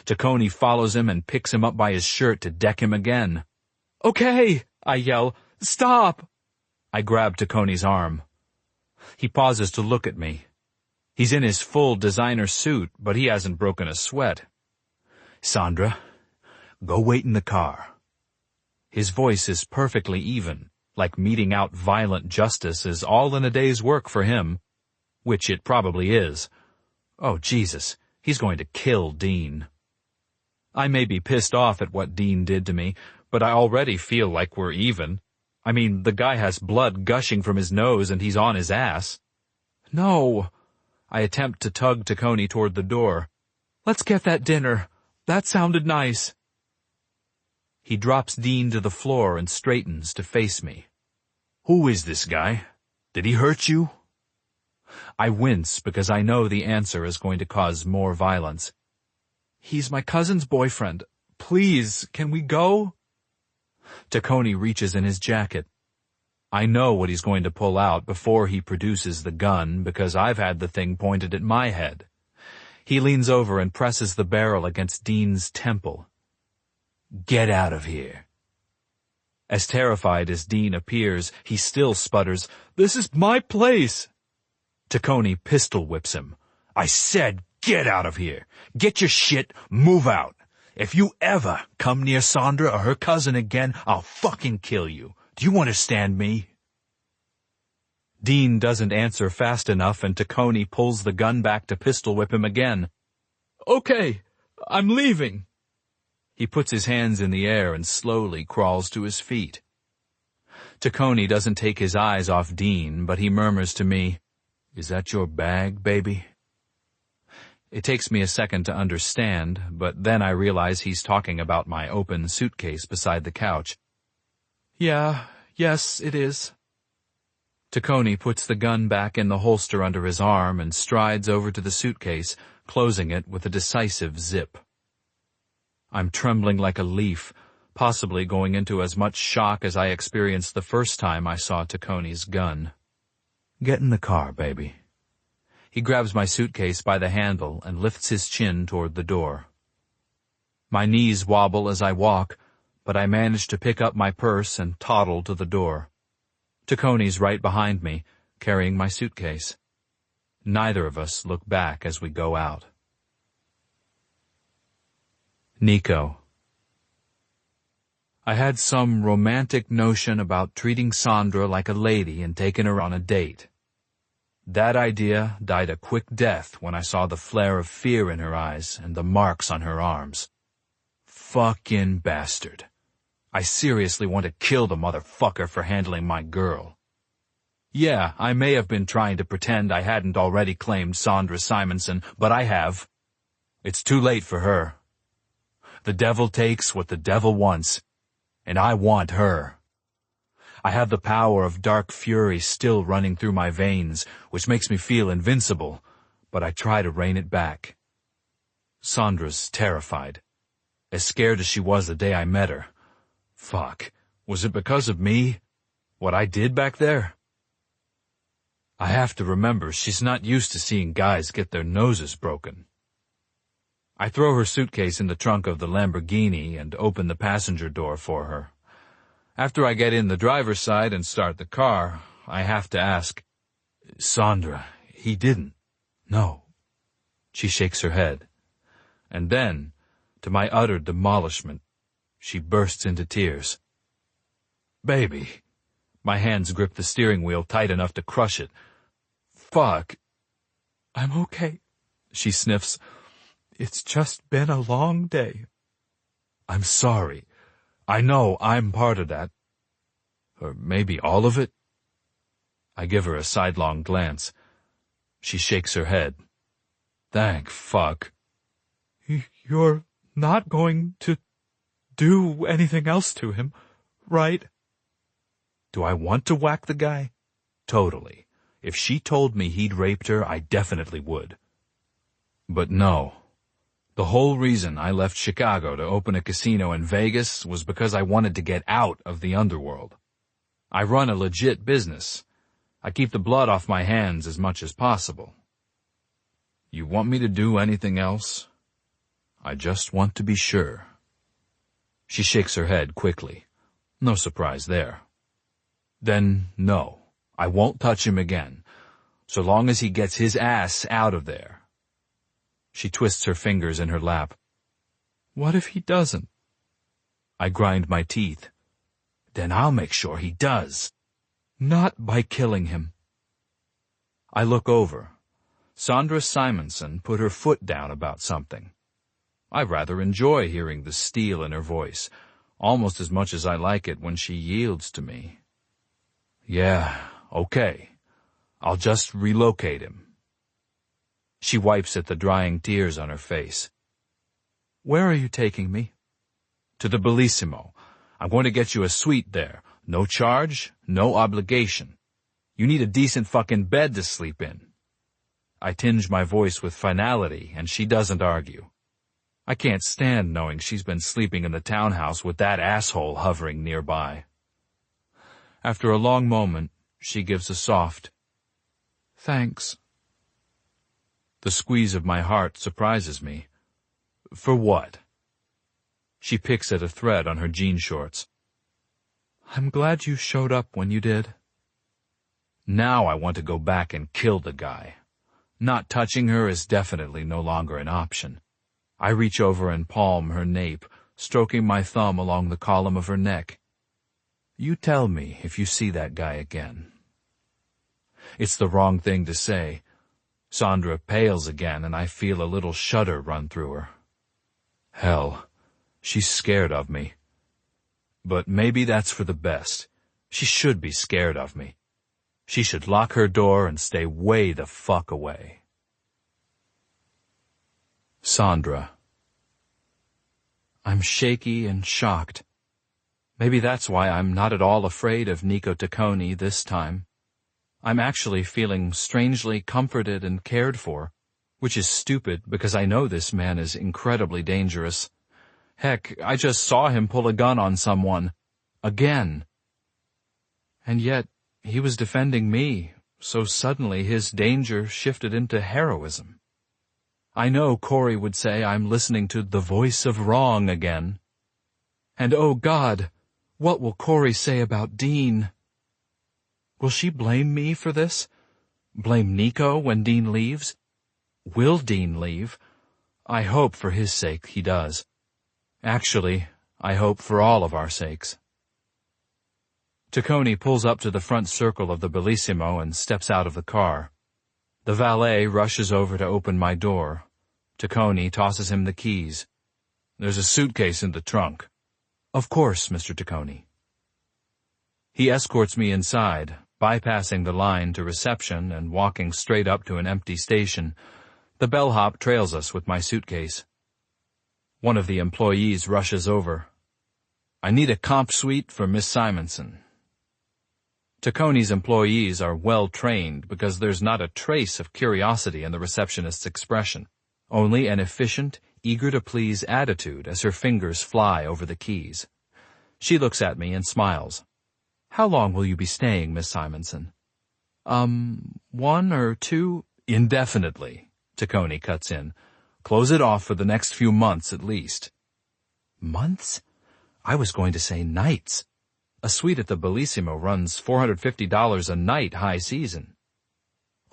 Taccone follows him and picks him up by his shirt to deck him again. Okay, I yell. Stop! I grab Taccone's arm. He pauses to look at me. He's in his full designer suit, but he hasn't broken a sweat. Sandra, go wait in the car. His voice is perfectly even, like meting out violent justice is all in a day's work for him, which it probably is. Oh, Jesus, he's going to kill Dean. I may be pissed off at what Dean did to me, but I already feel like we're even. I mean, the guy has blood gushing from his nose and he's on his ass. No. I attempt to tug Taccone toward the door. Let's get that dinner. That sounded nice. He drops Dean to the floor and straightens to face me. Who is this guy? Did he hurt you? I wince because I know the answer is going to cause more violence. He's my cousin's boyfriend. Please, can we go? Taccone reaches in his jacket. I know what he's going to pull out before he produces the gun because I've had the thing pointed at my head. He leans over and presses the barrel against Dean's temple. Get out of here. As terrified as Dean appears, he still sputters, This is my place. Taccone pistol whips him. I said, get out of here. Get your shit, move out. If you ever come near Sandra or her cousin again, I'll fucking kill you. Do you understand me? Dean doesn't answer fast enough, and Taccone pulls the gun back to pistol whip him again. Okay, I'm leaving. He puts his hands in the air and slowly crawls to his feet. Taccone doesn't take his eyes off Dean, but he murmurs to me, Is that your bag, baby? It takes me a second to understand, but then I realize he's talking about my open suitcase beside the couch. Yes, it is. Taccone puts the gun back in the holster under his arm and strides over to the suitcase, closing it with a decisive zip. I'm trembling like a leaf, possibly going into as much shock as I experienced the first time I saw Taccone's gun. Get in the car, baby. He grabs my suitcase by the handle and lifts his chin toward the door. My knees wobble as I walk, but I manage to pick up my purse and toddle to the door. Taccone's right behind me, carrying my suitcase. Neither of us look back as we go out. Nico. I had some romantic notion about treating Sandra like a lady and taking her on a date. That idea died a quick death when I saw the flare of fear in her eyes and the marks on her arms. Fucking bastard. I seriously want to kill the motherfucker for handling my girl. Yeah, I may have been trying to pretend I hadn't already claimed Sandra Simonson, but I have. It's too late for her. The devil takes what the devil wants, and I want her. I have the power of dark fury still running through my veins, which makes me feel invincible, but I try to rein it back. Sandra's terrified, as scared as she was the day I met her. Fuck, was it because of me? What I did back there? I have to remember she's not used to seeing guys get their noses broken. I throw her suitcase in the trunk of the Lamborghini and open the passenger door for her. After I get in the driver's side and start the car, I have to ask, Sandra, he didn't. No. She shakes her head. And then, to my utter demolishment, she bursts into tears. Baby. My hands grip the steering wheel tight enough to crush it. Fuck. I'm okay, she sniffs. It's just been a long day. I'm sorry. I know I'm part of that. Or maybe all of it? I give her a sidelong glance. She shakes her head. Thank fuck. You're not going to do anything else to him, right? Do I want to whack the guy? Totally. If she told me he'd raped her, I definitely would. But no. The whole reason I left Chicago to open a casino in Vegas was because I wanted to get out of the underworld. I run a legit business. I keep the blood off my hands as much as possible. You want me to do anything else? I just want to be sure. She shakes her head quickly. No surprise there. Then, no, I won't touch him again, so long as he gets his ass out of there. She twists her fingers in her lap. What if he doesn't? I grind my teeth. Then I'll make sure he does. Not by killing him. I look over. Sandra Simonson put her foot down about something. I rather enjoy hearing the steel in her voice, almost as much as I like it when she yields to me. Yeah, okay. I'll just relocate him. She wipes at the drying tears on her face. Where are you taking me? To the Bellissimo. I'm going to get you a suite there. No charge, no obligation. You need a decent fucking bed to sleep in. I tinge my voice with finality, and she doesn't argue. I can't stand knowing she's been sleeping in the townhouse with that asshole hovering nearby. After a long moment, she gives a soft, thanks. The squeeze of my heart surprises me. For what? She picks at a thread on her jean shorts. I'm glad you showed up when you did. Now I want to go back and kill the guy. Not touching her is definitely no longer an option. I reach over and palm her nape, stroking my thumb along the column of her neck. You tell me if you see that guy again. It's the wrong thing to say. Sandra pales again, and I feel a little shudder run through her. Hell, she's scared of me. But maybe that's for the best. She should be scared of me. She should lock her door and stay way the fuck away. Sandra. I'm shaky and shocked. Maybe that's why I'm not at all afraid of Nico Tacconi this time. I'm actually feeling strangely comforted and cared for, which is stupid because I know this man is incredibly dangerous. Heck, I just saw him pull a gun on someone. Again. And yet, he was defending me, so suddenly his danger shifted into heroism. I know Corey would say I'm listening to the voice of wrong again. And oh God, what will Corey say about Dean? Will she blame me for this? Blame Nico when Dean leaves? Will Dean leave? I hope for his sake he does. Actually, I hope for all of our sakes. Tacconi pulls up to the front circle of the Bellissimo and steps out of the car. The valet rushes over to open my door. Tacconi tosses him the keys. There's a suitcase in the trunk. Of course, Mr. Tacconi. He escorts me inside, Bypassing the line to reception and walking straight up to an empty station, the bellhop trails us with my suitcase. One of the employees rushes over. "I need a comp suite for Miss Simonson." Tacconi's employees are well trained because there's not a trace of curiosity in the receptionist's expression, only an efficient, eager-to-please attitude as her fingers fly over the keys. She looks at me and smiles. "How long will you be staying, Miss Simonson?" 1 or 2? "Indefinitely," Tacconi cuts in. "Close it off for the next few months at least." Months? I was going to say nights. A suite at the Bellissimo runs $450 a night high season.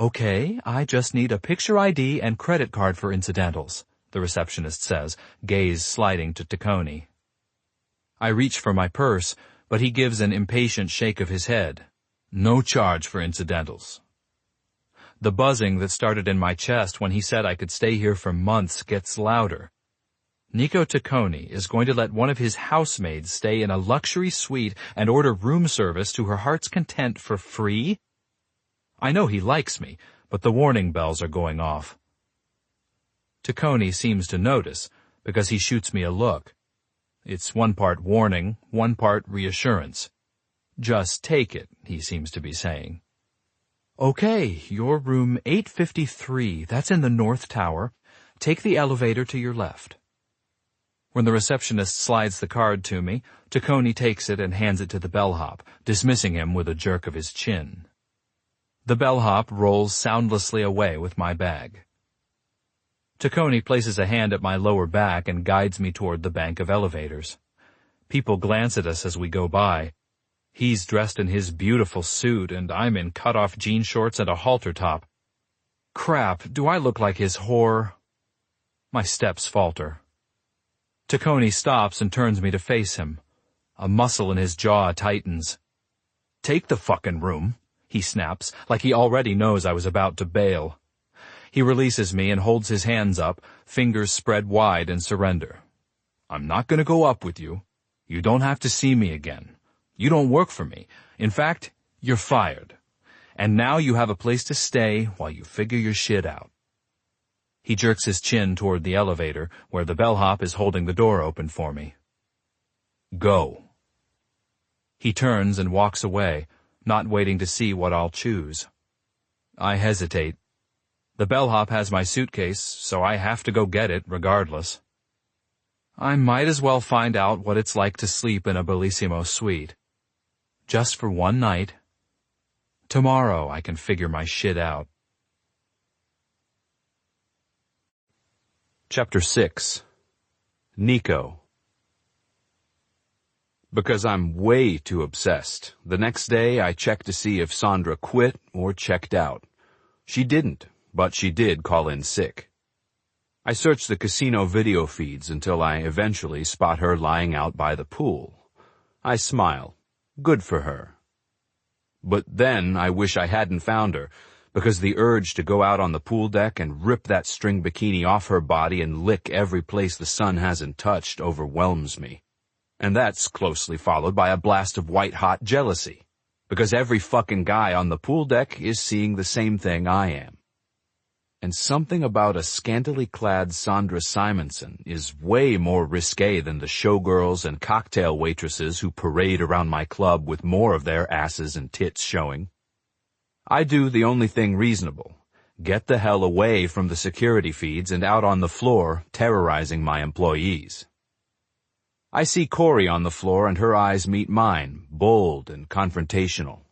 "Okay, I just need a picture ID and credit card for incidentals," the receptionist says, gaze sliding to Tacconi. I reach for my purse, but he gives an impatient shake of his head. "No charge for incidentals." The buzzing that started in my chest when he said I could stay here for months gets louder. Nico Tacconi is going to let one of his housemaids stay in a luxury suite and order room service to her heart's content for free? I know he likes me, but the warning bells are going off. Tacconi seems to notice, because he shoots me a look. It's one part warning, one part reassurance. "Just take it," he seems to be saying. "Okay, your room 853, that's in the North Tower. Take the elevator to your left." When the receptionist slides the card to me, Tacconi takes it and hands it to the bellhop, dismissing him with a jerk of his chin. The bellhop rolls soundlessly away with my bag. Tacconi places a hand at my lower back and guides me toward the bank of elevators. People glance at us as we go by. He's dressed in his beautiful suit, and I'm in cut-off jean shorts and a halter top. Crap, do I look like his whore? My steps falter. Tacconi stops and turns me to face him. A muscle in his jaw tightens. "Take the fucking room," he snaps, like he already knows I was about to bail. He releases me and holds his hands up, fingers spread wide in surrender. "I'm not going to go up with you. You don't have to see me again. You don't work for me. In fact, you're fired. And now you have a place to stay while you figure your shit out." He jerks his chin toward the elevator, where the bellhop is holding the door open for me. "Go." He turns and walks away, not waiting to see what I'll choose. I hesitate. The bellhop has my suitcase, so I have to go get it regardless. I might as well find out what it's like to sleep in a Bellissimo suite. Just for one night. Tomorrow I can figure my shit out. Chapter 6. Nico. Because I'm way too obsessed, the next day I checked to see if Sandra quit or checked out. She didn't, but she did call in sick. I searched the casino video feeds until I eventually spot her lying out by the pool. I smile. Good for her. But then I wish I hadn't found her, because the urge to go out on the pool deck and rip that string bikini off her body and lick every place the sun hasn't touched overwhelms me. And that's closely followed by a blast of white-hot jealousy, because every fucking guy on the pool deck is seeing the same thing I am. And something about a scantily clad Sandra Simonson is way more risque than the showgirls and cocktail waitresses who parade around my club with more of their asses and tits showing. I do the only thing reasonable. Get the hell away from the security feeds and out on the floor, terrorizing my employees. I see Corey on the floor and her eyes meet mine, bold and confrontational.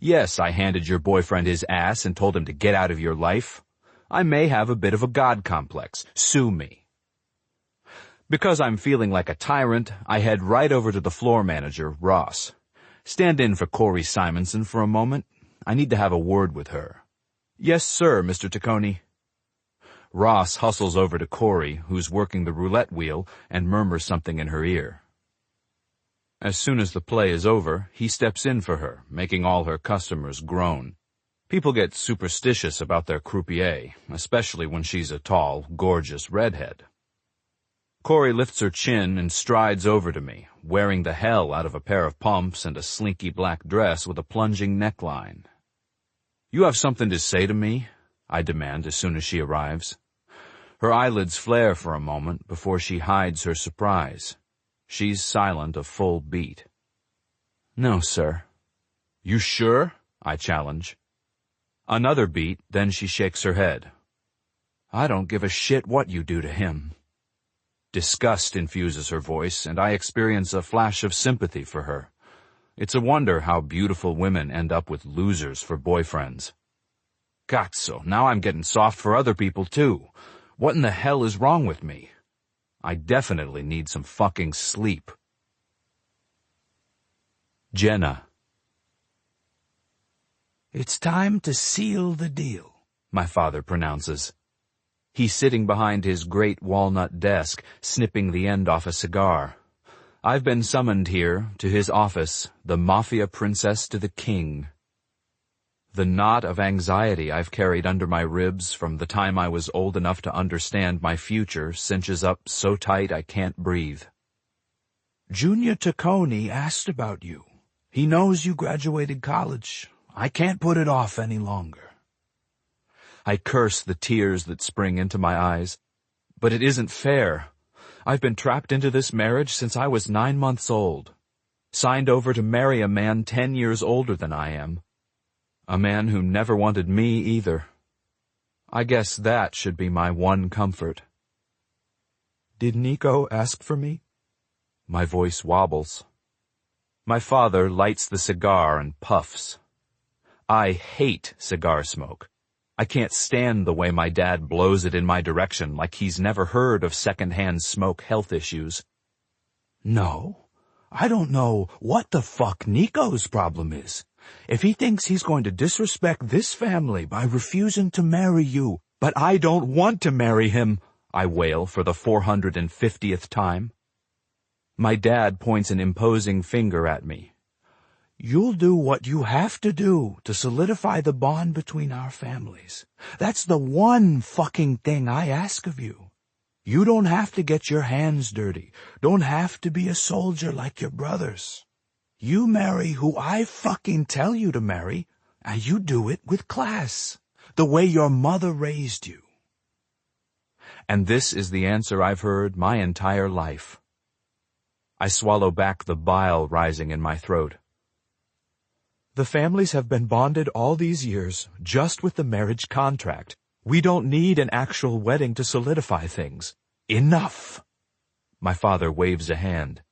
"Yes, I handed your boyfriend his ass and told him to get out of your life. I may have a bit of a god complex. Sue me." Because I'm feeling like a tyrant, I head right over to the floor manager, Ross. "Stand in for Corey Simonson for a moment. I need to have a word with her." "Yes, sir, Mr. Tacconi." Ross hustles over to Corey, who's working the roulette wheel, and murmurs something in her ear. As soon as the play is over, he steps in for her, making all her customers groan. People get superstitious about their croupier, especially when she's a tall, gorgeous redhead. Corey lifts her chin and strides over to me, wearing the hell out of a pair of pumps and a slinky black dress with a plunging neckline. "You have something to say to me?" I demand as soon as she arrives. Her eyelids flare for a moment before she hides her surprise. She's silent a full beat. "No, sir." "You sure?" I challenge. Another beat, then she shakes her head. "I don't give a shit what you do to him." Disgust infuses her voice, and I experience a flash of sympathy for her. It's a wonder how beautiful women end up with losers for boyfriends. Cazzo, now I'm getting soft for other people too. What in the hell is wrong with me? I definitely need some fucking sleep. Jenna. "It's time to seal the deal," my father pronounces. He's sitting behind his great walnut desk, snipping the end off a cigar. I've been summoned here, to his office, the Mafia princess to the king. The knot of anxiety I've carried under my ribs from the time I was old enough to understand my future cinches up so tight I can't breathe. "Junior Taccone asked about you. He knows you graduated college. I can't put it off any longer." I curse the tears that spring into my eyes. But it isn't fair. I've been trapped into this marriage since I was 9 months old. Signed over to marry a man 10 years older than I am. A man who never wanted me either. I guess that should be my one comfort. "Did Nico ask for me?" My voice wobbles. My father lights the cigar and puffs. I hate cigar smoke. I can't stand the way my dad blows it in my direction like he's never heard of secondhand smoke health issues. "No, I don't know what the fuck Nico's problem is. If he thinks he's going to disrespect this family by refusing to marry you, but I don't want to marry him," I wail for the 450th time. My dad points an imposing finger at me. "You'll do what you have to do to solidify the bond between our families. That's the one fucking thing I ask of you. You don't have to get your hands dirty, don't have to be a soldier like your brothers. You marry who I fucking tell you to marry, and you do it with class, the way your mother raised you." And this is the answer I've heard my entire life. I swallow back the bile rising in my throat. "The families have been bonded all these years just with the marriage contract. We don't need an actual wedding to solidify things. Enough!" My father waves a hand.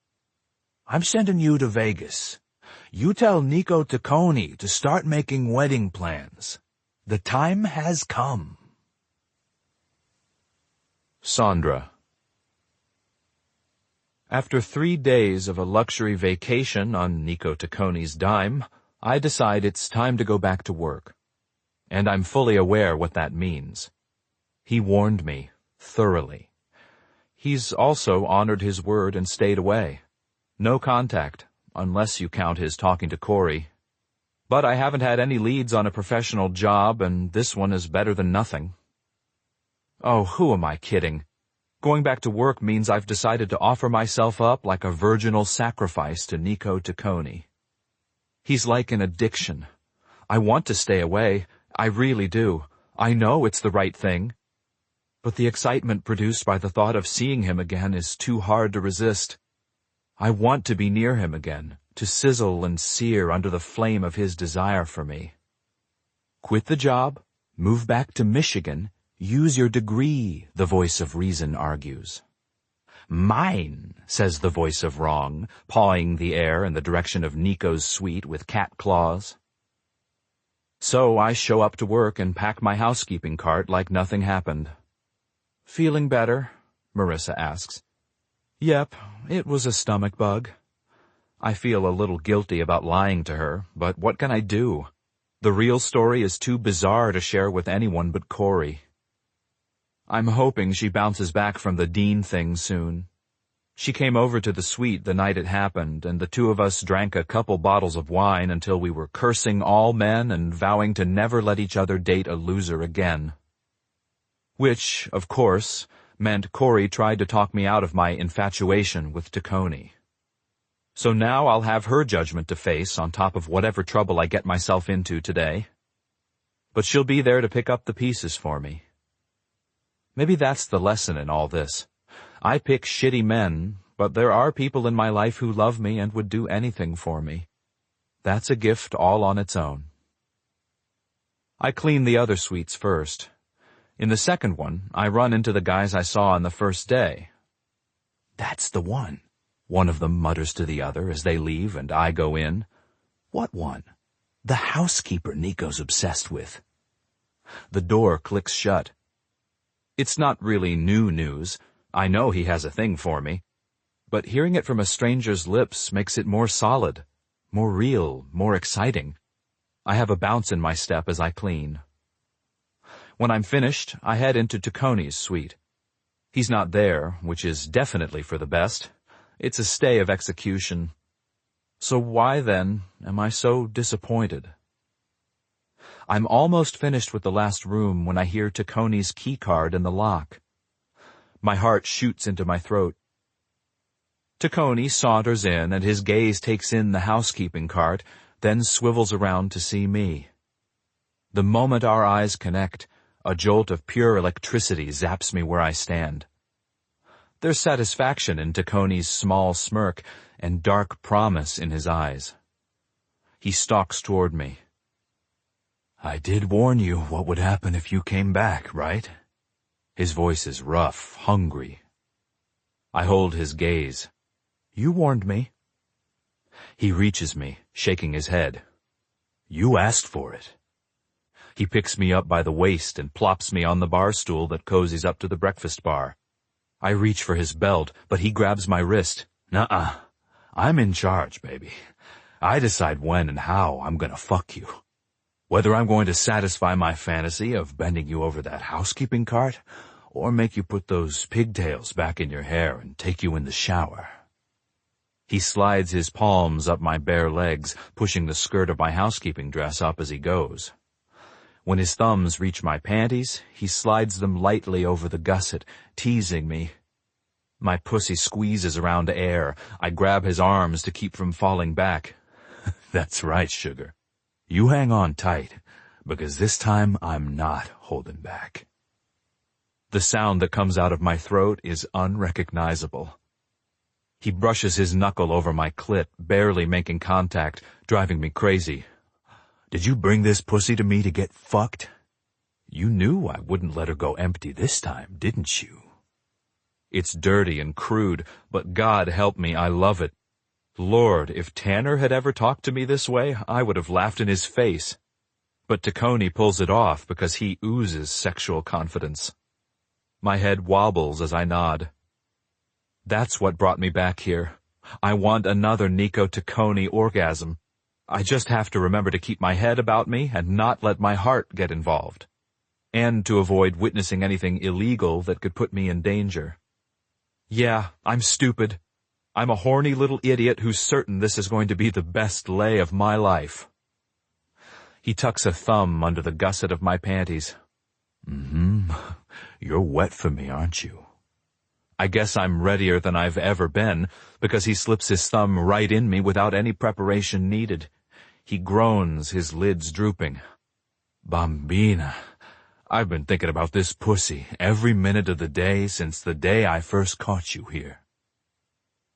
"I'm sending you to Vegas. You tell Nico Taccone to start making wedding plans. The time has come." Sandra. After 3 days of a luxury vacation on Nico Taccone's dime, I decide it's time to go back to work. And I'm fully aware what that means. He warned me, thoroughly. He's also honored his word and stayed away. No contact, unless you count his talking to Corey. But I haven't had any leads on a professional job, and this one is better than nothing. Oh, who am I kidding? Going back to work means I've decided to offer myself up like a virginal sacrifice to Nico Taccone. He's like an addiction. I want to stay away. I really do. I know it's the right thing. But the excitement produced by the thought of seeing him again is too hard to resist. I want to be near him again, to sizzle and sear under the flame of his desire for me. Quit the job, move back to Michigan, use your degree, the voice of reason argues. Mine, says the voice of wrong, pawing the air in the direction of Nico's suite with cat claws. So I show up to work and pack my housekeeping cart like nothing happened. "Feeling better?" Marissa asks. Yep, it was a stomach bug. I feel a little guilty about lying to her, but what can I do? The real story is too bizarre to share with anyone but Corey. I'm hoping she bounces back from the Dean thing soon. She came over to the suite the night it happened, and the two of us drank a couple bottles of wine until we were cursing all men and vowing to never let each other date a loser again. Which, of course, meant Corey tried to talk me out of my infatuation with Tacony. So now I'll have her judgment to face on top of whatever trouble I get myself into today. But she'll be there to pick up the pieces for me. Maybe that's the lesson in all this. I pick shitty men, but there are people in my life who love me and would do anything for me. That's a gift all on its own. I clean the other suites first. In the second one, I run into the guys I saw on the first day. That's the one of them mutters to the other as they leave and I go in. What one? The housekeeper Nico's obsessed with. The door clicks shut. It's not really new news. I know he has a thing for me. But hearing it from a stranger's lips makes it more solid, more real, more exciting. I have a bounce in my step as I clean. When I'm finished, I head into Tacony's suite. He's not there, which is definitely for the best. It's a stay of execution. So why, then, am I so disappointed? I'm almost finished with the last room when I hear Tacony's keycard in the lock. My heart shoots into my throat. Tacony saunters in, and his gaze takes in the housekeeping cart, then swivels around to see me. The moment our eyes connect, a jolt of pure electricity zaps me where I stand. There's satisfaction in Tacony's small smirk and dark promise in his eyes. He stalks toward me. I did warn you what would happen if you came back, right? His voice is rough, hungry. I hold his gaze. You warned me. He reaches me, shaking his head. You asked for it. He picks me up by the waist and plops me on the bar stool that cozies up to the breakfast bar. I reach for his belt, but he grabs my wrist. Nuh-uh. I'm in charge, baby. I decide when and how I'm gonna fuck you. Whether I'm going to satisfy my fantasy of bending you over that housekeeping cart, or make you put those pigtails back in your hair and take you in the shower. He slides his palms up my bare legs, pushing the skirt of my housekeeping dress up as he goes. When his thumbs reach my panties, he slides them lightly over the gusset, teasing me. My pussy squeezes around air. I grab his arms to keep from falling back. That's right, sugar. You hang on tight, because this time I'm not holding back. The sound that comes out of my throat is unrecognizable. He brushes his knuckle over my clit, barely making contact, driving me crazy. Did you bring this pussy to me to get fucked? You knew I wouldn't let her go empty this time, didn't you? It's dirty and crude, but God help me, I love it. Lord, if Tanner had ever talked to me this way, I would have laughed in his face. But Tacony pulls it off because he oozes sexual confidence. My head wobbles as I nod. That's what brought me back here. I want another Nico Tacony orgasm. I just have to remember to keep my head about me and not let my heart get involved. And to avoid witnessing anything illegal that could put me in danger. Yeah, I'm stupid. I'm a horny little idiot who's certain this is going to be the best lay of my life. He tucks a thumb under the gusset of my panties. You're wet for me, aren't you? I guess I'm readier than I've ever been, because he slips his thumb right in me without any preparation needed. He groans, his lids drooping. Bambina, I've been thinking about this pussy every minute of the day since the day I first caught you here.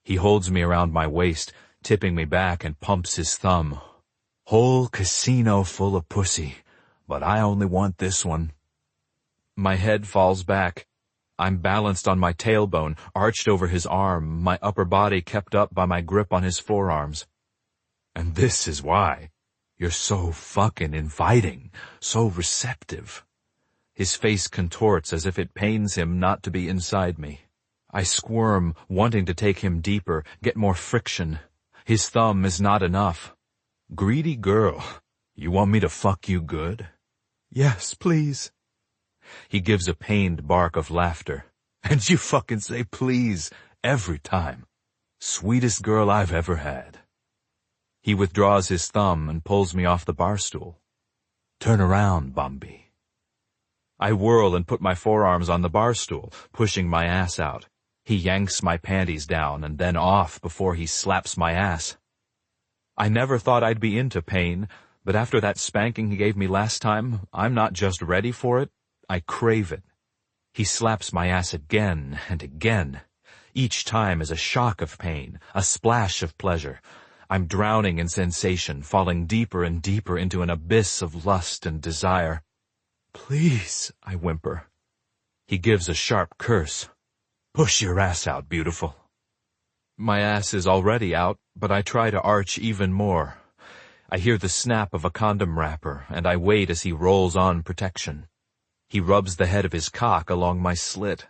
He holds me around my waist, tipping me back and pumps his thumb. Whole casino full of pussy, but I only want this one. My head falls back. I'm balanced on my tailbone, arched over his arm, my upper body kept up by my grip on his forearms. And this is why. You're so fucking inviting, so receptive. His face contorts as if it pains him not to be inside me. I squirm, wanting to take him deeper, get more friction. His thumb is not enough. Greedy girl, you want me to fuck you good? Yes, please. He gives a pained bark of laughter. And you fucking say please every time. Sweetest girl I've ever had. He withdraws his thumb and pulls me off the bar stool. Turn around, Bambi. I whirl and put my forearms on the bar stool, pushing my ass out. He yanks my panties down and then off before he slaps my ass. I never thought I'd be into pain, but after that spanking he gave me last time, I'm not just ready for it, I crave it. He slaps my ass again and again. Each time is a shock of pain, a splash of pleasure. I'm drowning in sensation, falling deeper and deeper into an abyss of lust and desire. "Please," I whimper. He gives a sharp curse. "Push your ass out, beautiful." My ass is already out, but I try to arch even more. I hear the snap of a condom wrapper, and I wait as he rolls on protection. He rubs the head of his cock along my slit.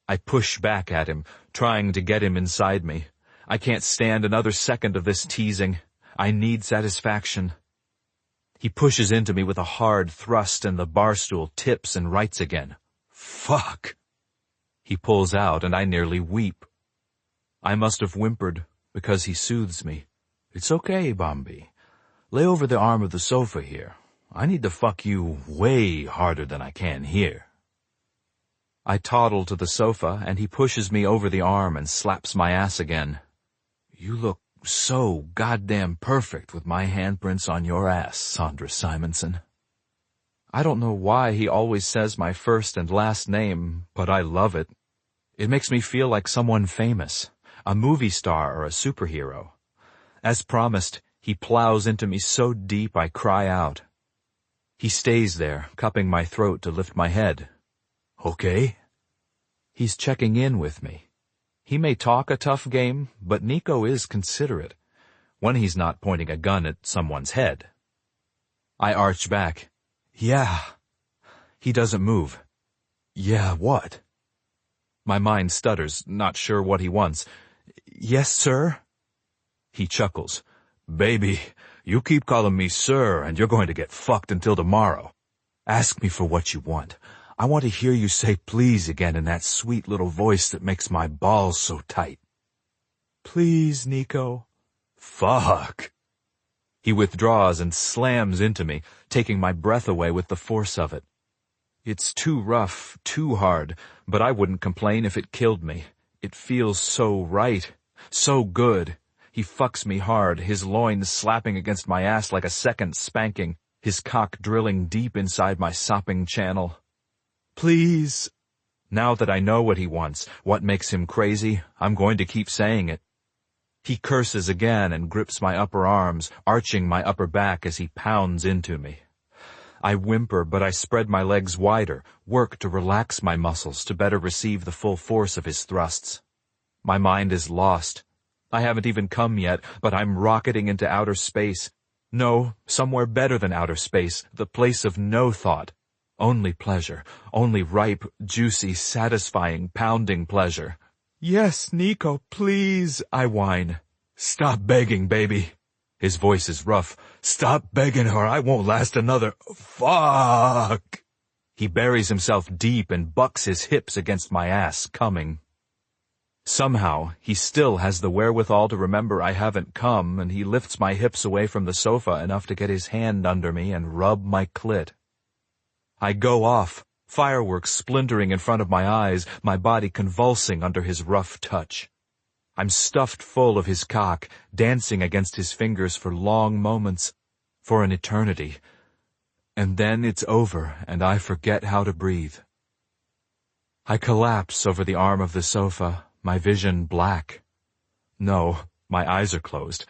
I push back at him, trying to get him inside me. I can't stand another second of this teasing. I need satisfaction. He pushes into me with a hard thrust, and the bar stool tips and rights again. Fuck! He pulls out, and I nearly weep. I must have whimpered, because he soothes me. "It's okay, Bombi. Lay over the arm of the sofa here. I need to fuck you way harder than I can here." I toddle to the sofa, and he pushes me over the arm and slaps my ass again. "You look so goddamn perfect with my handprints on your ass, Sandra Simonson." I don't know why he always says my first and last name, but I love it. It makes me feel like someone famous, a movie star or a superhero. As promised, he plows into me so deep I cry out. He stays there, cupping my throat to lift my head. "Okay?" He's checking in with me. He may talk a tough game, but Nico is considerate, when he's not pointing a gun at someone's head. I arch back. "Yeah." He doesn't move. "Yeah, what?" My mind stutters, not sure what he wants. "Yes, sir." He chuckles. "Baby, you keep calling me sir, and you're going to get fucked until tomorrow. Ask me for what you want. I want to hear you say please again in that sweet little voice that makes my balls so tight." "Please, Nico." "Fuck." He withdraws and slams into me, taking my breath away with the force of it. It's too rough, too hard, but I wouldn't complain if it killed me. It feels so right, so good. He fucks me hard, his loins slapping against my ass like a second spanking, his cock drilling deep inside my sopping channel. "Please." Now that I know what he wants, what makes him crazy, I'm going to keep saying it. He curses again and grips my upper arms, arching my upper back as he pounds into me. I whimper, but I spread my legs wider, work to relax my muscles to better receive the full force of his thrusts. My mind is lost. I haven't even come yet, but I'm rocketing into outer space. No, somewhere better than outer space, the place of no thought. Only pleasure, only ripe, juicy, satisfying, pounding pleasure. "Yes, Nico, please," I whine. "Stop begging, baby." His voice is rough. "Stop begging her, I won't last another... Fuck!" He buries himself deep and bucks his hips against my ass, coming. Somehow, he still has the wherewithal to remember I haven't come, and he lifts my hips away from the sofa enough to get his hand under me and rub my clit. I go off, fireworks splintering in front of my eyes, my body convulsing under his rough touch. I'm stuffed full of his cock, dancing against his fingers for long moments, for an eternity. And then it's over, and I forget how to breathe. I collapse over the arm of the sofa, my vision black. No, my eyes are closed.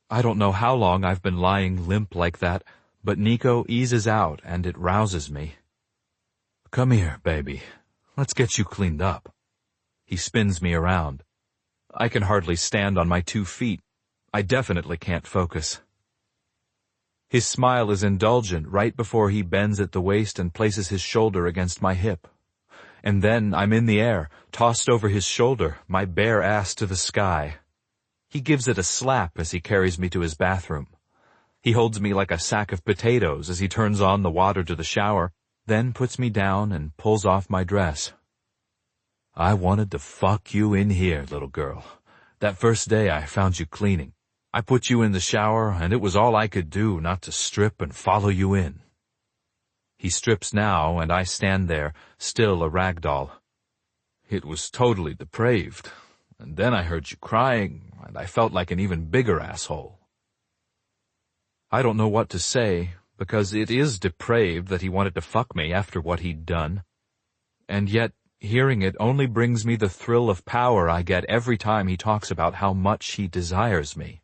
I don't know how long I've been lying limp like that, but Nico eases out, and it rouses me. "Come here, baby. Let's get you cleaned up." He spins me around. I can hardly stand on my 2 feet. I definitely can't focus. His smile is indulgent right before he bends at the waist and places his shoulder against my hip. And then I'm in the air, tossed over his shoulder, my bare ass to the sky. He gives it a slap as he carries me to his bathroom. He holds me like a sack of potatoes as he turns on the water to the shower, then puts me down and pulls off my dress. "I wanted to fuck you in here, little girl. That first day I found you cleaning. I put you in the shower, and it was all I could do not to strip and follow you in." He strips now, and I stand there, still a rag doll. It was totally depraved, and then I heard you crying, and I felt like an even bigger asshole. I don't know what to say, because it is depraved that he wanted to fuck me after what he'd done. And yet, hearing it only brings me the thrill of power I get every time he talks about how much he desires me.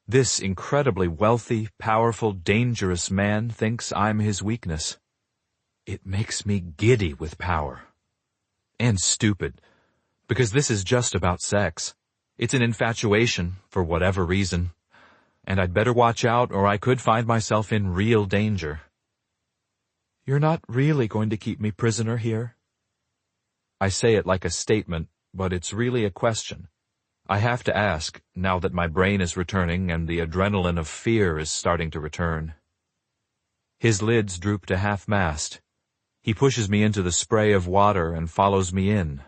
This incredibly wealthy, powerful, dangerous man thinks I'm his weakness. It makes me giddy with power. And stupid, because this is just about sex. It's an infatuation, for whatever reason. And I'd better watch out, or I could find myself in real danger. You're not really going to keep me prisoner here? I say it like a statement, but it's really a question. I have to ask, now that my brain is returning and the adrenaline of fear is starting to return. His lids droop to half-mast. He pushes me into the spray of water and follows me in.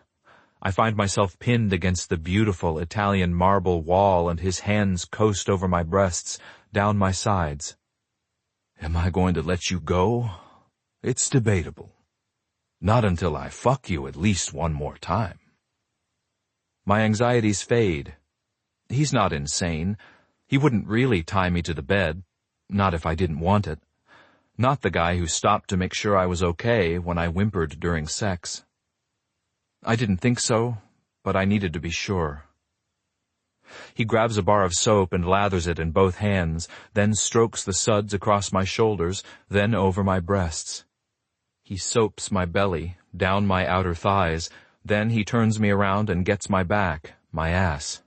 I find myself pinned against the beautiful Italian marble wall, and his hands coast over my breasts, down my sides. Am I going to let you go? It's debatable. Not until I fuck you at least one more time. My anxieties fade. He's not insane. He wouldn't really tie me to the bed, not if I didn't want it. Not the guy who stopped to make sure I was okay when I whimpered during sex. I didn't think so, but I needed to be sure. He grabs a bar of soap and lathers it in both hands, then strokes the suds across my shoulders, then over my breasts. He soaps my belly, down my outer thighs, then he turns me around and gets my back, my ass.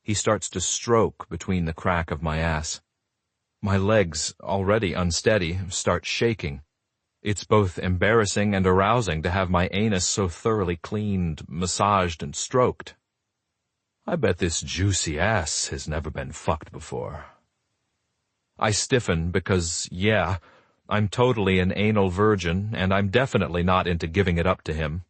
He starts to stroke between the crack of my ass. My legs, already unsteady, start shaking. It's both embarrassing and arousing to have my anus so thoroughly cleaned, massaged, and stroked. I bet this juicy ass has never been fucked before. I stiffen because, yeah, I'm totally an anal virgin, and I'm definitely not into giving it up to him.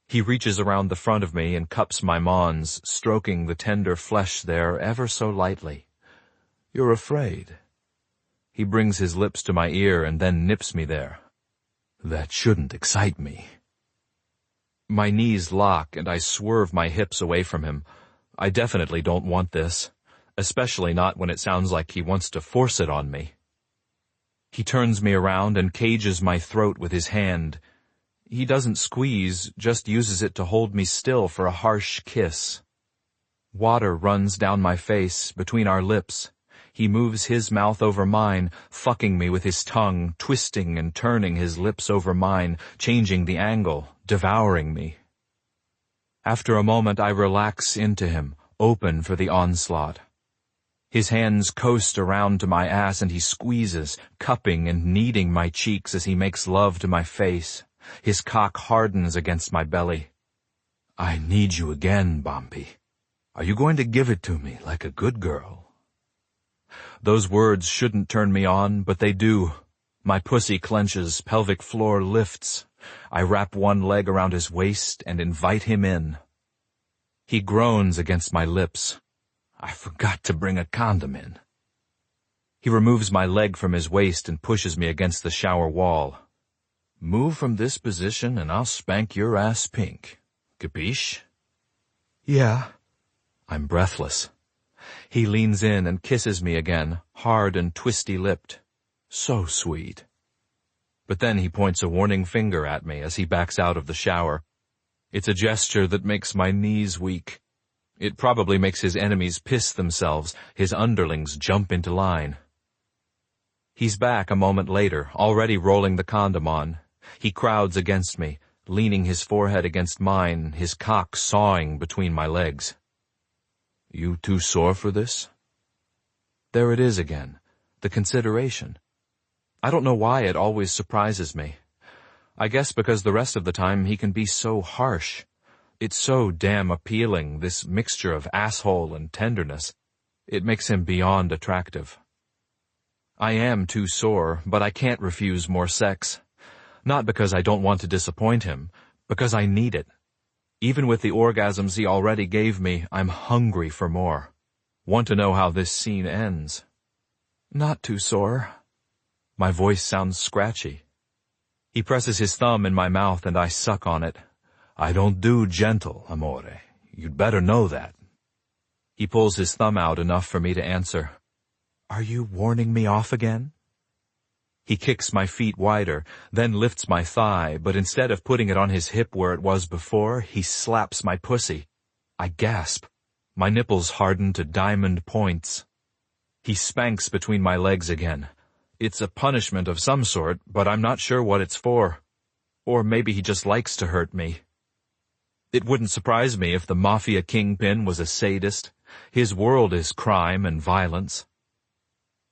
He reaches around the front of me and cups my mons, stroking the tender flesh there ever so lightly. You're afraid. He brings his lips to my ear and then nips me there. That shouldn't excite me. My knees lock and I swerve my hips away from him. I definitely don't want this, especially not when it sounds like he wants to force it on me. He turns me around and cages my throat with his hand. He doesn't squeeze, just uses it to hold me still for a harsh kiss. Water runs down my face, between our lips. He moves his mouth over mine, fucking me with his tongue, twisting and turning his lips over mine, changing the angle, devouring me. After a moment I relax into him, open for the onslaught. His hands coast around to my ass and he squeezes, cupping and kneading my cheeks as he makes love to my face. His cock hardens against my belly. I need you again, Bombi. Are you going to give it to me like a good girl? Those words shouldn't turn me on, but they do. My pussy clenches, pelvic floor lifts. I wrap one leg around his waist and invite him in. He groans against my lips. I forgot to bring a condom in. He removes my leg from his waist and pushes me against the shower wall. Move from this position and I'll spank your ass pink. Capiche? Yeah. I'm breathless. He leans in and kisses me again, hard and twisty-lipped. So sweet. But then he points a warning finger at me as he backs out of the shower. It's a gesture that makes my knees weak. It probably makes his enemies piss themselves, his underlings jump into line. He's back a moment later, already rolling the condom on. He crowds against me, leaning his forehead against mine, his cock sawing between my legs. You too sore for this? There it is again, the consideration. I don't know why it always surprises me. I guess because the rest of the time he can be so harsh. It's so damn appealing, this mixture of asshole and tenderness. It makes him beyond attractive. I am too sore, but I can't refuse more sex. Not because I don't want to disappoint him, because I need it. Even with the orgasms he already gave me, I'm hungry for more. Want to know how this scene ends. Not too sore. My voice sounds scratchy. He presses his thumb in my mouth and I suck on it. I don't do gentle, amore. You'd better know that. He pulls his thumb out enough for me to answer. Are you warning me off again? He kicks my feet wider, then lifts my thigh, but instead of putting it on his hip where it was before, he slaps my pussy. I gasp. My nipples harden to diamond points. He spanks between my legs again. It's a punishment of some sort, but I'm not sure what it's for. Or maybe he just likes to hurt me. It wouldn't surprise me if the Mafia kingpin was a sadist. His world is crime and violence.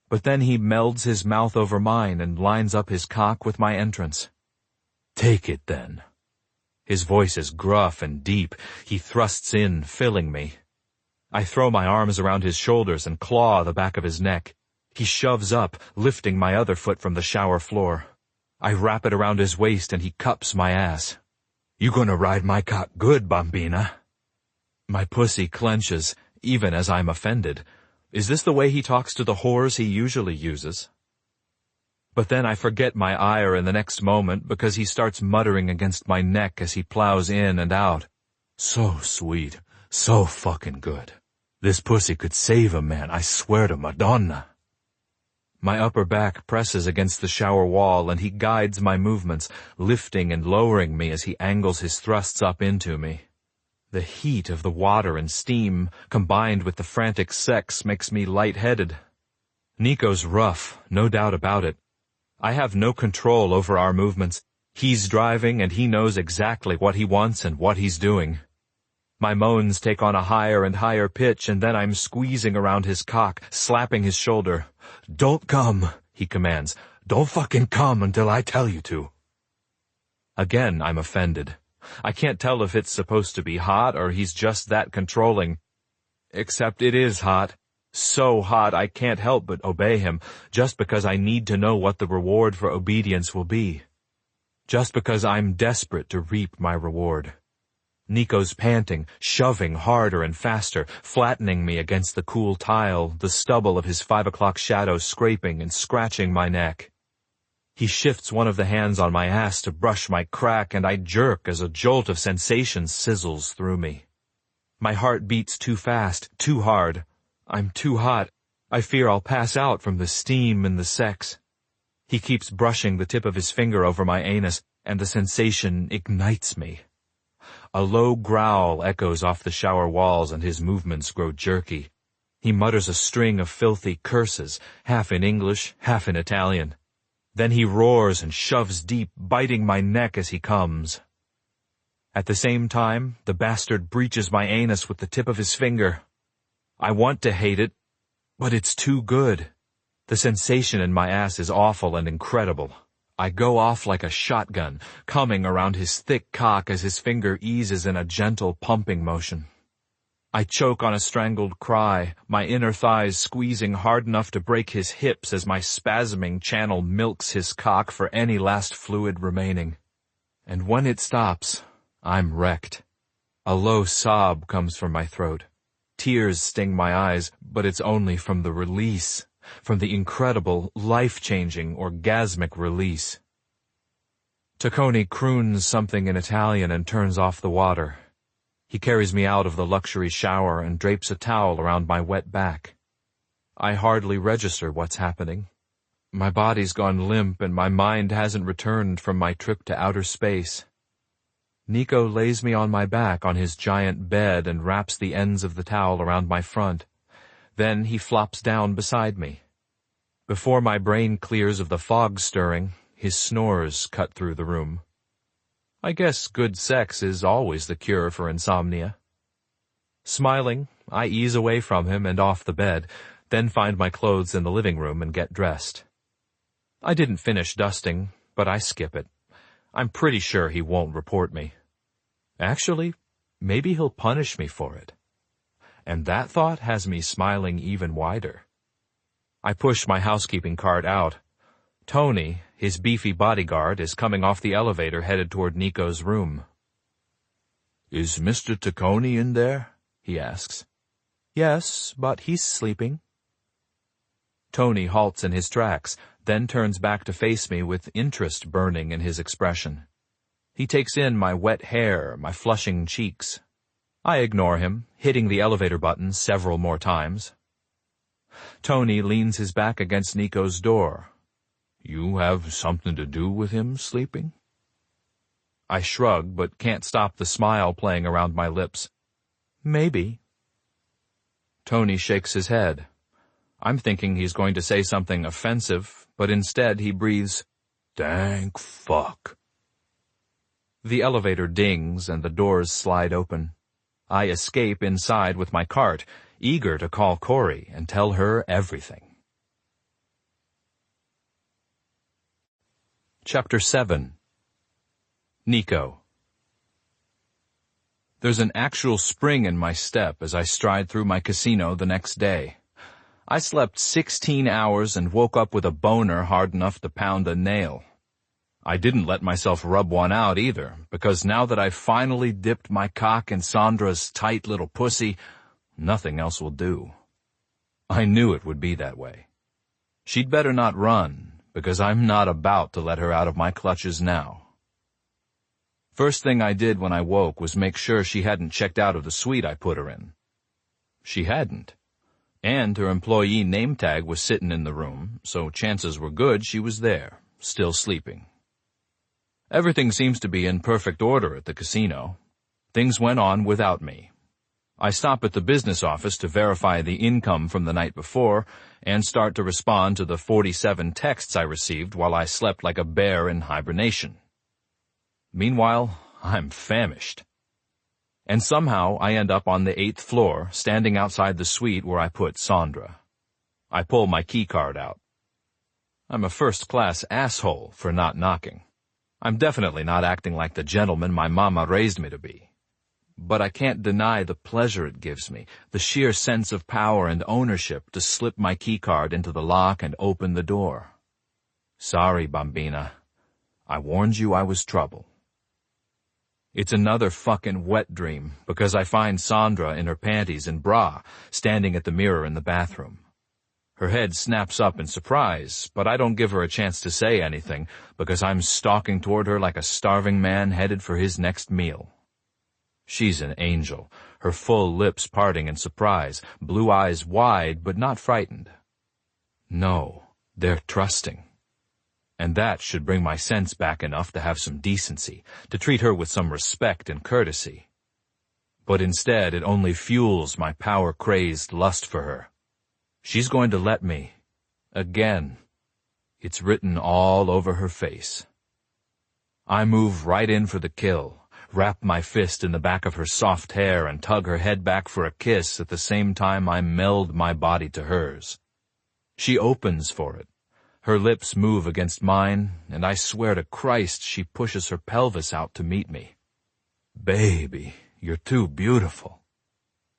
But then he melds his mouth over mine and lines up his cock with my entrance. Take it, then. His voice is gruff and deep. He thrusts in, filling me. I throw my arms around his shoulders and claw the back of his neck. He shoves up, lifting my other foot from the shower floor. I wrap it around his waist and he cups my ass. You gonna ride my cock good, bambina? My pussy clenches, even as I'm offended. Is this the way he talks to the whores he usually uses? But then I forget my ire in the next moment because he starts muttering against my neck as he plows in and out. So sweet, so fucking good. This pussy could save a man, I swear to Madonna. My upper back presses against the shower wall and he guides my movements, lifting and lowering me as he angles his thrusts up into me. The heat of the water and steam, combined with the frantic sex, makes me lightheaded. Nico's rough, no doubt about it. I have no control over our movements. He's driving and he knows exactly what he wants and what he's doing. My moans take on a higher and higher pitch, and then I'm squeezing around his cock, slapping his shoulder. Don't come, he commands. Don't fucking come until I tell you to. Again, I'm offended. I can't tell if it's supposed to be hot or he's just that controlling. Except it is hot. So hot I can't help but obey him, just because I need to know what the reward for obedience will be. Just because I'm desperate to reap my reward. Nico's panting, shoving harder and faster, flattening me against the cool tile, the stubble of his 5 o'clock shadow scraping and scratching my neck. He shifts one of the hands on my ass to brush my crack, and I jerk as a jolt of sensation sizzles through me. My heart beats too fast, too hard. I'm too hot. I fear I'll pass out from the steam and the sex. He keeps brushing the tip of his finger over my anus, and the sensation ignites me. A low growl echoes off the shower walls, and his movements grow jerky. He mutters a string of filthy curses, half in English, half in Italian. Then he roars and shoves deep, biting my neck as he comes. At the same time, the bastard breaches my anus with the tip of his finger. I want to hate it, but it's too good. The sensation in my ass is awful and incredible. I go off like a shotgun, coming around his thick cock as his finger eases in a gentle pumping motion. I choke on a strangled cry, my inner thighs squeezing hard enough to break his hips as my spasming channel milks his cock for any last fluid remaining. And when it stops, I'm wrecked. A low sob comes from my throat. Tears sting my eyes, but it's only from the release, from the incredible, life-changing, orgasmic release. Taccone croons something in Italian and turns off the water. He carries me out of the luxury shower and drapes a towel around my wet back. I hardly register what's happening. My body's gone limp and my mind hasn't returned from my trip to outer space. Nico lays me on my back on his giant bed and wraps the ends of the towel around my front. Then he flops down beside me. Before my brain clears of the fog stirring, his snores cut through the room. I guess good sex is always the cure for insomnia. Smiling, I ease away from him and off the bed, then find my clothes in the living room and get dressed. I didn't finish dusting, but I skip it. I'm pretty sure he won't report me. Actually, maybe he'll punish me for it. And that thought has me smiling even wider. I push my housekeeping cart out. Tony, his beefy bodyguard, is coming off the elevator headed toward Nico's room. "Is Mr. Taccone in there?" he asks. "Yes, but he's sleeping." Tony halts in his tracks, then turns back to face me with interest burning in his expression. He takes in my wet hair, my flushing cheeks. I ignore him, hitting the elevator button several more times. Tony leans his back against Nico's door. "You have something to do with him sleeping?" I shrug, but can't stop the smile playing around my lips. "Maybe." Tony shakes his head. I'm thinking he's going to say something offensive, but instead he breathes, "Thank fuck." The elevator dings and the doors slide open. I escape inside with my cart, eager to call Corey and tell her everything. Chapter 7. Nico. There's an actual spring in my step as I stride through my casino the next day. I slept 16 hours and woke up with a boner hard enough to pound a nail. I didn't let myself rub one out either, because now that I've finally dipped my cock in Sandra's tight little pussy, nothing else will do. I knew it would be that way. She'd better not run, because I'm not about to let her out of my clutches now. First thing I did when I woke was make sure she hadn't checked out of the suite I put her in. She hadn't, and her employee name tag was sitting in the room, so chances were good she was there, still sleeping. Everything seems to be in perfect order at the casino. Things went on without me. I stop at the business office to verify the income from the night before and start to respond to the 47 texts I received while I slept like a bear in hibernation. Meanwhile, I'm famished. And somehow I end up on the 8th floor, standing outside the suite where I put Sandra. I pull my key card out. I'm a first-class asshole for not knocking. I'm definitely not acting like the gentleman my mama raised me to be. But I can't deny the pleasure it gives me, the sheer sense of power and ownership to slip my keycard into the lock and open the door. Sorry, Bambina. I warned you I was trouble. It's another fucking wet dream, because I find Sandra in her panties and bra, standing at the mirror in the bathroom. Her head snaps up in surprise, but I don't give her a chance to say anything, because I'm stalking toward her like a starving man headed for his next meal. She's an angel, her full lips parting in surprise, blue eyes wide but not frightened. No, they're trusting. And that should bring my sense back enough to have some decency, to treat her with some respect and courtesy. But instead it only fuels my power-crazed lust for her. She's going to let me. Again. It's written all over her face. I move right in for the kill, wrap my fist in the back of her soft hair and tug her head back for a kiss at the same time I meld my body to hers. She opens for it. Her lips move against mine, and I swear to Christ she pushes her pelvis out to meet me. Baby, you're too beautiful.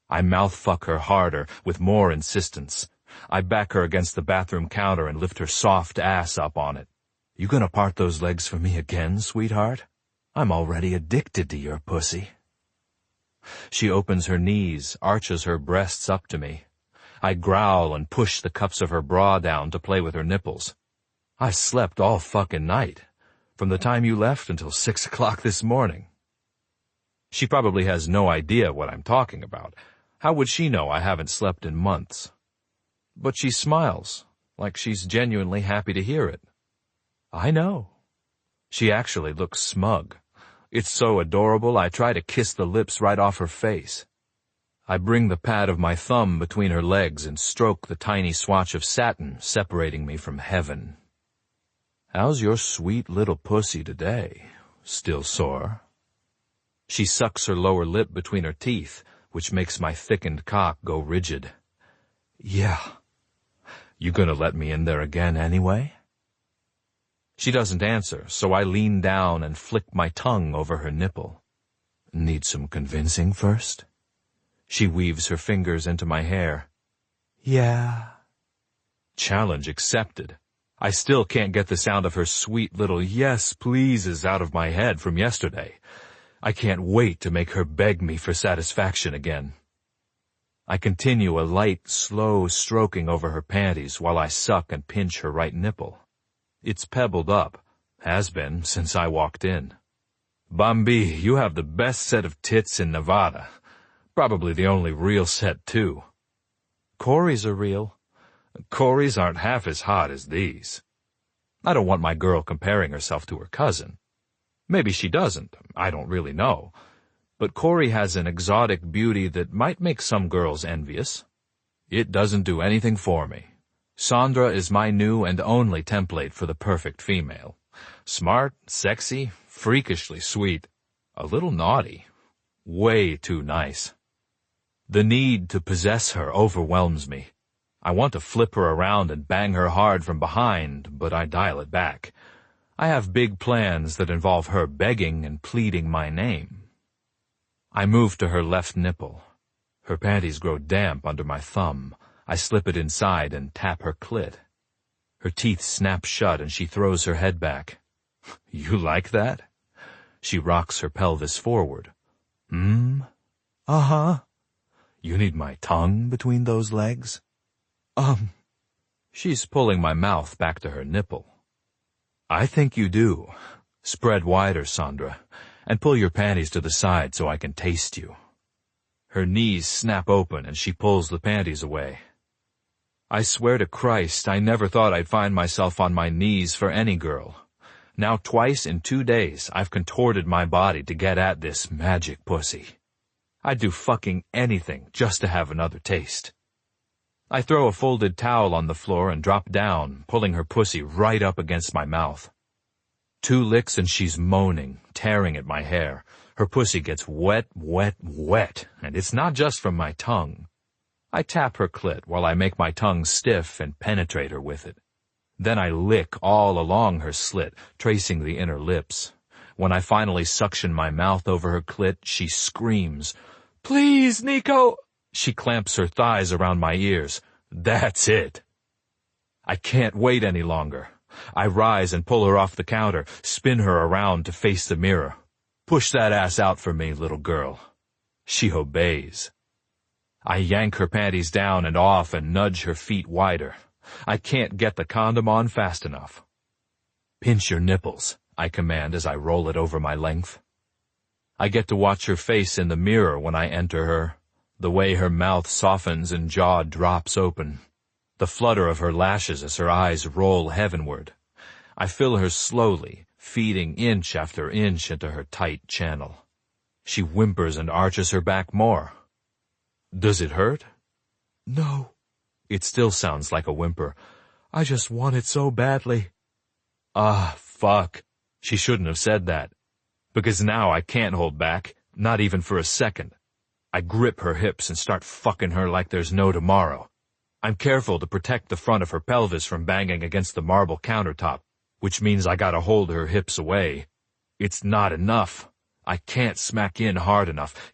I mouth-fuck her harder, with more insistence. I back her against the bathroom counter and lift her soft ass up on it. You gonna part those legs for me again, sweetheart? I'm already addicted to your pussy. She opens her knees, arches her breasts up to me. I growl and push the cups of her bra down to play with her nipples. I slept all fucking night, from the time you left until 6 o'clock this morning. She probably has no idea what I'm talking about. How would she know I haven't slept in months? But she smiles, like she's genuinely happy to hear it. I know. She actually looks smug. It's so adorable I try to kiss the lips right off her face. I bring the pad of my thumb between her legs and stroke the tiny swatch of satin separating me from heaven. How's your sweet little pussy today? Still sore? She sucks her lower lip between her teeth, which makes my thickened cock go rigid. Yeah. You gonna let me in there again anyway? She doesn't answer, so I lean down and flick my tongue over her nipple. Need some convincing first? She weaves her fingers into my hair. Yeah. Challenge accepted. I still can't get the sound of her sweet little yes pleases out of my head from yesterday. I can't wait to make her beg me for satisfaction again. I continue a light, slow stroking over her panties while I suck and pinch her right nipple. It's pebbled up. Has been since I walked in. Bambi, you have the best set of tits in Nevada. Probably the only real set, too. Corey's are real. Corey's aren't half as hot as these. I don't want my girl comparing herself to her cousin. Maybe she doesn't. I don't really know. But Corey has an exotic beauty that might make some girls envious. It doesn't do anything for me. Sandra is my new and only template for the perfect female. Smart, sexy, freakishly sweet, a little naughty, way too nice. The need to possess her overwhelms me. I want to flip her around and bang her hard from behind, but I dial it back. I have big plans that involve her begging and pleading my name. I move to her left nipple. Her panties grow damp under my thumb. I slip it inside and tap her clit. Her teeth snap shut and she throws her head back. You like that? She rocks her pelvis forward. Uh-huh. You need my tongue between those legs? She's pulling my mouth back to her nipple. I think you do. Spread wider, Sandra, and pull your panties to the side so I can taste you. Her knees snap open and she pulls the panties away. I swear to Christ, I never thought I'd find myself on my knees for any girl. Now twice in 2 days, I've contorted my body to get at this magic pussy. I'd do fucking anything just to have another taste. I throw a folded towel on the floor and drop down, pulling her pussy right up against my mouth. 2 licks and she's moaning, tearing at my hair. Her pussy gets wet, wet, wet, and it's not just from my tongue. I tap her clit while I make my tongue stiff and penetrate her with it. Then I lick all along her slit, tracing the inner lips. When I finally suction my mouth over her clit, she screams, "Please, Nico!" She clamps her thighs around my ears. That's it. I can't wait any longer. I rise and pull her off the counter, spin her around to face the mirror. Push that ass out for me, little girl. She obeys. I yank her panties down and off and nudge her feet wider. I can't get the condom on fast enough. Pinch your nipples, I command as I roll it over my length. I get to watch her face in the mirror when I enter her, the way her mouth softens and jaw drops open, the flutter of her lashes as her eyes roll heavenward. I fill her slowly, feeding inch after inch into her tight channel. She whimpers and arches her back more. Does it hurt? No. It still sounds like a whimper. I just want it so badly. Ah, fuck. She shouldn't have said that. Because now I can't hold back, not even for a second. I grip her hips and start fucking her like there's no tomorrow. I'm careful to protect the front of her pelvis from banging against the marble countertop, which means I gotta hold her hips away. It's not enough. I can't smack in hard enough.